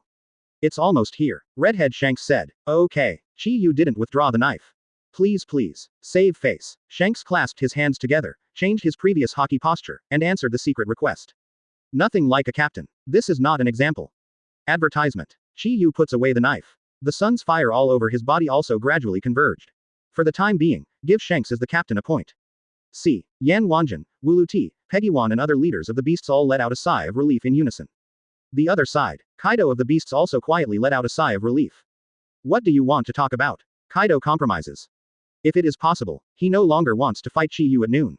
It's almost here. Redhead Shanks said. Okay. Chiu didn't withdraw the knife. Please. Save face. Shanks clasped his hands together, changed his previous hockey posture, and answered the secret request. Nothing like a captain. This is not an example. Advertisement. Chiu puts away the knife. The sun's fire all over his body also gradually converged. For the time being, give Shanks as the captain a point. See, Yan Wanjin, Wuluti, Peggywan and other leaders of the beasts all let out a sigh of relief in unison. The other side, Kaido of the beasts also quietly let out a sigh of relief. What do you want to talk about? Kaido compromises. If it is possible, he no longer wants to fight Chiu at noon.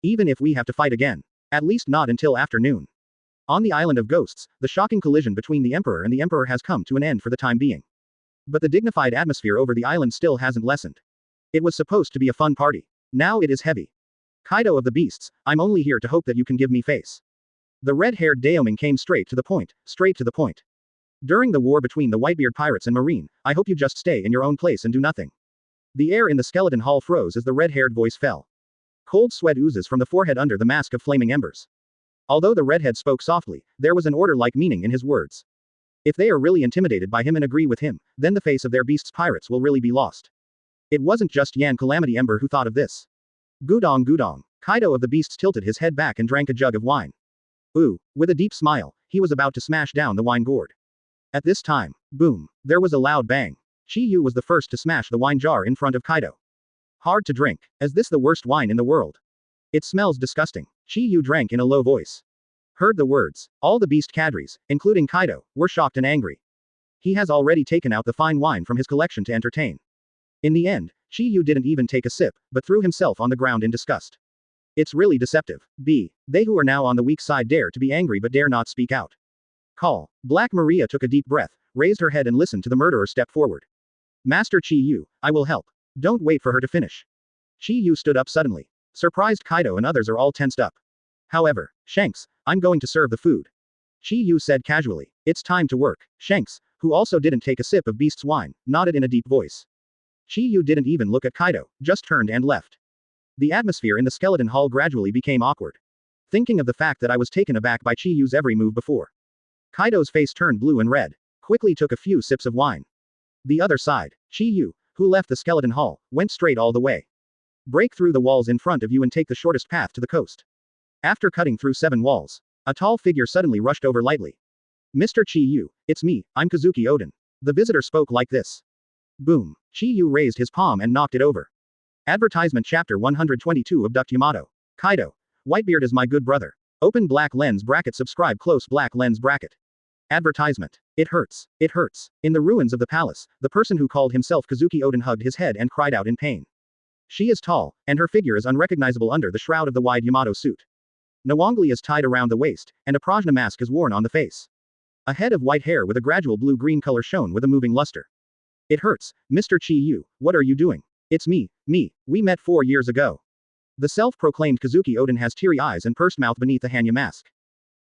Even if we have to fight again. At least not until afternoon. On the Island of Ghosts, the shocking collision between the Emperor and the Emperor has come to an end for the time being. But the dignified atmosphere over the island still hasn't lessened. It was supposed to be a fun party. Now it is heavy. Kaido of the Beasts, I'm only here to hope that you can give me face. The red-haired Daoming came straight to the point, straight to the point. During the war between the Whitebeard pirates and Marine, I hope you just stay in your own place and do nothing. The air in the skeleton hall froze as the red-haired voice fell. Cold sweat oozes from the forehead under the mask of flaming embers. Although the redhead spoke softly, there was an order-like meaning in his words. If they are really intimidated by him and agree with him, then the face of their beasts pirates will really be lost. It wasn't just Yan Calamity Ember who thought of this. Gudong Gudong. Kaido of the beasts tilted his head back and drank a jug of wine. Ooh, with a deep smile, he was about to smash down the wine gourd. At this time, boom, there was a loud bang. Chiu was the first to smash the wine jar in front of Kaido. Hard to drink. Is this the worst wine in the world? It smells disgusting. Chiu drank in a low voice. Heard the words. All the beast cadres, including Kaido, were shocked and angry. He has already taken out the fine wine from his collection to entertain. In the end, Chiu didn't even take a sip, but threw himself on the ground in disgust. It's really deceptive. They who are now on the weak side dare to be angry but dare not speak out. Call. Black Maria took a deep breath, raised her head and listened to the murderer step forward. Master Chiu, I will help. Don't wait for her to finish. Chiu stood up suddenly. Surprised Kaido and others are all tensed up. However, Shanks, I'm going to serve the food. Chiu said casually. It's time to work. Shanks, who also didn't take a sip of beast's wine, nodded in a deep voice. Chiu didn't even look at Kaido, just turned and left. The atmosphere in the skeleton hall gradually became awkward. Thinking of the fact that I was taken aback by Chiu's every move before. Kaido's face turned blue and red, quickly took a few sips of wine. The other side, Chiu, who left the skeleton hall, went straight all the way. Break through the walls in front of you and take the shortest path to the coast. After cutting through 7 walls, a tall figure suddenly rushed over lightly. Mr. Chiu, it's me, I'm Kazuki Odin. The visitor spoke like this. Boom. Chiu raised his palm and knocked it over. Advertisement Chapter 122 Abduct Yamato. Kaido. Whitebeard is my good brother. Open black lens bracket subscribe close black lens bracket. Advertisement. It hurts. It hurts. In the ruins of the palace, the person who called himself Kazuki Odin hugged his head and cried out in pain. She is tall, and her figure is unrecognizable under the shroud of the wide Yamato suit. Nawangli is tied around the waist, and a prajna mask is worn on the face. A head of white hair with a gradual blue-green color shone with a moving luster. It hurts, Mr. Chiu, what are you doing? It's me, we met 4 years ago. The self-proclaimed Kazuki Odin has teary eyes and pursed mouth beneath the Hanya mask.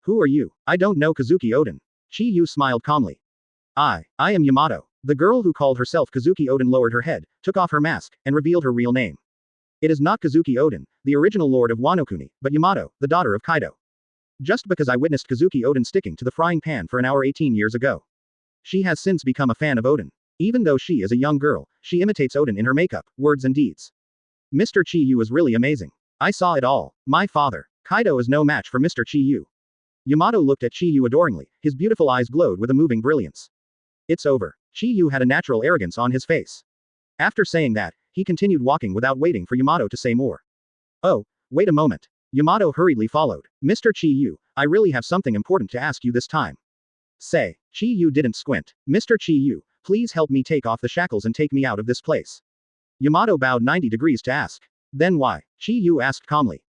Who are you? I don't know Kazuki Odin. Chiu smiled calmly. I am Yamato. The girl who called herself Kazuki Odin lowered her head, took off her mask, and revealed her real name. It is not Kazuki Odin, the original lord of Wanokuni, but Yamato, the daughter of Kaido. Just because I witnessed Kazuki Odin sticking to the frying pan for an hour 18 years ago. She has since become a fan of Odin. Even though she is a young girl, she imitates Odin in her makeup, words and deeds. Mr. Chiu is really amazing. I saw it all. My father. Kaido is no match for Mr. Chiu. Yamato looked at Chiu adoringly, his beautiful eyes glowed with a moving brilliance. It's over. Chiu had a natural arrogance on his face. After saying that, he continued walking without waiting for Yamato to say more. Oh, wait a moment. Yamato hurriedly followed. Mr. Chiu, I really have something important to ask you this time. Say. Chiu didn't squint. Mr. Chiu, please help me take off the shackles and take me out of this place. Yamato bowed 90 degrees to ask. Then why? Chiu asked calmly.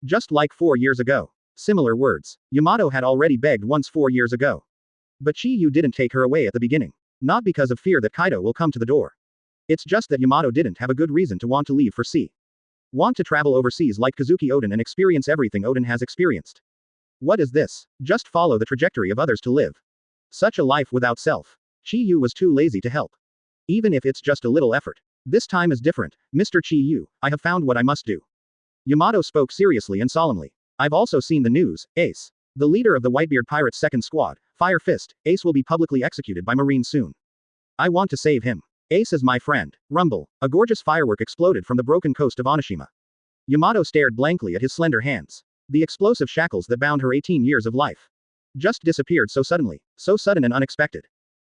Just like 4 years ago. Similar words. Yamato had already begged once 4 years ago. But Chiu didn't take her away at the beginning. Not because of fear that Kaido will come to the door. It's just that Yamato didn't have a good reason to want to leave for sea. Want to travel overseas like Kazuki Odin and experience everything Odin has experienced. What is this? Just follow the trajectory of others to live. Such a life without self. Chiu was too lazy to help. Even if it's just a little effort. This time is different, Mr. Chiu, I have found what I must do. Yamato spoke seriously and solemnly. I've also seen the news, Ace. The leader of the Whitebeard Pirates' second squad, Fire Fist, Ace will be publicly executed by Marines soon. I want to save him. Ace is my friend. Rumble. A gorgeous firework exploded from the broken coast of Onishima. Yamato stared blankly at his slender hands. The explosive shackles that bound her 18 years of life. Just disappeared so suddenly, so sudden and unexpected.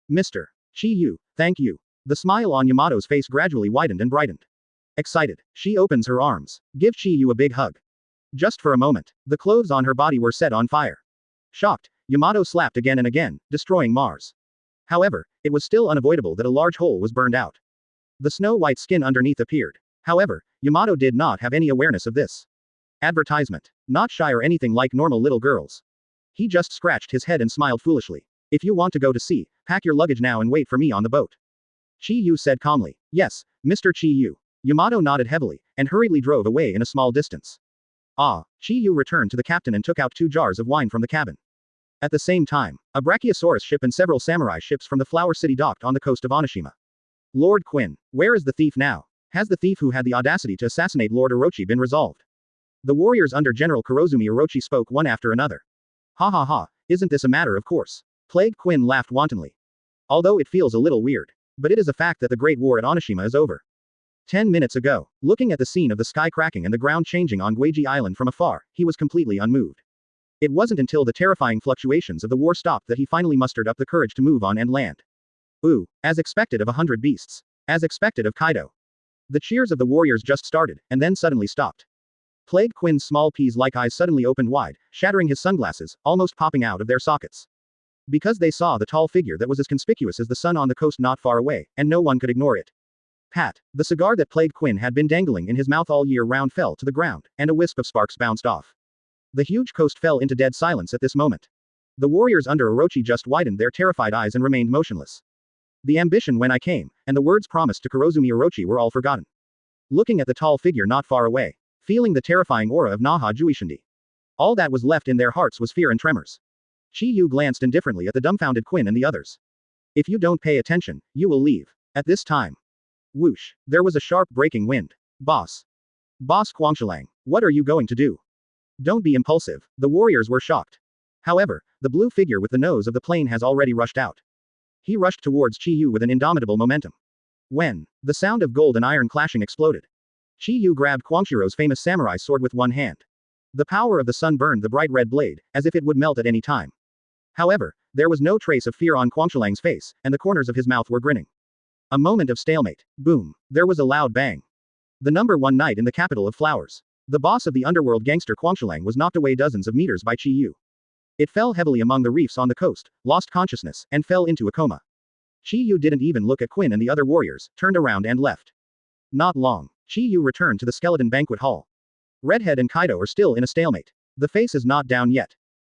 Mr. Chiu, thank you. The smile on Yamato's face gradually widened and brightened. Excited, she opens her arms. Give Chiu a big hug. Just for a moment, the clothes on her body were set on fire. Shocked, Yamato slapped again and again, destroying Mars. However, it was still unavoidable that a large hole was burned out. The snow-white skin underneath appeared. However, Yamato did not have any awareness of this. Advertisement. Not shy or anything like normal little girls. He just scratched his head and smiled foolishly. If you want to go to sea, pack your luggage now and wait for me on the boat. Chiu said calmly. Yes, Mr. Chiu. Yamato nodded heavily, and hurriedly drove away in a small distance. Chiu returned to the captain and took out 2 jars of wine from the cabin. At the same time, a Brachiosaurus ship and several samurai ships from the Flower City docked on the coast of Onishima. Lord Quinn, where is the thief now? Has the thief who had the audacity to assassinate Lord Orochi been resolved? The warriors under General Kurozumi Orochi spoke one after another. Ha ha ha, isn't this a matter of course? Plague Quinn laughed wantonly. Although it feels a little weird. But it is a fact that the Great War at Onishima is over. 10 minutes ago, looking at the scene of the sky cracking and the ground changing on Gueiji Island from afar, he was completely unmoved. It wasn't until the terrifying fluctuations of the war stopped that he finally mustered up the courage to move on and land. Ooh, as expected of 100 beasts. As expected of Kaido. The cheers of the warriors just started, and then suddenly stopped. Plague Quinn's small peas-like eyes suddenly opened wide, shattering his sunglasses, almost popping out of their sockets. Because they saw the tall figure that was as conspicuous as the sun on the coast not far away, and no one could ignore it. Pat. The cigar that Plague Quinn had been dangling in his mouth all year round fell to the ground, and a wisp of sparks bounced off. The huge coast fell into dead silence at this moment. The warriors under Orochi just widened their terrified eyes and remained motionless. The ambition when I came, and the words promised to Kurozumi Orochi were all forgotten. Looking at the tall figure not far away, feeling the terrifying aura of Naha Juishindi. All that was left in their hearts was fear and tremors. Chiu glanced indifferently at the dumbfounded Quinn and the others. If you don't pay attention, you will leave. At this time. Whoosh. There was a sharp breaking wind. Boss. Boss Quangshalang, what are you going to do? Don't be impulsive. The warriors were shocked. However, the blue figure with the nose of the plane has already rushed out. He rushed towards Chiu with an indomitable momentum. When the sound of gold and iron clashing exploded, Chiu grabbed Kwangshiro's famous samurai sword with one hand. The power of the sun burned the bright red blade, as if it would melt at any time. However, there was no trace of fear on Quangshalang's face, and the corners of his mouth were grinning. A moment of stalemate. Boom. There was a loud bang. The number 1 knight in the capital of flowers. The boss of the underworld gangster Quangshalang was knocked away dozens of meters by Chiu. It fell heavily among the reefs on the coast, lost consciousness, and fell into a coma. Chiu didn't even look at Quinn and the other warriors, turned around and left. Not long. Chiu returned to the skeleton banquet hall. Redhead and Kaido are still in a stalemate. The face is not down yet.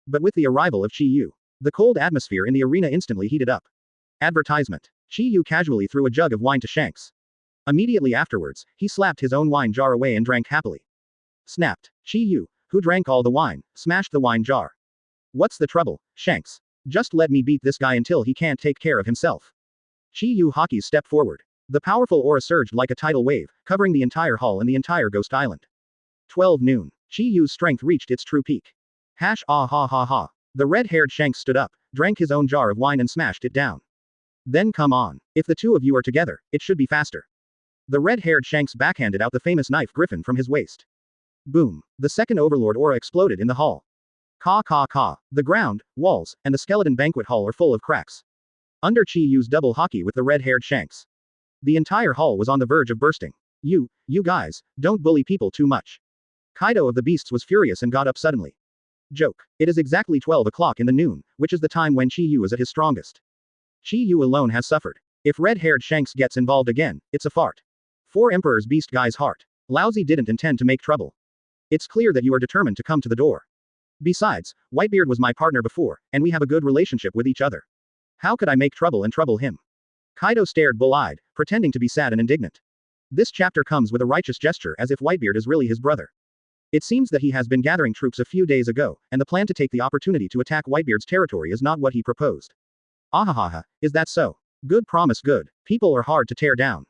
But with the arrival of Chiu, the cold atmosphere in the arena instantly heated up. Advertisement. Chiu casually threw a jug of wine to Shanks. Immediately afterwards, he slapped his own wine jar away and drank happily. Snapped. Chiu, who drank all the wine, smashed the wine jar. What's the trouble, Shanks? Just let me beat this guy until he can't take care of himself. Chiu Hockey's stepped forward. The powerful aura surged like a tidal wave, covering the entire hall and the entire Ghost Island. 12 noon. Chiu's strength reached its true peak. Hash ah ha ha ha. The red-haired Shanks stood up, drank his own jar of wine and smashed it down. Then come on. If the two of you are together, it should be faster. The red-haired Shanks backhanded out the famous knife griffin from his waist. Boom. The second overlord aura exploded in the hall. Ka ka ka. The ground, walls, and the skeleton banquet hall are full of cracks. Under Chiu's double hockey with the red-haired Shanks. The entire hall was on the verge of bursting. You guys, don't bully people too much. Kaido of the Beasts was furious and got up suddenly. Joke. It is exactly 12 o'clock in the noon, which is the time when Chiu is at his strongest. Chiu alone has suffered. If red-haired Shanks gets involved again, it's a fart. 4 Emperor's Beast guy's heart. Lousy didn't intend to make trouble. It's clear that you are determined to come to the door. Besides, Whitebeard was my partner before, and we have a good relationship with each other. How could I make trouble and trouble him? Kaido stared bull-eyed, pretending to be sad and indignant. This chapter comes with a righteous gesture as if Whitebeard is really his brother. It seems that he has been gathering troops a few days ago, and the plan to take the opportunity to attack Whitebeard's territory is not what he proposed. Ahahaha, is that so? Good promise good. People are hard to tear down.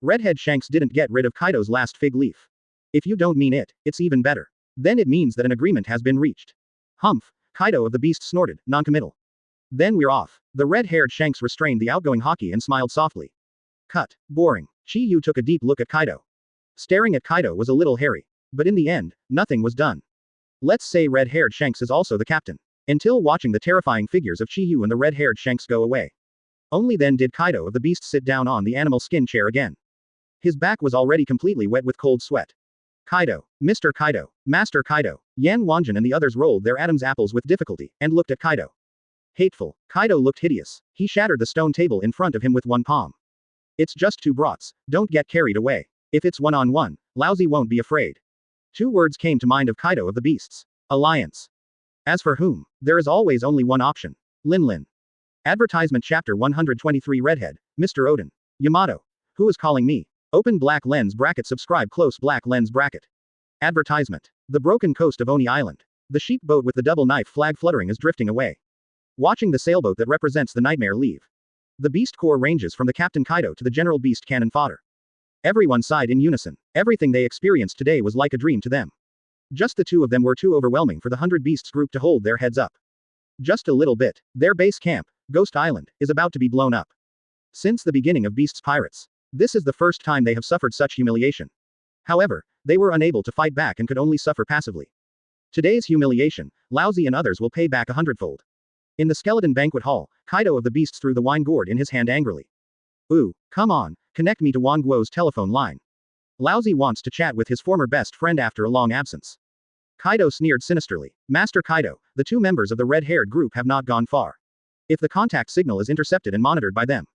Redhead Shanks didn't get rid of Kaido's last fig leaf. If you don't mean it, it's even better. Then it means that an agreement has been reached. Humph, Kaido of the Beast snorted, noncommittal. Then we're off. The red-haired Shanks restrained the outgoing hockey and smiled softly. Cut. Boring. Chiu took a deep look at Kaido. Staring at Kaido was a little hairy. But in the end, nothing was done. Let's say red-haired Shanks is also the captain. Until watching the terrifying figures of Chiu and the red-haired Shanks go away. Only then did Kaido of the Beast sit down on the animal skin chair again. His back was already completely wet with cold sweat. Kaido, Mr. Kaido, Master Kaido, Yan Wanjin and the others rolled their Adam's apples with difficulty, and looked at Kaido. Hateful. Kaido looked hideous. He shattered the stone table in front of him with one palm. It's just 2 brats, don't get carried away. If it's one-on-one, Lousy won't be afraid. 2 words came to mind of Kaido of the Beasts. Alliance. As for whom, there is always only one option. Lin. Advertisement Chapter 123 Redhead, Mr. Odin. Yamato. Who is calling me? Open black lens bracket subscribe close black lens bracket. Advertisement. The broken coast of Oni Island. The sheep boat with the double knife flag fluttering is drifting away. Watching the sailboat that represents the nightmare leave. The beast corps ranges from the Captain Kaido to the general beast cannon fodder. Everyone sighed in unison. Everything they experienced today was like a dream to them. Just the two of them were too overwhelming for the 100 Beasts group to hold their heads up. Just a little bit. Their base camp, Ghost Island, is about to be blown up. Since the beginning of Beast's Pirates, this is the first time they have suffered such humiliation. However, they were unable to fight back and could only suffer passively. Today's humiliation, Lousy and others will pay back 100-fold. In the skeleton banquet hall, Kaido of the Beasts threw the wine gourd in his hand angrily. Ooh, come on, connect me to Wan Guo's telephone line. Lousy wants to chat with his former best friend after a long absence. Kaido sneered sinisterly. Master Kaido, the two members of the red-haired group have not gone far. If the contact signal is intercepted and monitored by them.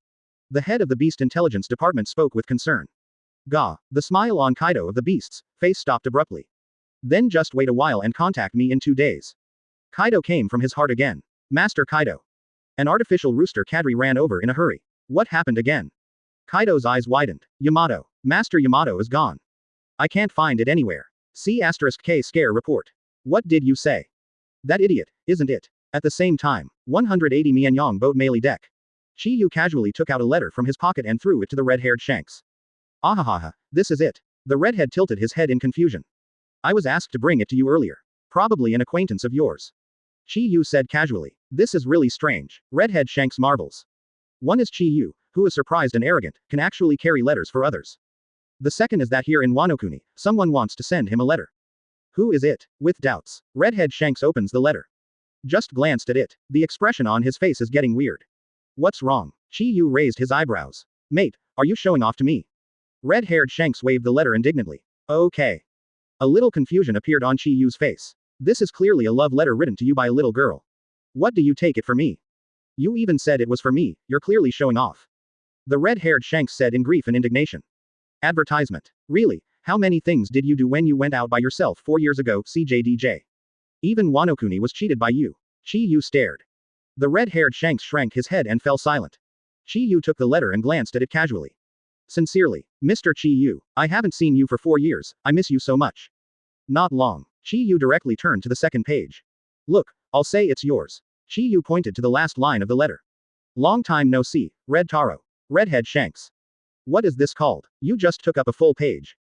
The head of the Beast Intelligence Department spoke with concern. Gah, the smile on Kaido of the Beast's face stopped abruptly. Then just wait a while and contact me in 2 days. Kaido came from his heart again. Master Kaido. An artificial rooster cadre ran over in a hurry. What happened again? Kaido's eyes widened. Yamato. Master Yamato is gone. I can't find it anywhere. C*K scare report. What did you say? That idiot, isn't it? At the same time, 180 Mianyang boat melee deck. Chiu casually took out a letter from his pocket and threw it to the red-haired Shanks. Ahahaha, this is it. The redhead tilted his head in confusion. I was asked to bring it to you earlier. Probably an acquaintance of yours. Chiu said casually. This is really strange. Redhead Shanks marvels. One is Chiu, who is surprised and arrogant, can actually carry letters for others. The second is that here in Wanokuni, someone wants to send him a letter. Who is it? With doubts, Redhead Shanks opens the letter. Just glanced at it. The expression on his face is getting weird. What's wrong? Chiu raised his eyebrows. Mate, are you showing off to me? Red-haired Shanks waved the letter indignantly. Okay. A little confusion appeared on Chiu's face. This is clearly a love letter written to you by a little girl. What do you take it for me? You even said it was for me, you're clearly showing off. The red-haired Shanks said in grief and indignation. Advertisement. Really, how many things did you do when you went out by yourself 4 years ago, CJDJ? Even Wanokuni was cheated by you. Chiu stared. The red-haired Shanks shrank his head and fell silent. Chiu took the letter and glanced at it casually. Sincerely, Mr. Chiu, I haven't seen you for 4 years, I miss you so much. Not long. Chiu directly turned to the second page. Look, I'll say it's yours. Chiu pointed to the last line of the letter. Long time no see, Red Taro. Redhead Shanks. What is this called? You just took up a full page.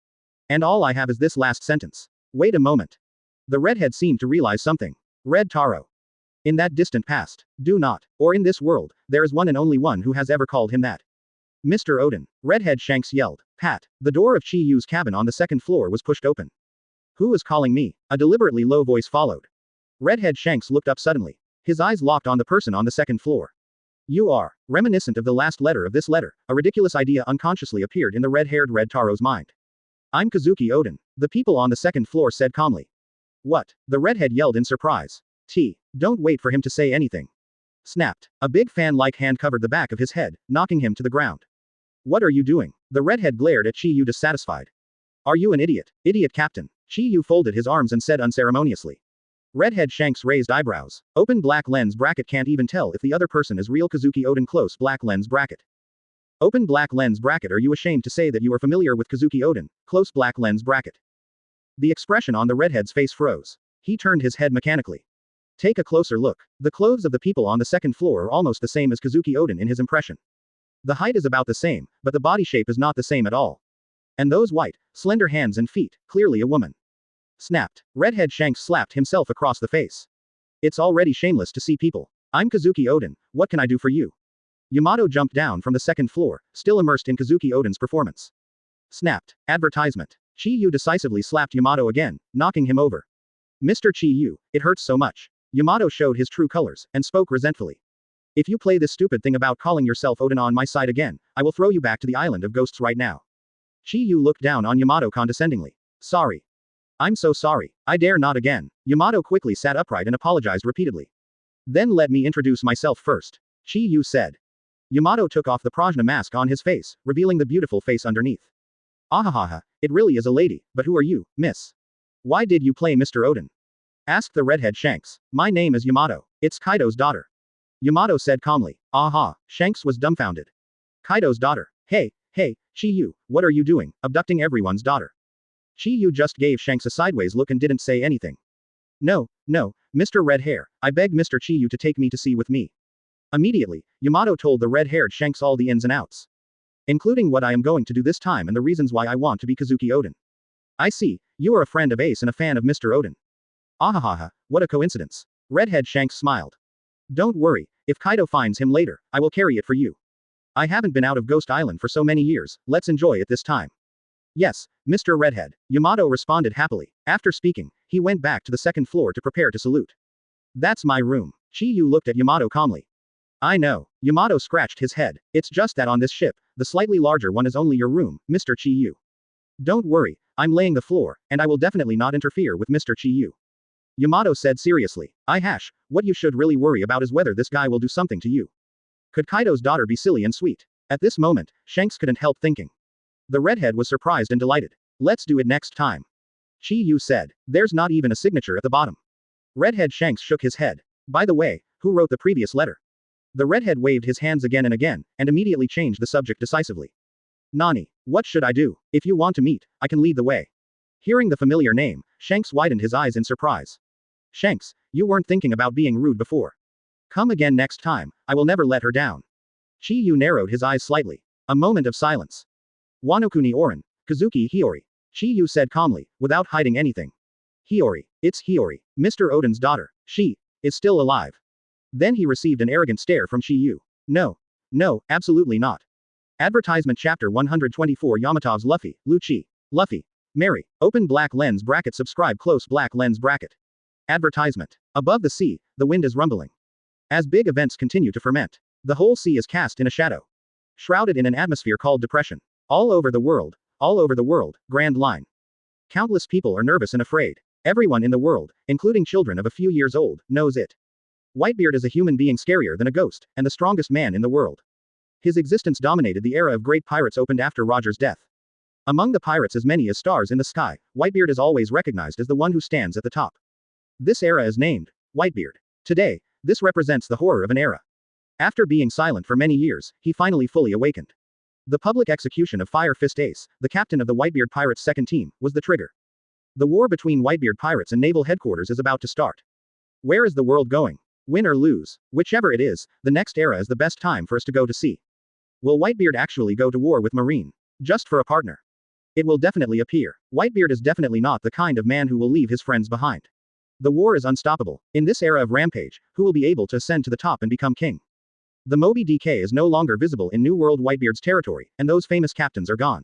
And all I have is this last sentence. Wait a moment. The redhead seemed to realize something. Red Taro. In that distant past, do not, or in this world, there is one and only one who has ever called him that. Mr. Odin, Redhead Shanks yelled. Pat, the door of Chiu's cabin on the second floor was pushed open. Who is calling me? A deliberately low voice followed. Redhead Shanks looked up suddenly. His eyes locked on the person on the second floor. You are, reminiscent of the last letter of this letter, a ridiculous idea unconsciously appeared in the red-haired Red Taro's mind. I'm Kazuki Odin, the people on the second floor said calmly. What? The redhead yelled in surprise. Don't wait for him to say anything. Snapped. A big fan-like hand covered the back of his head, knocking him to the ground. What are you doing? The redhead glared at Chiu dissatisfied. Are you an idiot? Idiot captain. Chiu folded his arms and said unceremoniously. Redhead Shanks raised eyebrows. Open black lens bracket can't even tell if the other person is real Kazuki Odin close black lens bracket. Open black lens bracket. Are you ashamed to say that you are familiar with Kazuki Odin, close black lens bracket? The expression on the redhead's face froze. He turned his head mechanically. Take a closer look. The clothes of the people on the second floor are almost the same as Kazuki Odin in his impression. The height is about the same, but the body shape is not the same at all. And those white, slender hands and feet, clearly a woman. Snapped. Redhead Shanks slapped himself across the face. It's already shameless to see people. I'm Kazuki Odin, what can I do for you? Yamato jumped down from the second floor, still immersed in Kazuki Odin's performance. Snapped. Advertisement. Chiu decisively slapped Yamato again, knocking him over. Mr. Chiu, it hurts so much. Yamato showed his true colors, and spoke resentfully. If you play this stupid thing about calling yourself Odin on my side again, I will throw you back to the island of ghosts right now. Chiu looked down on Yamato condescendingly. Sorry. I'm so sorry. I dare not again. Yamato quickly sat upright and apologized repeatedly. Then let me introduce myself first. Chiu said. Yamato took off the Prajna mask on his face, revealing the beautiful face underneath. Ahahaha, it really is a lady, but who are you, miss? Why did you play Mr. Odin? Asked the redhead Shanks. My name is Yamato. It's Kaido's daughter. Yamato said calmly. Aha, Shanks was dumbfounded. Kaido's daughter. Hey, Chiu, what are you doing, abducting everyone's daughter? Chiu just gave Shanks a sideways look and didn't say anything. No, no, Mr. Red Hair, I beg Mr. Chiu to take me to sea with me. Immediately, Yamato told the red-haired Shanks all the ins and outs. Including what I am going to do this time and the reasons why I want to be Kazuki Odin. I see, you are a friend of Ace and a fan of Mr. Odin. Ahahaha, what a coincidence. Redhead Shanks smiled. Don't worry, if Kaido finds him later, I will carry it for you. I haven't been out of Ghost Island for so many years, let's enjoy it this time. Yes, Mr. Redhead, Yamato responded happily. After speaking, he went back to the second floor to prepare to salute. That's my room. Chiu looked at Yamato calmly. I know. Yamato scratched his head. It's just that on this ship, the slightly larger one is only your room, Mr. Chiu. Don't worry, I'm laying the floor, and I will definitely not interfere with Mr. Chiu. Yamato said seriously. What you should really worry about is whether this guy will do something to you. Could Kaido's daughter be silly and sweet? At this moment, Shanks couldn't help thinking. The redhead was surprised and delighted. Let's do it next time. Chiu said. There's not even a signature at the bottom. Redhead Shanks shook his head. By the way, who wrote the previous letter? The redhead waved his hands again and immediately changed the subject decisively. Nani, what should I do? If you want to meet, I can lead the way. Hearing the familiar name, Shanks widened his eyes in surprise. Shanks, you weren't thinking about being rude before. Come again next time, I will never let her down. Chiu narrowed his eyes slightly. A moment of silence. Wanokuni Orin, Kazuki Hiyori. Chiu said calmly, without hiding anything. Hiyori, it's Hiyori, Mr. Odin's daughter. She is still alive. Then he received an arrogant stare from Chiu. No, absolutely not. Advertisement Chapter 124 Yamato's Luffy, Lucci. Luffy. Mary. Open black lens bracket subscribe close black lens bracket. Advertisement. Above the sea, the wind is rumbling. As big events continue to ferment, the whole sea is cast in a shadow. Shrouded in an atmosphere called depression. All over the world, Grand Line. Countless people are nervous and afraid. Everyone in the world, including children of a few years old, knows it. Whitebeard is a human being scarier than a ghost, and the strongest man in the world. His existence dominated the era of great pirates opened after Roger's death. Among the pirates as many as stars in the sky, Whitebeard is always recognized as the one who stands at the top. This era is named Whitebeard. Today, this represents the horror of an era. After being silent for many years, he finally fully awakened. The public execution of Fire Fist Ace, the captain of the Whitebeard Pirates' second team, was the trigger. The war between Whitebeard Pirates and Naval Headquarters is about to start. Where is the world going? Win or lose, whichever it is, the next era is the best time for us to go to sea. Will Whitebeard actually go to war with Marine? Just for a partner? It will definitely appear. Whitebeard is definitely not the kind of man who will leave his friends behind. The war is unstoppable. In this era of rampage, who will be able to ascend to the top and become king? The Moby DK is no longer visible in New World Whitebeard's territory, and those famous captains are gone.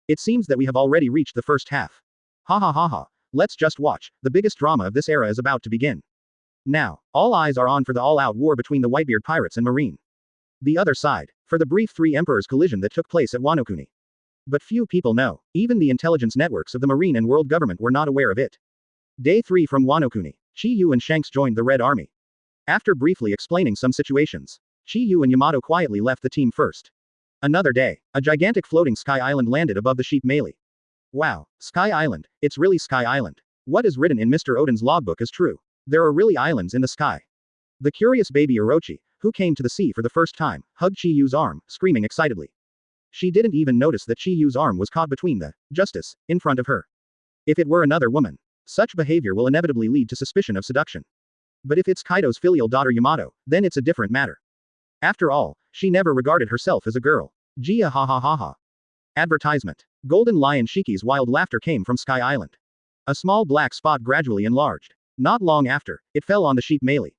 It seems that we have already reached the first half. Ha ha ha ha. Let's just watch. The biggest drama of this era is about to begin. Now, all eyes are on for the all-out war between the Whitebeard Pirates and Marine. The other side, for the brief Three Emperors collision that took place at Wanokuni. But few people know, even the intelligence networks of the Marine and world government were not aware of it. Day 3 from Wanokuni, Chiu and Shanks joined the Red Army. After briefly explaining some situations, Chiu and Yamato quietly left the team first. Another day, a gigantic floating sky island landed above the sheep melee. Wow, Sky Island, it's really Sky Island. What is written in Mr. Odin's logbook is true. There are really islands in the sky. The curious baby Orochi, who came to the sea for the first time, hugged Chiu's arm, screaming excitedly. She didn't even notice that Chiu's arm was caught between the justice in front of her. If it were another woman, such behavior will inevitably lead to suspicion of seduction. But if it's Kaido's filial daughter Yamato, then it's a different matter. After all, she never regarded herself as a girl. Gia ha ha ha ha. Advertisement. Golden Lion Shiki's wild laughter came from Sky Island. A small black spot gradually enlarged. Not long after, it fell on the sheep melee.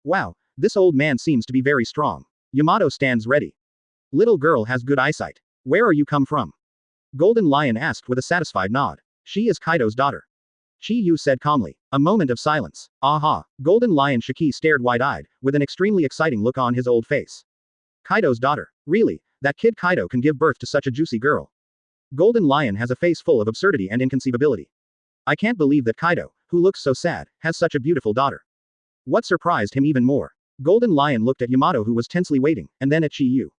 Wow, this old man seems to be very strong. Yamato stands ready. Little girl has good eyesight. Where are you come from? Golden Lion asked with a satisfied nod. She is Kaido's daughter. Chiu said calmly. A moment of silence. Aha. Golden Lion Shiki stared wide-eyed, with an extremely exciting look on his old face. Kaido's daughter. Really, that kid Kaido can give birth to such a juicy girl. Golden Lion has a face full of absurdity and inconceivability. I can't believe that Kaido, who looks so sad, has such a beautiful daughter. What surprised him even more? Golden Lion looked at Yamato who was tensely waiting, and then at Chiu.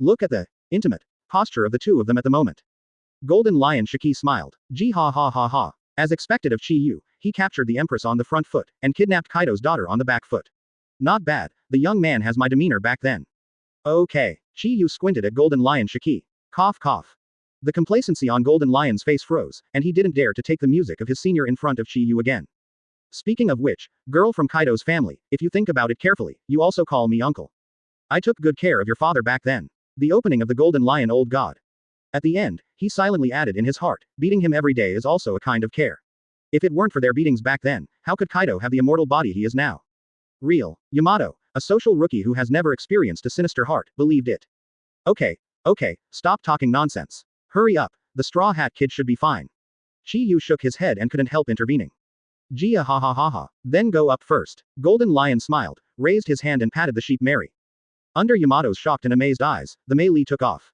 Look at the intimate posture of the two of them at the moment. Golden Lion Shiki smiled. Gee ha ha ha ha. As expected of Chiu, he captured the Empress on the front foot, and kidnapped Kaido's daughter on the back foot. Not bad, the young man has my demeanor back then. Okay. Chiu squinted at Golden Lion Shiki. Cough cough. The complacency on Golden Lion's face froze, and he didn't dare to take the music of his senior in front of Chiu again. Speaking of which, girl from Kaido's family, if you think about it carefully, you also call me uncle. I took good care of your father back then. The opening of the Golden Lion, old god. At the end, he silently added in his heart, beating him every day is also a kind of care. If it weren't for their beatings back then, how could Kaido have the immortal body he is now? Real. Yamato, a social rookie who has never experienced a sinister heart, believed it. Okay, stop talking nonsense. Hurry up, the Straw Hat Kid should be fine. Chiu shook his head and couldn't help intervening. Gia ha ha ha ha, then go up first. Golden Lion smiled, raised his hand and patted the sheep Mary. Under Yamato's shocked and amazed eyes, the melee took off.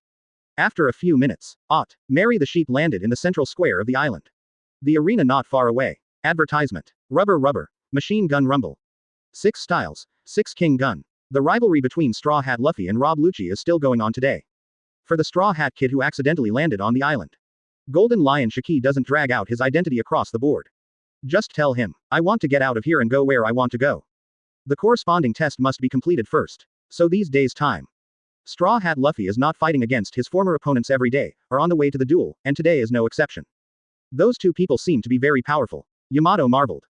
After a few minutes, Mary the sheep landed in the central square of the island. The arena not far away. Advertisement. Rubber, machine gun rumble. 6 styles, 6 king gun. The rivalry between Straw Hat Luffy and Rob Lucci is still going on today. For the Straw Hat Kid who accidentally landed on the island. Golden Lion Shiki doesn't drag out his identity across the board. Just tell him, I want to get out of here and go where I want to go. The corresponding test must be completed first. So these days time. Straw Hat Luffy is not fighting against his former opponents every day, or on the way to the duel, and today is no exception. Those two people seem to be very powerful. Yamato marveled.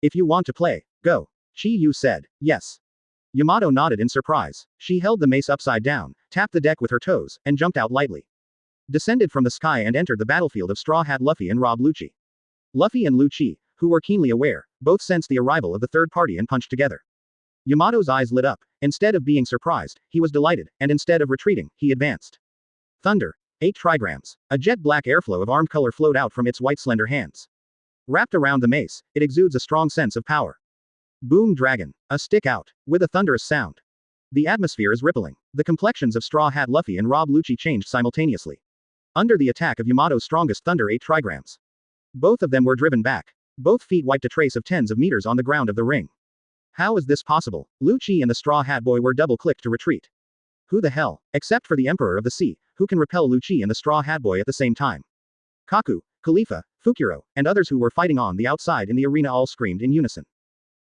If you want to play, go. Chiu said, yes. Yamato nodded in surprise. She held the mace upside down, tapped the deck with her toes, and jumped out lightly. Descended from the sky and entered the battlefield of Straw Hat Luffy and Rob Lucci. Luffy and Lucci, who were keenly aware, both sensed the arrival of the third party and punched together. Yamato's eyes lit up. Instead of being surprised, he was delighted, and instead of retreating, he advanced. Thunder. 8 trigrams. A jet black airflow of armed color flowed out from its white slender hands. Wrapped around the mace, it exudes a strong sense of power. Boom dragon. A stick out. With a thunderous sound. The atmosphere is rippling. The complexions of Straw Hat Luffy and Rob Lucci changed simultaneously. Under the attack of Yamato's strongest thunder 8 trigrams. Both of them were driven back. Both feet wiped a trace of tens of meters on the ground of the ring. How is this possible? Lucci and the Straw Hat Boy were double-clicked to retreat. Who the hell, except for the Emperor of the Sea, who can repel Lucci and the Straw Hat Boy at the same time? Kaku, Khalifa, Fukuro, and others who were fighting on the outside in the arena all screamed in unison.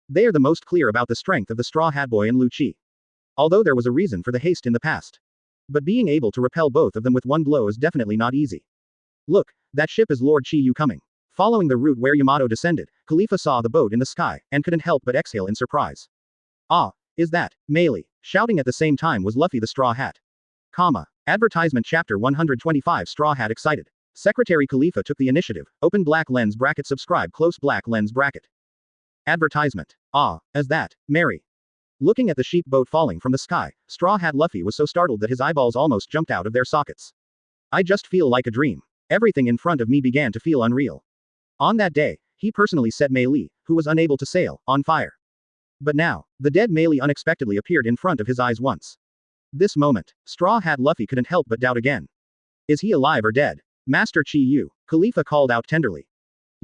They are the most clear about the strength of the Straw Hat Boy and Lucci. Although there was a reason for the haste in the past. But being able to repel both of them with one blow is definitely not easy. Look, that ship is Lord Chiu coming. Following the route where Yamato descended, Khalifa saw the boat in the sky, and couldn't help but exhale in surprise. Ah, is that, melee? Shouting at the same time was Luffy the Straw Hat. Advertisement Chapter 125 Straw Hat excited. Secretary Khalifa took the initiative, open black lens bracket subscribe close black lens bracket. Advertisement. Ah, is that, Mary? Looking at the sheep boat falling from the sky, Straw Hat Luffy was so startled that his eyeballs almost jumped out of their sockets. I just feel like a dream. Everything in front of me began to feel unreal. On that day, he personally set Mei Li, who was unable to sail, on fire. But now, the dead Mei Li unexpectedly appeared in front of his eyes once. This moment, Straw Hat Luffy couldn't help but doubt again. Is he alive or dead? Master Chiu, Khalifa called out tenderly.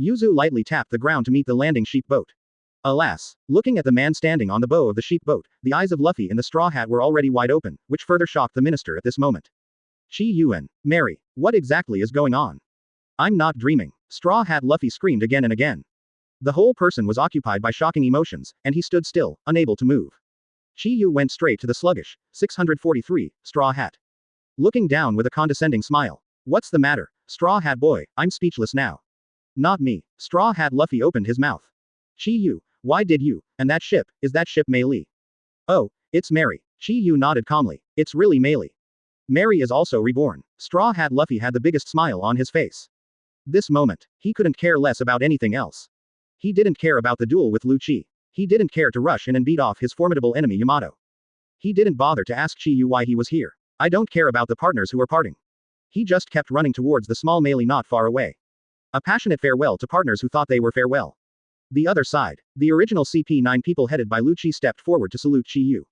Yuzu lightly tapped the ground to meet the landing sheep boat. Alas, looking at the man standing on the bow of the sheep boat, the eyes of Luffy and the Straw Hat were already wide open, which further shocked the minister at this moment. Chiu-en, Mary, what exactly is going on? I'm not dreaming. Straw Hat Luffy screamed again and again. The whole person was occupied by shocking emotions, and he stood still, unable to move. Chiu went straight to the sluggish, 643, Straw Hat. Looking down with a condescending smile. What's the matter, Straw Hat Boy? I'm speechless now. Not me. Straw Hat Luffy opened his mouth. Chiu, why did you, and that ship, is that ship Mei Li? Oh, it's Mary. Chiu nodded calmly. It's really Mei Li. Mary is also reborn. Straw Hat Luffy had the biggest smile on his face. This moment, he couldn't care less about anything else. He didn't care about the duel with Lucci. He didn't care to rush in and beat off his formidable enemy Yamato. He didn't bother to ask Chiu why he was here. I don't care about the partners who are parting. He just kept running towards the small melee not far away. A passionate farewell to partners who thought they were farewell. The other side, the original CP9 people headed by Lucci stepped forward to salute Chiu.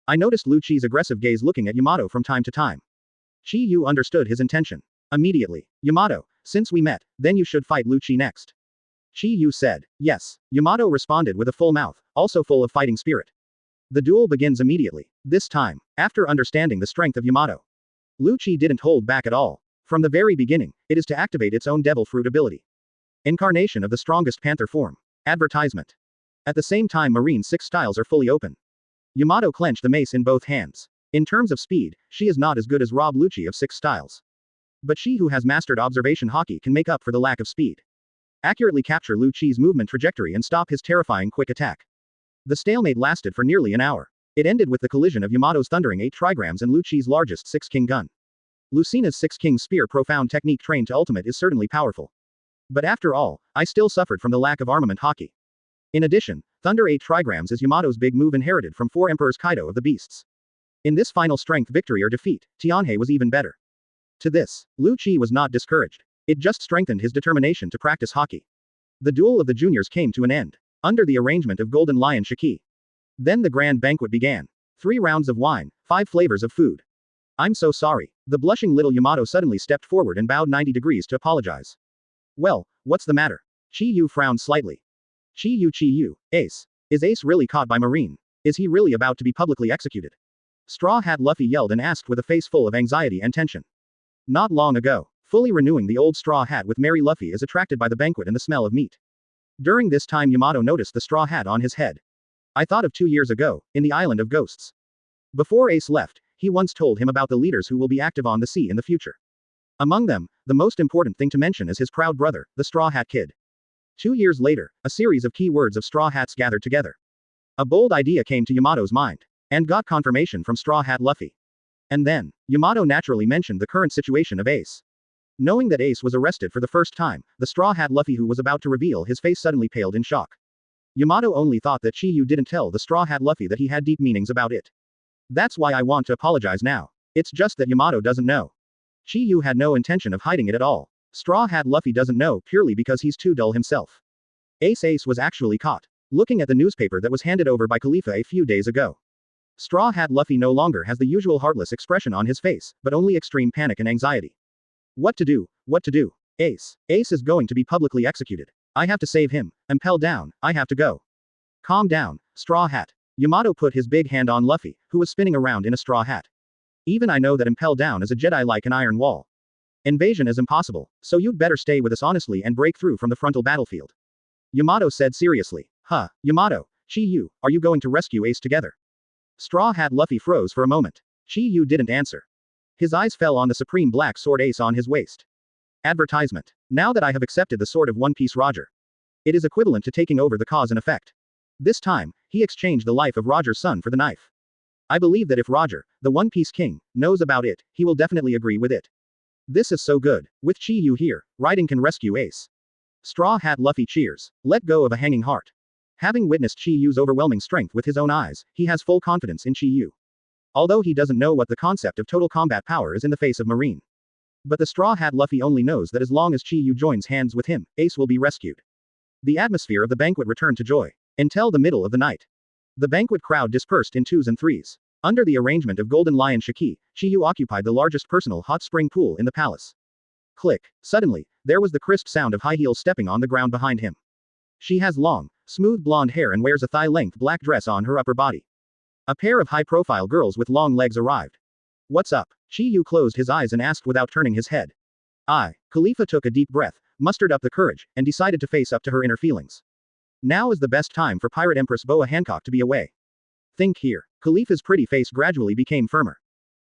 I noticed Lucci's aggressive gaze looking at Yamato from time to time. Chiu understood his intention. Immediately, Yamato, since we met, then you should fight Lucci next. Chiu said, yes. Yamato responded with a full mouth, also full of fighting spirit. The duel begins immediately. This time, after understanding the strength of Yamato. Lucci didn't hold back at all. From the very beginning, it is to activate its own devil fruit ability. Incarnation of the strongest panther form. Advertisement. At the same time Marine 6 styles are fully open. Yamato clenched the mace in both hands. In terms of speed, she is not as good as Rob Lucci of 6 styles. But she who has mastered observation hockey can make up for the lack of speed. Accurately capture Lucci's movement trajectory and stop his terrifying quick attack. The stalemate lasted for nearly an hour. It ended with the collision of Yamato's thundering 8 trigrams and Lucci's largest 6-king gun. Lucina's 6-king spear profound technique trained to ultimate is certainly powerful. But after all, I still suffered from the lack of armament hockey. In addition, Thunder 8 trigrams is Yamato's big move inherited from 4 Emperors Kaido of the Beasts. In this final strength victory or defeat, Tianhe was even better. To this, Lucci was not discouraged. It just strengthened his determination to practice hockey. The duel of the juniors came to an end, under the arrangement of Golden Lion Shiki. Then the grand banquet began. 3 rounds of wine, 5 flavors of food. I'm so sorry. The blushing little Yamato suddenly stepped forward and bowed 90 degrees to apologize. Well, what's the matter? Chiu frowned slightly. Chiu, Ace. Is Ace really caught by Marine? Is he really about to be publicly executed? Straw Hat Luffy yelled and asked with a face full of anxiety and tension. Not long ago, fully renewing the old straw hat with Mary Luffy is attracted by the banquet and the smell of meat. During this time Yamato noticed the straw hat on his head. I thought of 2 years ago, in the Island of Ghosts. Before Ace left, he once told him about the leaders who will be active on the sea in the future. Among them, the most important thing to mention is his proud brother, the Straw Hat Kid. 2 years later, a series of key words of straw hats gathered together. A bold idea came to Yamato's mind, and got confirmation from Straw Hat Luffy. And then, Yamato naturally mentioned the current situation of Ace. Knowing that Ace was arrested for the first time, the Straw Hat Luffy who was about to reveal his face suddenly paled in shock. Yamato only thought that Chiu didn't tell the Straw Hat Luffy that he had deep meanings about it. That's why I want to apologize now. It's just that Yamato doesn't know. Chiu had no intention of hiding it at all. Straw Hat Luffy doesn't know purely because he's too dull himself. Ace was actually caught. Looking at the newspaper that was handed over by Khalifa a few days ago. Straw Hat Luffy no longer has the usual heartless expression on his face, but only extreme panic and anxiety. What to do? What to do? Ace is going to be publicly executed. I have to save him. Impel down, I have to go. Calm down, Straw Hat. Yamato put his big hand on Luffy, who was spinning around in a straw hat. Even I know that Impel down is a Jedi like an iron wall. Invasion is impossible, so you'd better stay with us honestly and break through from the frontal battlefield. Yamato said seriously. Huh, Yamato, Chiu, are you going to rescue Ace together? Straw Hat Luffy froze for a moment. Chiu didn't answer. His eyes fell on the supreme black sword Ace on his waist. Advertisement. Now that I have accepted the sword of One Piece Roger. It is equivalent to taking over the cause and effect. This time, he exchanged the life of Roger's son for the knife. I believe that if Roger, the One Piece King, knows about it, he will definitely agree with it. This is so good. With Chiu here, riding can rescue Ace. Straw Hat Luffy cheers. Let go of a hanging heart. Having witnessed Chiu's overwhelming strength with his own eyes, he has full confidence in Chiu. Although he doesn't know what the concept of total combat power is in the face of Marine. But the Straw Hat Luffy only knows that as long as Chiu joins hands with him, Ace will be rescued. The atmosphere of the banquet returned to joy. Until the middle of the night. The banquet crowd dispersed in 2s and 3s. Under the arrangement of Golden Lion Shiki, Chiu occupied the largest personal hot spring pool in the palace. Click. Suddenly, there was the crisp sound of high heels stepping on the ground behind him. She has long, smooth blonde hair and wears a thigh-length black dress on her upper body. A pair of high-profile girls with long legs arrived. What's up? Chiu closed his eyes and asked without turning his head. Khalifa took a deep breath, mustered up the courage, and decided to face up to her inner feelings. Now is the best time for Pirate Empress Boa Hancock to be away. Think here. Khalifa's pretty face gradually became firmer.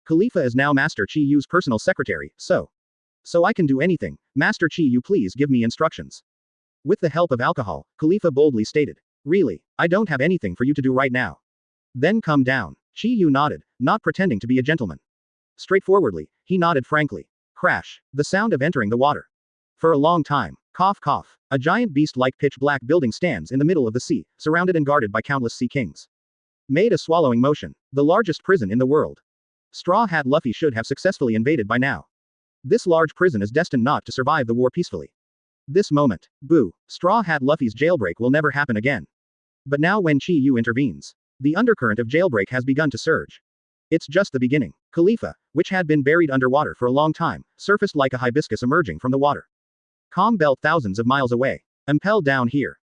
Khalifa is now Master Chiu's personal secretary, so I can do anything. Master Chiu, please give me instructions. With the help of alcohol, Khalifa boldly stated. Really, I don't have anything for you to do right now. Then come down. Chiu nodded, not pretending to be a gentleman. Straightforwardly, he nodded frankly. Crash. The sound of entering the water. For a long time. Cough cough. A giant beast-like pitch-black building stands in the middle of the sea, surrounded and guarded by countless sea kings. Made a swallowing motion. The largest prison in the world. Straw Hat Luffy should have successfully invaded by now. This large prison is destined not to survive the war peacefully. This moment. Boo. Straw Hat Luffy's jailbreak will never happen again. But now when Chiu intervenes, the undercurrent of jailbreak has begun to surge. It's just the beginning. Khalifa, which had been buried underwater for a long time, surfaced like a hibiscus emerging from the water. Calm belt thousands of miles away. Impel down here.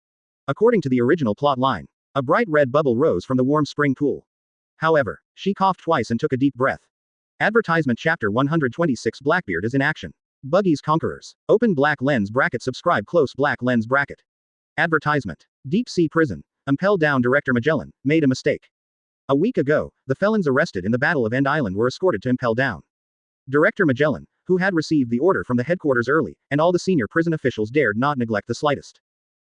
According to the original plot line, a bright red bubble rose from the warm spring pool. However, she coughed twice and took a deep breath. Advertisement Chapter 126 Blackbeard is in action. Buggy's Conquerors. Open black lens bracket. Subscribe close black lens bracket. Advertisement. Deep Sea Prison. Impel down. Director Magellan made a mistake. A week ago, the felons arrested in the Battle of End Island were escorted to Impel down. Director Magellan, who had received the order from the headquarters early, and all the senior prison officials dared not neglect the slightest.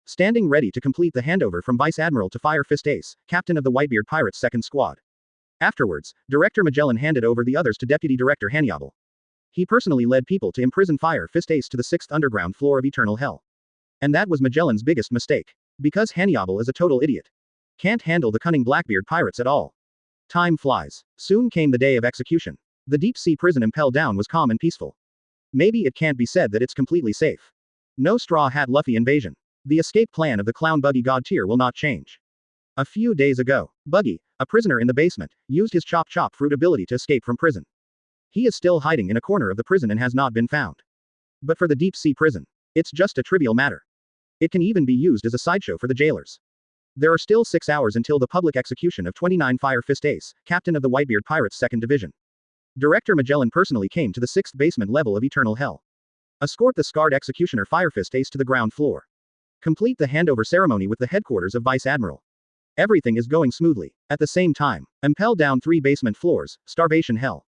Standing ready to complete the handover from Vice Admiral to Fire Fist Ace, captain of the Whitebeard Pirates' second squad. Afterwards, Director Magellan handed over the others to Deputy Director Hannibal. He personally led people to imprison Fire Fist Ace to the 6th underground floor of Eternal Hell. And that was Magellan's biggest mistake. Because Hannibal is a total idiot. Can't handle the cunning Blackbeard pirates at all. Time flies. Soon came the day of execution. The deep-sea prison Impel Down was calm and peaceful. Maybe it can't be said that it's completely safe. No Straw Hat Luffy invasion. The escape plan of the clown Buggy God tier will not change. A few days ago, Buggy, a prisoner in the basement, used his chop chop fruit ability to escape from prison. He is still hiding in a corner of the prison and has not been found. But for the deep-sea prison, it's just a trivial matter. It can even be used as a sideshow for the jailers. There are still 6 hours until the public execution of 29 Fire Fist Ace, captain of the Whitebeard Pirates' 2nd Division. Director Magellan personally came to the 6th basement level of Eternal Hell. Escort the scarred executioner Fire Fist Ace to the ground floor. Complete the handover ceremony with the headquarters of Vice Admiral. Everything is going smoothly. At the same time, Impel Down 3 basement floors, Starvation Hell.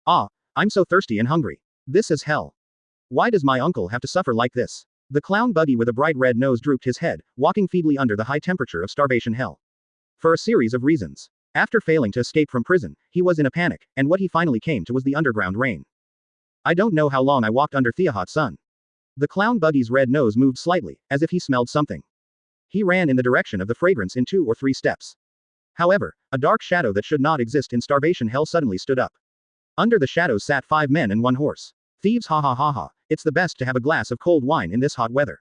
Ah, I'm so thirsty and hungry. This is hell. Why does my uncle have to suffer like this? The clown Buggy with a bright red nose drooped his head, walking feebly under the high temperature of Starvation Hell. For a series of reasons. After failing to escape from prison, he was in a panic, and what he finally came to was the underground rain. I don't know how long I walked under Theahat's sun. The clown Buggy's red nose moved slightly, as if he smelled something. He ran in the direction of the fragrance in 2 or 3 steps. However, a dark shadow that should not exist in Starvation Hell suddenly stood up. Under the shadows sat 5 men and 1 horse. Thieves, ha ha ha ha, it's the best to have a glass of cold wine in this hot weather.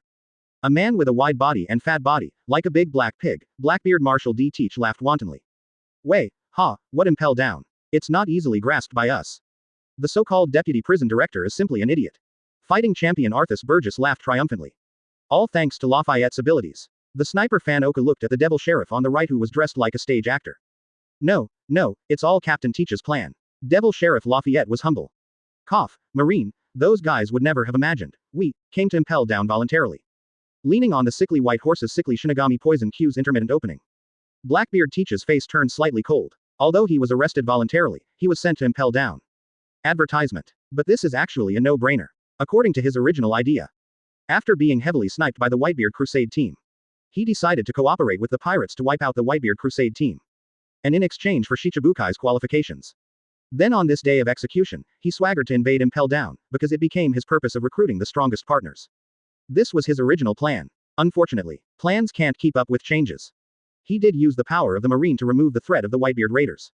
A man with a wide body and fat body, like a big black pig, Blackbeard Marshal D. Teach laughed wantonly. Way, ha, what Impel Down. It's not easily grasped by us. The so-called deputy prison director is simply an idiot. Fighting champion Arthas Burgess laughed triumphantly. All thanks to Lafayette's abilities. The sniper fan Oka looked at the devil sheriff on the right who was dressed like a stage actor. No, it's all Captain Teach's plan. Devil Sheriff Lafayette was humble. Cough, Marine, those guys would never have imagined. We came to Impel Down voluntarily. Leaning on the sickly white horse's sickly Shinigami poison Q's intermittent opening. Blackbeard Teach's face turned slightly cold. Although he was arrested voluntarily, he was sent to Impel Down. Advertisement. But this is actually a no-brainer. According to his original idea. After being heavily sniped by the Whitebeard Crusade team, he decided to cooperate with the pirates to wipe out the Whitebeard Crusade team. And in exchange for Shichibukai's qualifications. Then on this day of execution, he swaggered to invade Impel Down, because it became his purpose of recruiting the strongest partners. This was his original plan. Unfortunately, plans can't keep up with changes. He did use the power of the Marine to remove the threat of the Whitebeard Raiders.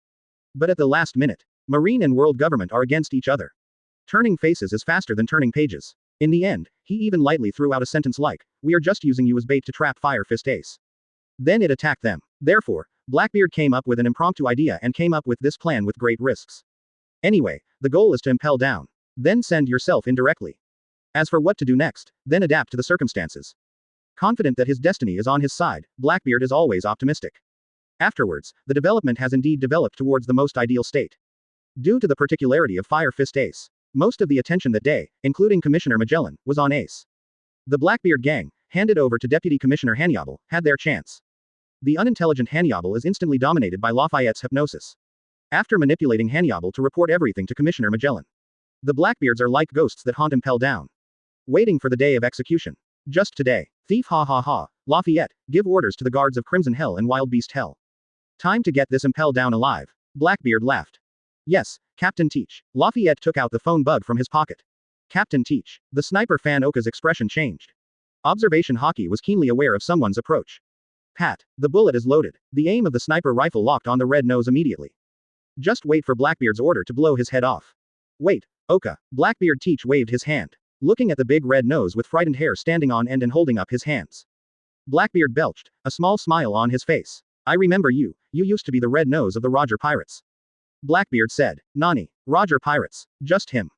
But at the last minute, Marine and world government are against each other. Turning faces is faster than turning pages. In the end, he even lightly threw out a sentence like, "We are just using you as bait to trap Fire Fist Ace." Then it attacked them. Therefore, Blackbeard came up with an impromptu idea and came up with this plan with great risks. Anyway, the goal is to Impel Down. Then send yourself indirectly. As for what to do next, then adapt to the circumstances. Confident that his destiny is on his side, Blackbeard is always optimistic. Afterwards, the development has indeed developed towards the most ideal state. Due to the particularity of Fire Fist Ace, most of the attention that day, including Commissioner Magellan, was on Ace. The Blackbeard gang, handed over to Deputy Commissioner Hannibal, had their chance. The unintelligent Hannibal is instantly dominated by Lafayette's hypnosis. After manipulating Hannibal to report everything to Commissioner Magellan, the Blackbeards are like ghosts that haunt Impel Down. Waiting for the day of execution. Just today. Thief ha ha ha, Lafayette, give orders to the guards of Crimson Hell and Wild Beast Hell. Time to get this Impel Down alive. Blackbeard laughed. Yes, Captain Teach. Lafayette took out the phone bug from his pocket. Captain Teach. The sniper fan Oka's expression changed. Observation Hockey was keenly aware of someone's approach. Pat. The bullet is loaded. The aim of the sniper rifle locked on the red nose immediately. Just wait for Blackbeard's order to blow his head off. Wait, Oka. Blackbeard Teach waved his hand. Looking at the big red nose with frightened hair standing on end and holding up his hands. Blackbeard belched, a small smile on his face. I remember you used to be the red nose of the Roger Pirates. Blackbeard said, Nani, Roger Pirates, just him.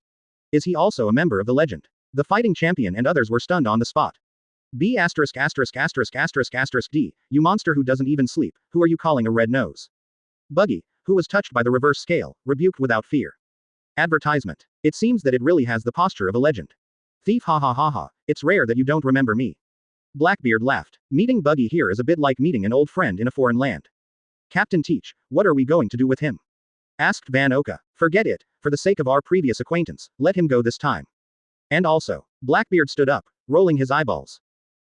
Is he also a member of the legend? The fighting champion and others were stunned on the spot. B******************* D, you monster who doesn't even sleep, who are you calling a red nose? Buggy, who was touched by the reverse scale, rebuked without fear. Advertisement. It seems that it really has the posture of a legend. Thief ha ha ha ha, it's rare that you don't remember me. Blackbeard laughed. Meeting Buggy here is a bit like meeting an old friend in a foreign land. Captain Teach, what are we going to do with him? Asked Van Oka. Forget it, for the sake of our previous acquaintance, let him go this time. And also, Blackbeard stood up, rolling his eyeballs.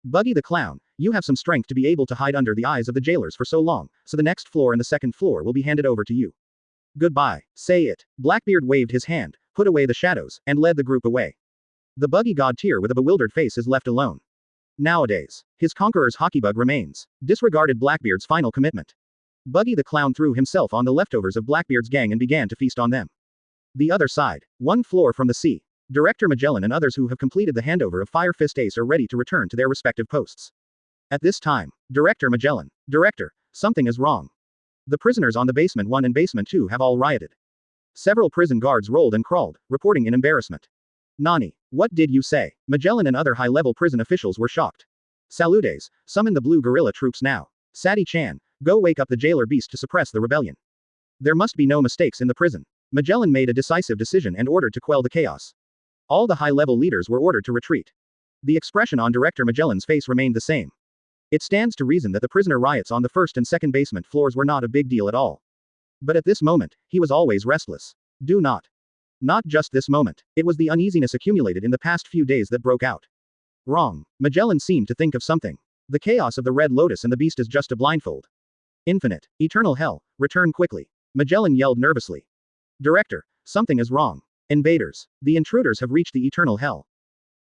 Buggy the Clown, you have some strength to be able to hide under the eyes of the jailers for so long, so the next floor and the second floor will be handed over to you. Goodbye, say it. Blackbeard waved his hand, put away the shadows, and led the group away. The buggy god tier with a bewildered face is left alone. Nowadays, his conqueror's hockeybug remains, disregarded Blackbeard's final commitment. Buggy the Clown threw himself on the leftovers of Blackbeard's gang and began to feast on them. The other side, one floor from the sea. Director Magellan and others who have completed the handover of Fire Fist Ace are ready to return to their respective posts. At this time, Director Magellan, Director, something is wrong. The prisoners on the Basement 1 and Basement 2 have all rioted. Several prison guards rolled and crawled, reporting in embarrassment. Nani, what did you say? Magellan and other high-level prison officials were shocked. Saludes, summon the blue guerrilla troops now. Seadi-chan, go wake up the jailer beast to suppress the rebellion. There must be no mistakes in the prison. Magellan made a decisive decision and ordered to quell the chaos. All the high-level leaders were ordered to retreat. The expression on Director Magellan's face remained the same. It stands to reason that the prisoner riots on the first and second basement floors were not a big deal at all. But at this moment, he was always restless. Do not. Not just this moment. It was the uneasiness accumulated in the past few days that broke out. Wrong. Magellan seemed to think of something. The chaos of the Red Lotus and the beast is just a blindfold. Infinite, eternal hell, return quickly. Magellan yelled nervously. Director, something is wrong. Invaders. The intruders have reached the eternal hell.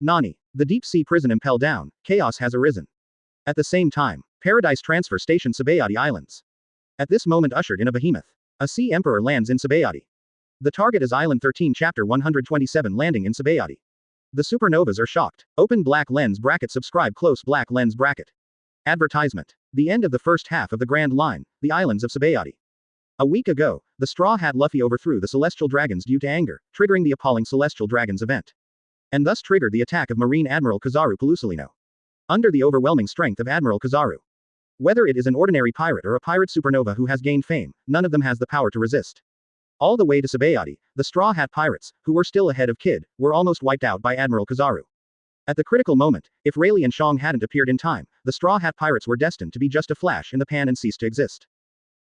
Nani. The deep sea prison Impel down, chaos has arisen. At the same time, Paradise Transfer Station Sabaody Islands. At this moment ushered in a behemoth. A sea emperor lands in Sabaody. The target is Island 13 Chapter 127 landing in Sabaody. The supernovas are shocked. Open black lens bracket subscribe close black lens bracket. Advertisement. The end of the first half of the Grand Line, the islands of Sabaody. A week ago, the Straw Hat Luffy overthrew the Celestial Dragons due to anger, triggering the appalling Celestial Dragons event. And thus triggered the attack of Marine Admiral Kizaru Pelusalino. Under the overwhelming strength of Admiral Kizaru. Whether it is an ordinary pirate or a pirate supernova who has gained fame, none of them has the power to resist. All the way to Sabaody, the Straw Hat Pirates, who were still ahead of Kid, were almost wiped out by Admiral Kizaru. At the critical moment, if Rley and Shang hadn't appeared in time, the Straw Hat Pirates were destined to be just a flash in the pan and cease to exist.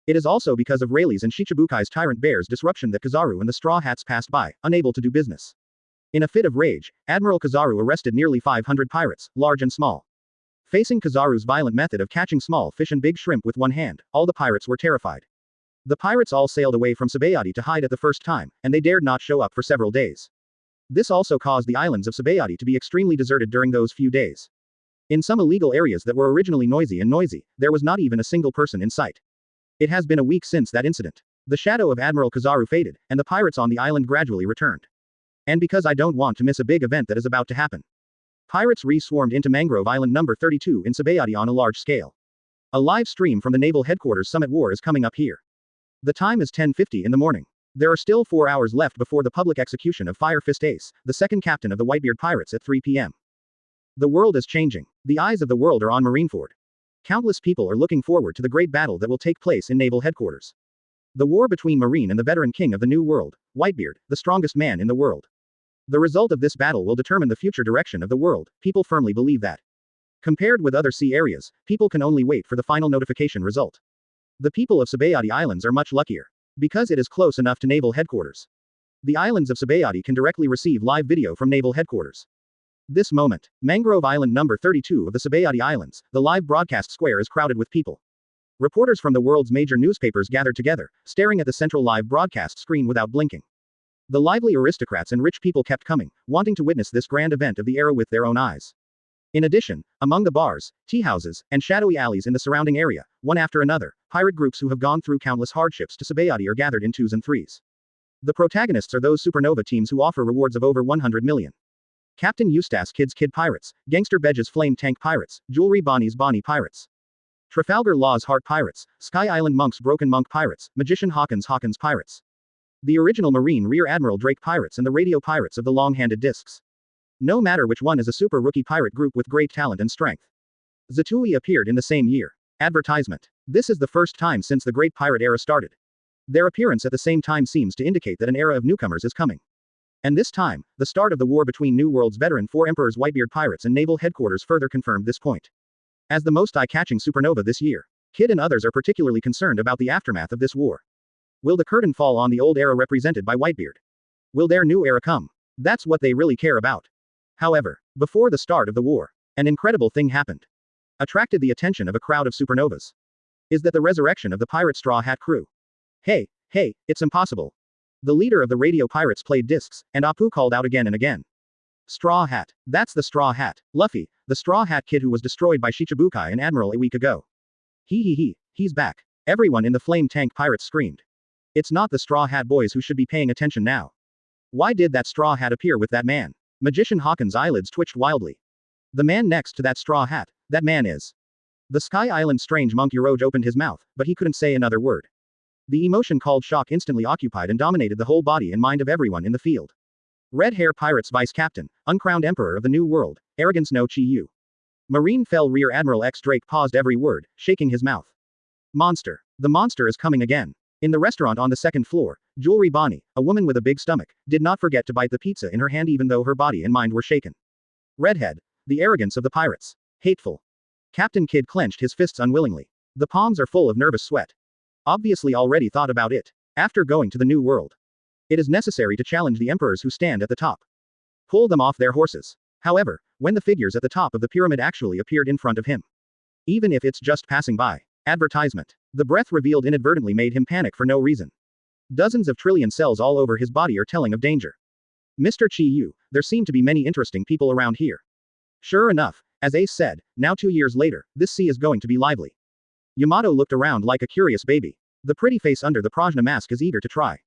It is also because of Rayleigh's and Shichibukai's Tyrant Bear's disruption that Kizaru and the Straw Hats passed by, unable to do business. In a fit of rage, Admiral Kizaru arrested nearly 500 pirates, large and small. Facing Kizaru's violent method of catching small fish and big shrimp with one hand, all the pirates were terrified. The pirates all sailed away from Sabaody to hide at the first time, and they dared not show up for several days. This also caused the islands of Sabaody to be extremely deserted during those few days. In some illegal areas that were originally noisy, there was not even a single person in sight. It has been a week since that incident. The shadow of Admiral Kizaru faded, and the pirates on the island gradually returned. And because I don't want to miss a big event that is about to happen. Pirates re-swarmed into Mangrove Island number 32 in Sabaody on a large scale. A live stream from the Naval Headquarters Summit War is coming up here. The time is 10:50 in the morning. There are still 4 hours left before the public execution of Fire Fist Ace, the second captain of the Whitebeard Pirates at 3 p.m. The world is changing. The eyes of the world are on Marineford. Countless people are looking forward to the great battle that will take place in Naval Headquarters. The war between Marine and the veteran king of the New World, Whitebeard, the strongest man in the world. The result of this battle will determine the future direction of the world, people firmly believe that. Compared with other sea areas, people can only wait for the final notification result. The people of Sabaody Islands are much luckier. Because it is close enough to Naval Headquarters. The islands of Sabaody can directly receive live video from Naval Headquarters. This moment, Mangrove Island number 32 of the Sabaody Islands, the live broadcast square is crowded with people. Reporters from the world's major newspapers gathered together, staring at the central live broadcast screen without blinking. The lively aristocrats and rich people kept coming, wanting to witness this grand event of the era with their own eyes. In addition, among the bars, tea houses, and shadowy alleys in the surrounding area, one after another, pirate groups who have gone through countless hardships to Sabaody are gathered in 2s and 3s. The protagonists are those supernova teams who offer rewards of over 100 million. Captain Eustace Kid's Kid Pirates, Gangster Bedge's Flame Tank Pirates, Jewelry Bonnie's Bonnie Pirates. Trafalgar Law's Heart Pirates, Sky Island Monk's Broken Monk Pirates, Magician Hawkins Pirates. The original Marine Rear Admiral Drake Pirates and the Radio Pirates of the Long-Handed Discs. No matter which one is a super rookie pirate group with great talent and strength. Zetui appeared in the same year. Advertisement. This is the first time since the Great Pirate Era started. Their appearance at the same time seems to indicate that an era of newcomers is coming. And this time, the start of the war between New World's veteran Four Emperors Whitebeard Pirates and Naval Headquarters further confirmed this point. As the most eye-catching supernova this year, Kid and others are particularly concerned about the aftermath of this war. Will the curtain fall on the old era represented by Whitebeard? Will their new era come? That's what they really care about. However, before the start of the war, an incredible thing happened. Attracted the attention of a crowd of supernovas. Is that the resurrection of the pirate Straw Hat crew? Hey, it's impossible. The leader of the radio pirates played discs, and Apu called out again and again. Straw Hat. That's the Straw Hat. Luffy, the Straw Hat kid who was destroyed by Shichibukai and Admiral a week ago. He's back. Everyone in the flame tank pirates screamed. It's not the Straw Hat boys who should be paying attention now. Why did that Straw Hat appear with that man? Magician Hawkins' eyelids twitched wildly. The man next to that Straw Hat, that man is. The Sky Island strange monk Yoroj opened his mouth, but he couldn't say another word. The emotion called shock instantly occupied and dominated the whole body and mind of everyone in the field. Red Hair Pirates Vice Captain, uncrowned Emperor of the New World, Arrogance no Chiu. Marine Fell Rear Admiral X Drake paused every word, shaking his mouth. Monster. The monster is coming again. In the restaurant on the second floor, Jewelry Bonnie, a woman with a big stomach, did not forget to bite the pizza in her hand even though her body and mind were shaken. Redhead. The arrogance of the pirates. Hateful. Captain Kidd clenched his fists unwillingly. The palms are full of nervous sweat. Obviously already thought about it. After going to the New World. It is necessary to challenge the emperors who stand at the top. Pull them off their horses. However, when the figures at the top of the pyramid actually appeared in front of him. Even if it's just passing by. Advertisement. The breath revealed inadvertently made him panic for no reason. Dozens of trillion cells all over his body are telling of danger. Mr. Chiu, there seem to be many interesting people around here. Sure enough, as Ace said, now 2 years later, this sea is going to be lively. Yamato looked around like a curious baby. The pretty face under the Prajna mask is eager to try.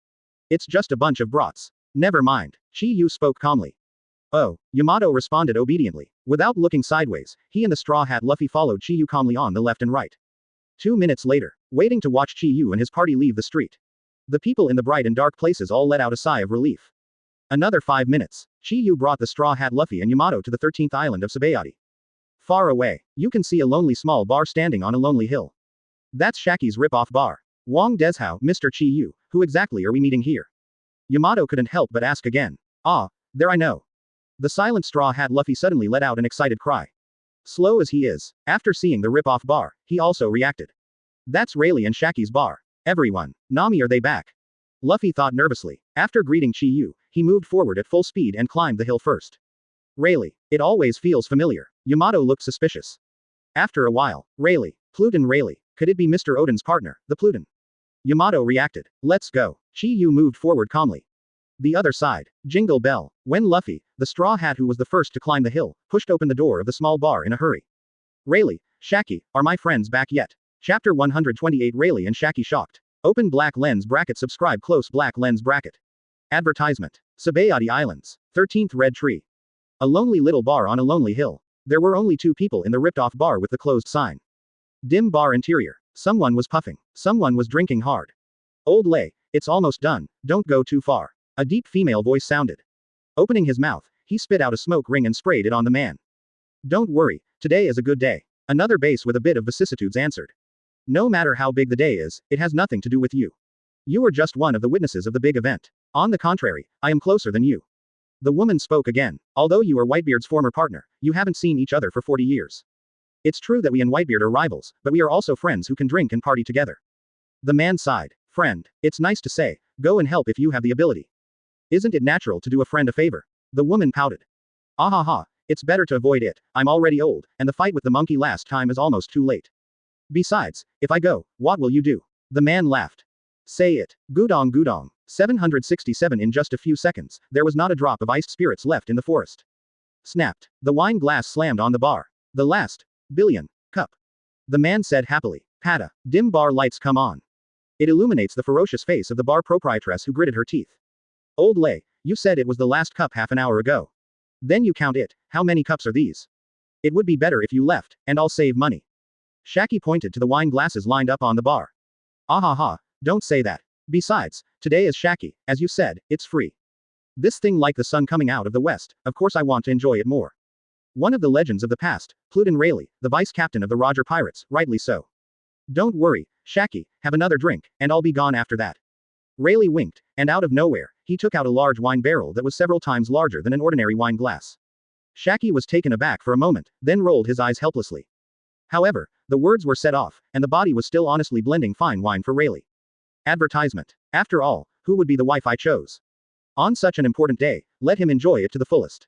It's just a bunch of brats. Never mind. Chiu spoke calmly. Oh, Yamato responded obediently. Without looking sideways, he and the Straw Hat Luffy followed Chiu calmly on the left and right. 2 minutes later, waiting to watch Chiu and his party leave the street. The people in the bright and dark places all let out a sigh of relief. Another 5 minutes. Chiu brought the Straw Hat Luffy and Yamato to the 13th island of Sabaody. Far away, you can see a lonely small bar standing on a lonely hill. That's Shaki's rip-off bar. Wang Deshao, Mr. Chiu, who exactly are we meeting here? Yamato couldn't help but ask again. Ah, there I know. The silent Straw Hat Luffy suddenly let out an excited cry. Slow as he is, after seeing the rip-off bar, he also reacted. That's Rley and Shaki's bar. Everyone, Nami, are they back? Luffy thought nervously. After greeting Chiu, he moved forward at full speed and climbed the hill first. Rley, it always feels familiar. Yamato looked suspicious. After a while, Rley, Pluton Rley, could it be Mr. Odin's partner, the Pluton? Yamato reacted. Let's go. Chiu moved forward calmly. The other side. Jingle bell. When Luffy, the Straw Hat who was the first to climb the hill, pushed open the door of the small bar in a hurry. Rley, Shaki, are my friends back yet? Chapter 128 Rley and Shaki shocked. Open black lens bracket subscribe close black lens bracket. Advertisement. Sabaody Islands. 13th Red Tree. A lonely little bar on a lonely hill. There were only 2 people in the ripped-off bar with the closed sign. Dim bar interior. Someone was puffing. Someone was drinking hard. Old Lay, it's almost done, don't go too far. A deep female voice sounded. Opening his mouth, he spit out a smoke ring and sprayed it on the man. Don't worry, today is a good day. Another bass with a bit of vicissitudes answered. No matter how big the day is, it has nothing to do with you. You are just one of the witnesses of the big event. On the contrary, I am closer than you. The woman spoke again. Although you are Whitebeard's former partner, you haven't seen each other for 40 years. It's true that we and Whitebeard are rivals, but we are also friends who can drink and party together. The man sighed. Friend, it's nice to say, go and help if you have the ability. Isn't it natural to do a friend a favor? The woman pouted. Ahaha, it's better to avoid it, I'm already old, and the fight with the monkey last time is almost too late. Besides, if I go, what will you do? The man laughed. Say it. Gudong Gudong. 767 In just a few seconds, there was not a drop of iced spirits left in the forest. Snapped. The wine glass slammed on the bar. The last billion cup. The man said happily. Pata. Dim bar lights come on. It illuminates the ferocious face of the bar proprietress who gritted her teeth. Old Lay, you said it was the last cup half an hour ago. Then you count it. How many cups are these? It would be better if you left, and I'll save money. Shaki pointed to the wine glasses lined up on the bar. Ahaha, don't say that. Besides, today is Shaki, as you said, it's free. This thing like the sun coming out of the west, of course I want to enjoy it more. One of the legends of the past, Pluton Rley, the vice captain of the Roger Pirates, rightly so. Don't worry, Shaki, have another drink, and I'll be gone after that. Rley winked, and out of nowhere, he took out a large wine barrel that was several times larger than an ordinary wine glass. Shaki was taken aback for a moment, then rolled his eyes helplessly. However, the words were set off, and the body was still honestly blending fine wine for Rley. Advertisement. After all, who would be the wife I chose? On such an important day, let him enjoy it to the fullest.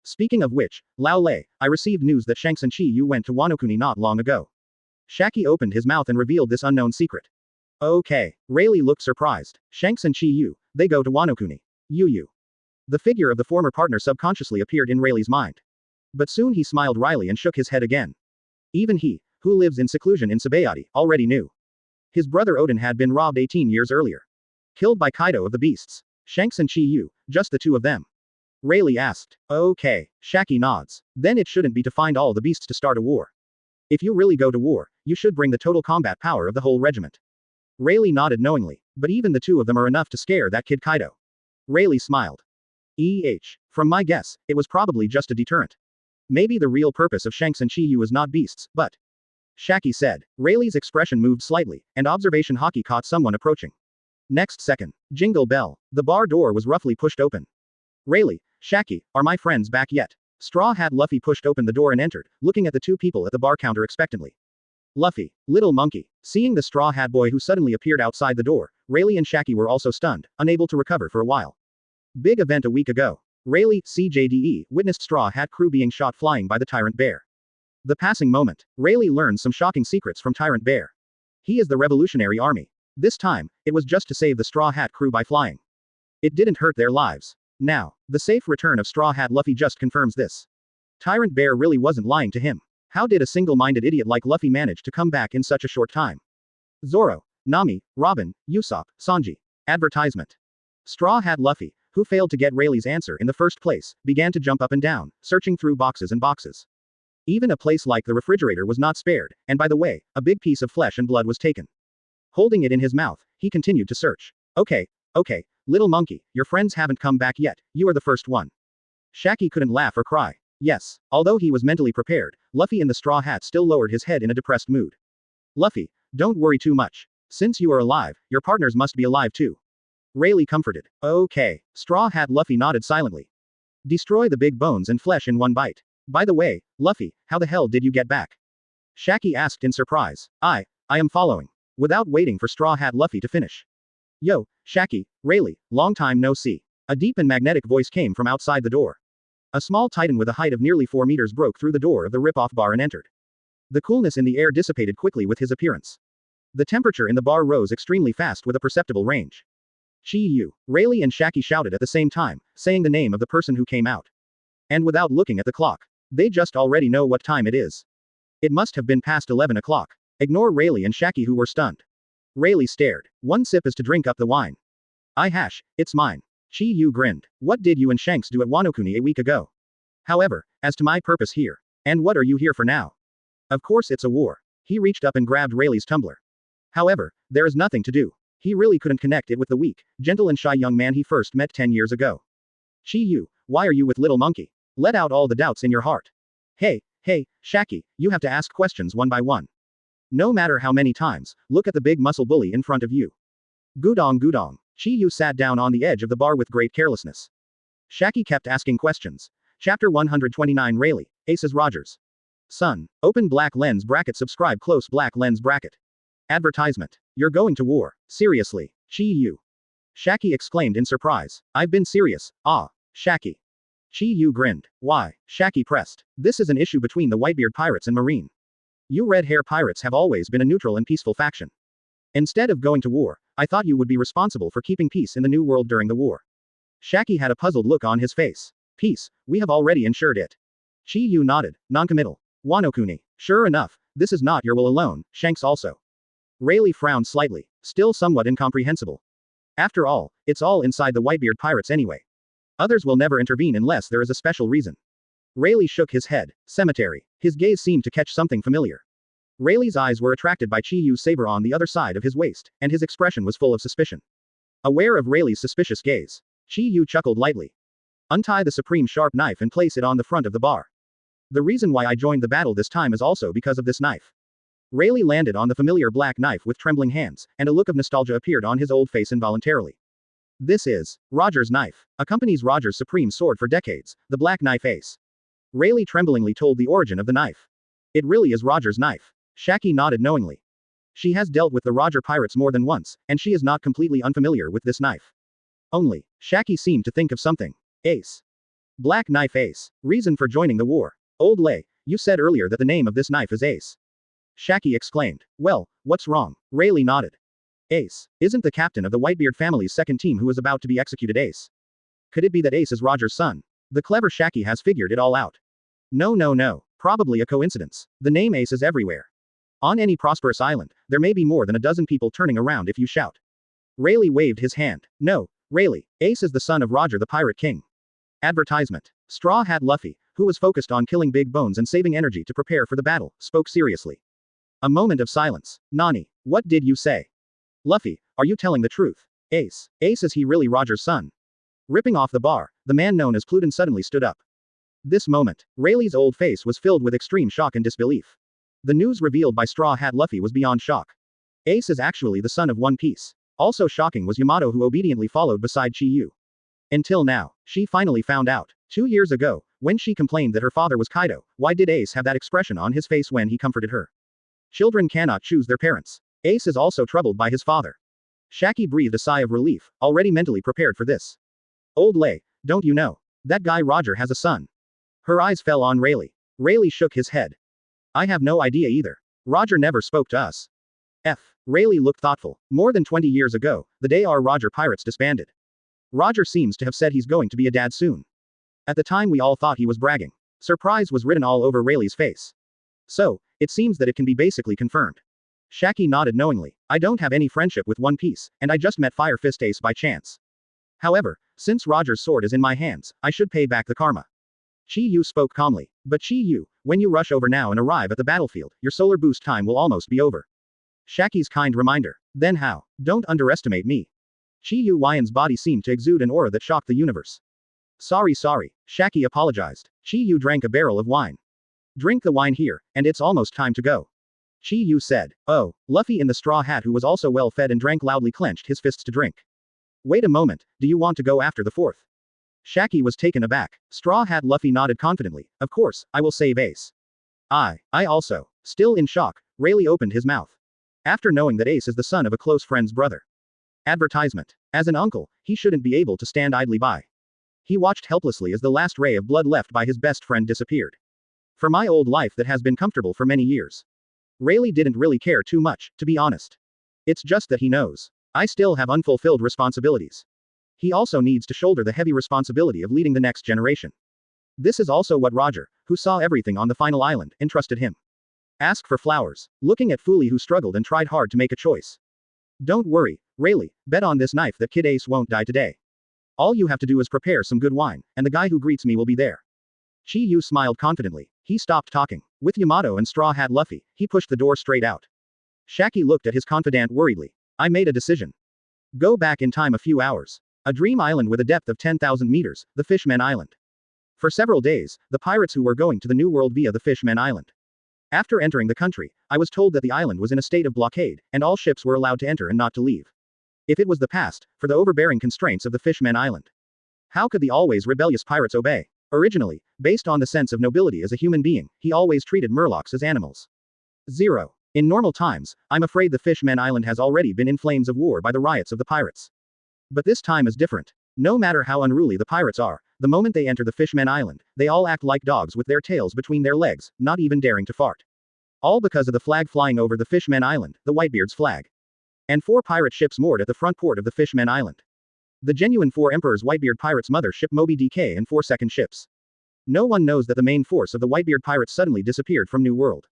Speaking of which, Lao Lei, I received news that Shanks and Chiu went to Wanokuni not long ago. Shaki opened his mouth and revealed this unknown secret. Okay. Rayleigh looked surprised. Shanks and Chiu, they go to Wanokuni. Yu. The figure of the former partner subconsciously appeared in Rayleigh's mind. But soon he smiled wryly and shook his head again. Even he, who lives in seclusion in Sabaody, already knew. His brother Odin had been robbed 18 years earlier. Killed by Kaido of the Beasts. Shanks and Chiu, just the two of them. Rayleigh asked. Okay. Shaki nods. Then it shouldn't be to find all the beasts to start a war. If you really go to war, you should bring the total combat power of the whole regiment. Rayleigh nodded knowingly, but even the two of them are enough to scare that kid Kaido. Rayleigh smiled. From my guess, it was probably just a deterrent. Maybe the real purpose of Shanks and Chiu is not beasts, but... Shaki said. Rayleigh's expression moved slightly, and observation haki caught someone approaching. Next second. Jingle bell. The bar door was roughly pushed open. Rayleigh, Shaki, are my friends back yet? Straw Hat Luffy pushed open the door and entered, looking at the two people at the bar counter expectantly. Luffy, little monkey. Seeing the Straw Hat boy who suddenly appeared outside the door, Rayleigh and Shaki were also stunned, unable to recover for a while. Big event a week ago. Rayleigh, CJDE, witnessed Straw Hat crew being shot flying by the Tyrant Bear. The passing moment. Rayleigh learned some shocking secrets from Tyrant Bear. He is the Revolutionary Army. This time, it was just to save the Straw Hat crew by flying. It didn't hurt their lives. Now, the safe return of Straw Hat Luffy just confirms this. Tyrant Bear really wasn't lying to him. How did a single-minded idiot like Luffy manage to come back in such a short time? Zoro, Nami, Robin, Usopp, Sanji. Advertisement. Straw Hat Luffy, who failed to get Rayleigh's answer in the first place, began to jump up and down, searching through boxes and boxes. Even a place like the refrigerator was not spared, and by the way, a big piece of flesh and blood was taken. Holding it in his mouth, he continued to search. Okay, little monkey, your friends haven't come back yet, you are the first one. Shaki couldn't laugh or cry. Yes, although he was mentally prepared, Luffy in the straw hat still lowered his head in a depressed mood. Luffy, don't worry too much. Since you are alive, your partners must be alive too. Rayleigh comforted. Okay. Straw Hat Luffy nodded silently. Destroy the big bones and flesh in one bite. By the way, Luffy, how the hell did you get back? Shaki asked in surprise. I am following. Without waiting for Straw Hat Luffy to finish. Yo, Shaki, Rayleigh, long time no see. A deep and magnetic voice came from outside the door. A small titan with a height of nearly 4 meters broke through the door of the rip-off bar and entered. The coolness in the air dissipated quickly with his appearance. The temperature in the bar rose extremely fast with a perceptible range. Chiu, Rayleigh and Shaki shouted at the same time, saying the name of the person who came out. And without looking at the clock. They just already know what time it is. It must have been past 11 o'clock. Ignore Rayleigh and Shaki who were stunned. Rayleigh stared. One sip is to drink up the wine. It's mine. Chiu grinned. What did you and Shanks do at Wanokuni a week ago? However, as to my purpose here. And what are you here for now? Of course it's a war. He reached up and grabbed Rayleigh's tumbler. However, there is nothing to do. He really couldn't connect it with the weak, gentle and shy young man he first met 10 years ago. Chiu, why are you with little monkey? Let out all the doubts in your heart. Hey, Shaki, you have to ask questions one by one. No matter how many times, look at the big muscle bully in front of you. Gudong. Chiu sat down on the edge of the bar with great carelessness. Shaki kept asking questions. Chapter 129 Rayleigh, Aces Rogers. Son, open black lens bracket subscribe close black lens bracket. Advertisement. You're going to war, seriously, Chiu. Shaki exclaimed in surprise. I've been serious, Shaki. Chiu grinned. Why? Shaki pressed. This is an issue between the Whitebeard pirates and Marine. You red hair pirates have always been a neutral and peaceful faction. Instead of going to war, I thought you would be responsible for keeping peace in the New World during the war. Shaki had a puzzled look on his face. Peace, we have already ensured it. Chiu nodded, noncommittal. Wanokuni. Sure enough, this is not your will alone, Shanks also. Rayleigh frowned slightly, still somewhat incomprehensible. After all, it's all inside the Whitebeard pirates anyway. Others will never intervene unless there is a special reason. Rayleigh shook his head. Cemetery. His gaze seemed to catch something familiar. Rayleigh's eyes were attracted by Chiu's saber on the other side of his waist, and his expression was full of suspicion. Aware of Rayleigh's suspicious gaze, Chiu chuckled lightly. Untie the supreme sharp knife and place it on the front of the bar. The reason why I joined the battle this time is also because of this knife. Rayleigh landed on the familiar black knife with trembling hands, and a look of nostalgia appeared on his old face involuntarily. This is Roger's knife, accompanies Roger's supreme sword for decades, the Black Knife Ace. Rayleigh tremblingly told the origin of the knife. It really is Roger's knife. Shaki nodded knowingly. She has dealt with the Roger pirates more than once, and she is not completely unfamiliar with this knife. Only, Shaki seemed to think of something. Ace. Black Knife Ace. Reason for joining the war. Old Lay, you said earlier that the name of this knife is Ace. Shaki exclaimed. Well, what's wrong? Rley nodded. Ace. Isn't the captain of the Whitebeard family's second team who is about to be executed Ace? Could it be that Ace is Roger's son? The clever Shaki has figured it all out. No. Probably a coincidence. The name Ace is everywhere. On any prosperous island, there may be more than a dozen people turning around if you shout. Rley waved his hand. No, Rley, Ace is the son of Roger the Pirate King. Advertisement. Straw Hat Luffy, who was focused on killing Big Bones and saving energy to prepare for the battle, spoke seriously. A moment of silence. Nani, what did you say? Luffy, are you telling the truth? Ace. Ace, is he really Roger's son? Ripping off the bar, the man known as Pluton suddenly stood up. This moment, Rayleigh's old face was filled with extreme shock and disbelief. The news revealed by Straw Hat Luffy was beyond shock. Ace is actually the son of One Piece. Also shocking was Yamato, who obediently followed beside Chiu. Until now, she finally found out. 2 years ago, when she complained that her father was Kaido, why did Ace have that expression on his face when he comforted her? Children cannot choose their parents. Ace is also troubled by his father. Shaki breathed a sigh of relief, already mentally prepared for this. Old Lay, don't you know? That guy Roger has a son. Her eyes fell on Rayleigh. Rayleigh shook his head. I have no idea either. Roger never spoke to us. Rayleigh looked thoughtful. More than 20 years ago, the day our Roger Pirates disbanded. Roger seems to have said he's going to be a dad soon. At the time we all thought he was bragging. Surprise was written all over Rayleigh's face. So, it seems that it can be basically confirmed. Shaki nodded knowingly. I don't have any friendship with One Piece, and I just met Fire Fist Ace by chance. However, since Roger's sword is in my hands, I should pay back the karma. Chiu spoke calmly. But Chiu, when you rush over now and arrive at the battlefield, your solar boost time will almost be over. Shaki's kind reminder. Then how? Don't underestimate me. Chiu Yuan's body seemed to exude an aura that shocked the universe. Sorry. Shaki apologized. Chiu drank a barrel of wine. Drink the wine here, and it's almost time to go. Chiu said. Oh, Luffy in the straw hat, who was also well fed and drank loudly, clenched his fists to drink. Wait a moment, do you want to go after the fourth? Shaki was taken aback. Straw Hat Luffy nodded confidently. Of course, I will save Ace. I also. Still in shock, Rayleigh opened his mouth. After knowing that Ace is the son of a close friend's brother. Advertisement. As an uncle, he shouldn't be able to stand idly by. He watched helplessly as the last ray of blood left by his best friend disappeared. For my old life that has been comfortable for many years. Rayleigh didn't really care too much, to be honest. It's just that he knows. I still have unfulfilled responsibilities. He also needs to shoulder the heavy responsibility of leading the next generation. This is also what Roger, who saw everything on the final island, entrusted him. Ask for flowers. Looking at Foolie, who struggled and tried hard to make a choice. Don't worry, Rayleigh, bet on this knife that Kid Ace won't die today. All you have to do is prepare some good wine, and the guy who greets me will be there. Chiu smiled confidently. He stopped talking. With Yamato and Straw Hat Luffy, he pushed the door straight out. Shaki looked at his confidant worriedly. I made a decision. Go back in time a few hours. A dream island with a depth of 10,000 meters, the Fishman Island. For several days, the pirates who were going to the New World via the Fishman Island. After entering the country, I was told that the island was in a state of blockade, and all ships were allowed to enter and not to leave. If it was the past, for the overbearing constraints of the Fishman Island. How could the always rebellious pirates obey? Originally, based on the sense of nobility as a human being, he always treated Murlocs as animals. 0. In normal times, I'm afraid the Fishman Island has already been in flames of war by the riots of the pirates. But this time is different. No matter how unruly the pirates are, the moment they enter the Fishman Island, they all act like dogs with their tails between their legs, not even daring to fart. All because of the flag flying over the Fishman Island, the Whitebeard's flag. And 4 pirate ships moored at the front port of the Fishman Island. The genuine 4 Emperor's Whitebeard pirates' mother ship Moby DK and 4 second ships. No one knows that the main force of the Whitebeard pirates suddenly disappeared from New World.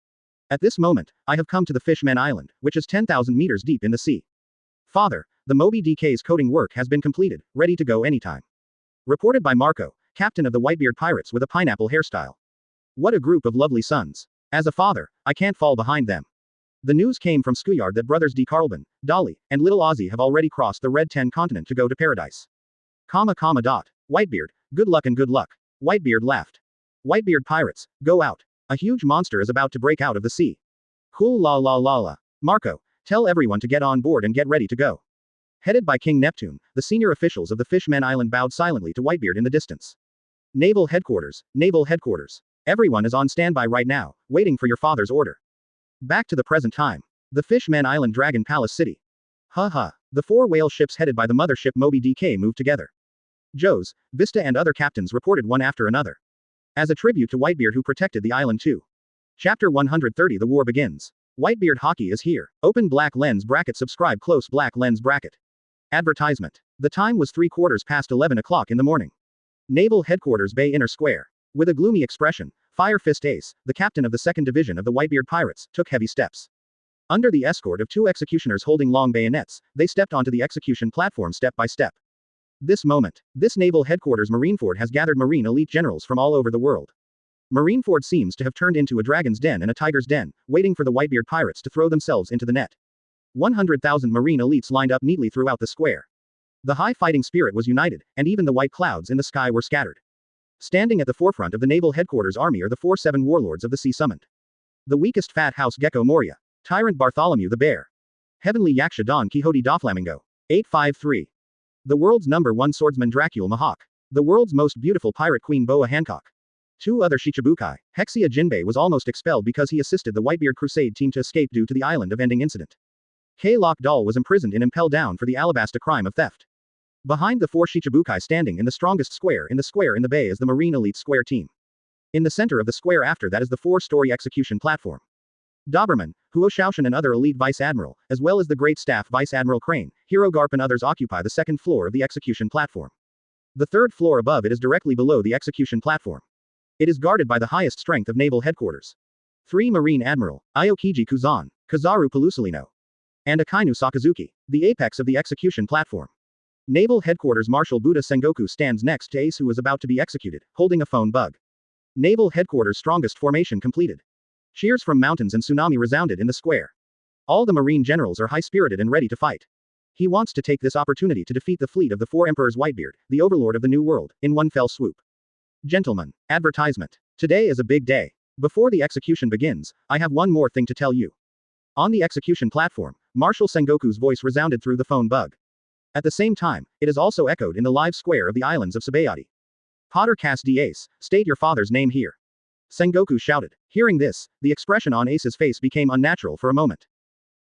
At this moment, I have come to the Fishman Island, which is 10,000 meters deep in the sea. Father, the Moby DK's coding work has been completed, ready to go anytime. Reported by Marco, captain of the Whitebeard pirates with a pineapple hairstyle. What a group of lovely sons. As a father, I can't fall behind them. The news came from Schoolyard that brothers D. Carlban, Dolly, and Little Ozzy have already crossed the Red 10 continent to go to paradise. Whitebeard, good luck and good luck. Whitebeard laughed. Whitebeard pirates, go out. A huge monster is about to break out of the sea. Cool la. Marco, tell everyone to get on board and get ready to go. Headed by King Neptune, the senior officials of the Fishman Island bowed silently to Whitebeard in the distance. Naval headquarters. Everyone is on standby right now, waiting for your father's order. Back to the present time. The Fishman Island Dragon Palace City. The 4 whale ships headed by the mothership Moby DK moved together. Joe's, Vista and other captains reported one after another. As a tribute to Whitebeard who protected the island too. Chapter 130 The war begins. Whitebeard hockey is here. Open black lens bracket subscribe close black lens bracket. Advertisement. The time was 11 o'clock in the morning. Naval Headquarters Bay Inner Square. With a gloomy expression, Fire Fist Ace, the captain of the 2nd Division of the Whitebeard Pirates, took heavy steps. Under the escort of 2 executioners holding long bayonets, they stepped onto the execution platform step by step. This Naval Headquarters Marineford has gathered Marine elite generals from all over the world. Marineford seems to have turned into a dragon's den and a tiger's den, waiting for the Whitebeard pirates to throw themselves into the net. 100,000 Marine elites lined up neatly throughout the square. The high fighting spirit was united, and even the white clouds in the sky were scattered. Standing at the forefront of the Naval Headquarters Army are the 4-7 warlords of the sea summoned. The weakest Fat House Gecko Moria. Tyrant Bartholomew the Bear. Heavenly Yaksha Don Quixote da Flamingo. 853. The world's #1 swordsman Dracule Mahawk. The world's most beautiful pirate queen Boa Hancock. 2 other Shichibukai. Hexia Jinbei was almost expelled because he assisted the Whitebeard Crusade team to escape due to the island of ending incident. K-Lock Doll was imprisoned in Impel down for the Alabasta crime of theft. Behind the 4 Shichibukai standing in the strongest square in the bay is the Marine Elite Square team. In the center of the square after that is the 4-story execution platform. Doberman, Huo Shaoshan and other elite Vice Admiral, as well as the Great Staff Vice Admiral Crane, Hero Garp and others occupy the 2nd floor of the execution platform. The 3rd floor above it is directly below the execution platform. It is guarded by the highest strength of naval headquarters. 3 Marine Admiral, Aokiji Kuzan, Kazaru Pelusalino, and Akainu Sakazuki, the apex of the execution platform. Naval Headquarters Marshal Buddha Sengoku stands next to Ace who is about to be executed, holding a phone bug. Naval Headquarters strongest formation completed. Cheers from mountains and tsunami resounded in the square. All the Marine generals are high-spirited and ready to fight. He wants to take this opportunity to defeat the fleet of the 4 Emperors Whitebeard, the overlord of the New World, in one fell swoop. Gentlemen, advertisement. Today is a big day. Before the execution begins, I have one more thing to tell you. On the execution platform, Marshal Sengoku's voice resounded through the phone bug. At the same time, it is also echoed in the live square of the islands of Sabaody. Potter Cass D. Ace, state your father's name here. Sengoku shouted. Hearing this, the expression on Ace's face became unnatural for a moment.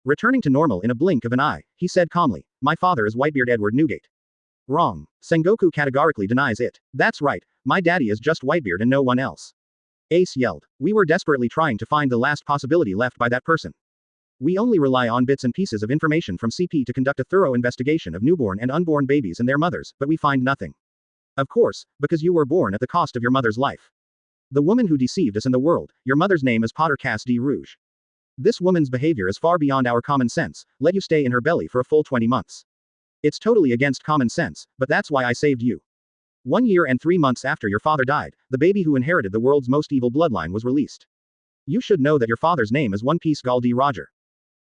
Returning to normal in a blink of an eye, he said calmly, my father is Whitebeard Edward Newgate. Wrong. Sengoku categorically denies it. That's right, my daddy is just Whitebeard and no one else. Ace yelled. We were desperately trying to find the last possibility left by that person. We only rely on bits and pieces of information from CP to conduct a thorough investigation of newborn and unborn babies and their mothers, but we find nothing. Of course, because you were born at the cost of your mother's life. The woman who deceived us in the world, your mother's name is Potter Cass D. Rouge. This woman's behavior is far beyond our common sense, let you stay in her belly for a full 20 months. It's totally against common sense, but that's why I saved you. 1 year and 3 months after your father died, the baby who inherited the world's most evil bloodline was released. You should know that your father's name is One Piece Gal D. Roger.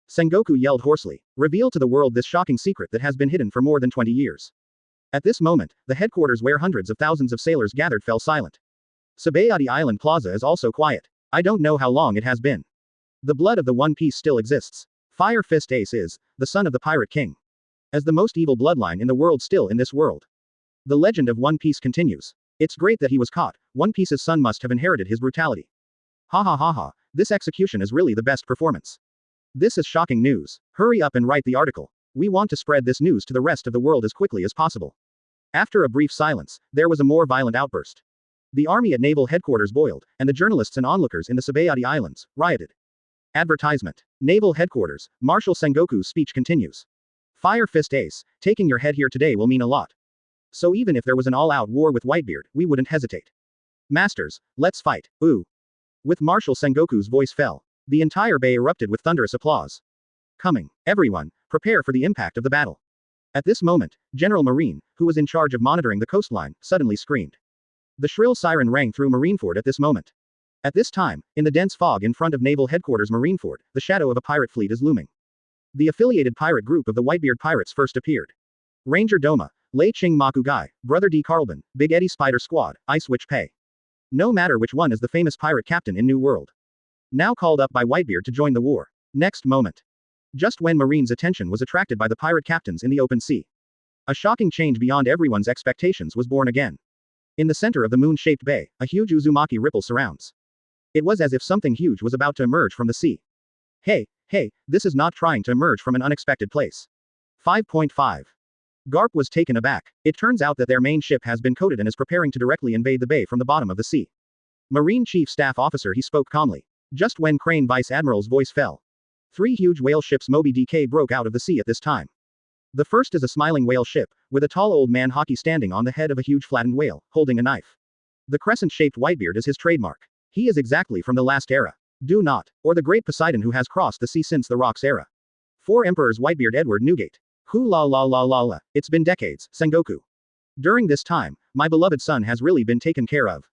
Sengoku yelled hoarsely. Reveal to the world this shocking secret that has been hidden for more than 20 years. At this moment, the headquarters where hundreds of thousands of sailors gathered fell silent. Sabaody Island Plaza is also quiet. I don't know how long it has been. The blood of the One Piece still exists. Fire Fist Ace is the son of the Pirate King. As the most evil bloodline in the world still in this world. The legend of One Piece continues. It's great that he was caught. One Piece's son must have inherited his brutality. Ha ha ha ha. This execution is really the best performance. This is shocking news. Hurry up and write the article. We want to spread this news to the rest of the world as quickly as possible. After a brief silence, there was a more violent outburst. The army at naval headquarters boiled, and the journalists and onlookers in the Sabaody Islands rioted. Advertisement. Naval headquarters, Marshal Sengoku's speech continues. Fire Fist Ace, taking your head here today will mean a lot. So even if there was an all-out war with Whitebeard, we wouldn't hesitate. Masters, let's fight. Ooh. With Marshal Sengoku's voice fell. The entire bay erupted with thunderous applause. Coming. Everyone, prepare for the impact of the battle. At this moment, General Marine, who was in charge of monitoring the coastline, suddenly screamed. The shrill siren rang through Marineford at this moment. At this time, in the dense fog in front of Naval Headquarters Marineford, the shadow of a pirate fleet is looming. The affiliated pirate group of the Whitebeard Pirates first appeared. Ranger Doma, Lei Ching Maku Gai, Brother D. Carlban, Big Eddie Spider Squad, Ice Witch Pei. No matter which one is the famous pirate captain in New World. Now called up by Whitebeard to join the war. Next moment. Just when Marine's attention was attracted by the pirate captains in the open sea. A shocking change beyond everyone's expectations was born again. In the center of the moon-shaped bay, a huge Uzumaki ripple surrounds. It was as if something huge was about to emerge from the sea. Hey, this is not trying to emerge from an unexpected place. 5.5. Garp was taken aback. It turns out that their main ship has been coated and is preparing to directly invade the bay from the bottom of the sea. Marine Chief Staff Officer, he spoke calmly. Just when Crane Vice Admiral's voice fell. 3 huge whale ships Moby DK broke out of the sea at this time. The first is a smiling whale ship, with a tall old man hockey standing on the head of a huge flattened whale, holding a knife. The crescent-shaped Whitebeard is his trademark. He is exactly from the last era. Do not, or the great Poseidon who has crossed the sea since the Rocks era. 4 Emperors Whitebeard Edward Newgate. Hu la la la la la, it's been decades, Sengoku. During this time, my beloved son has really been taken care of.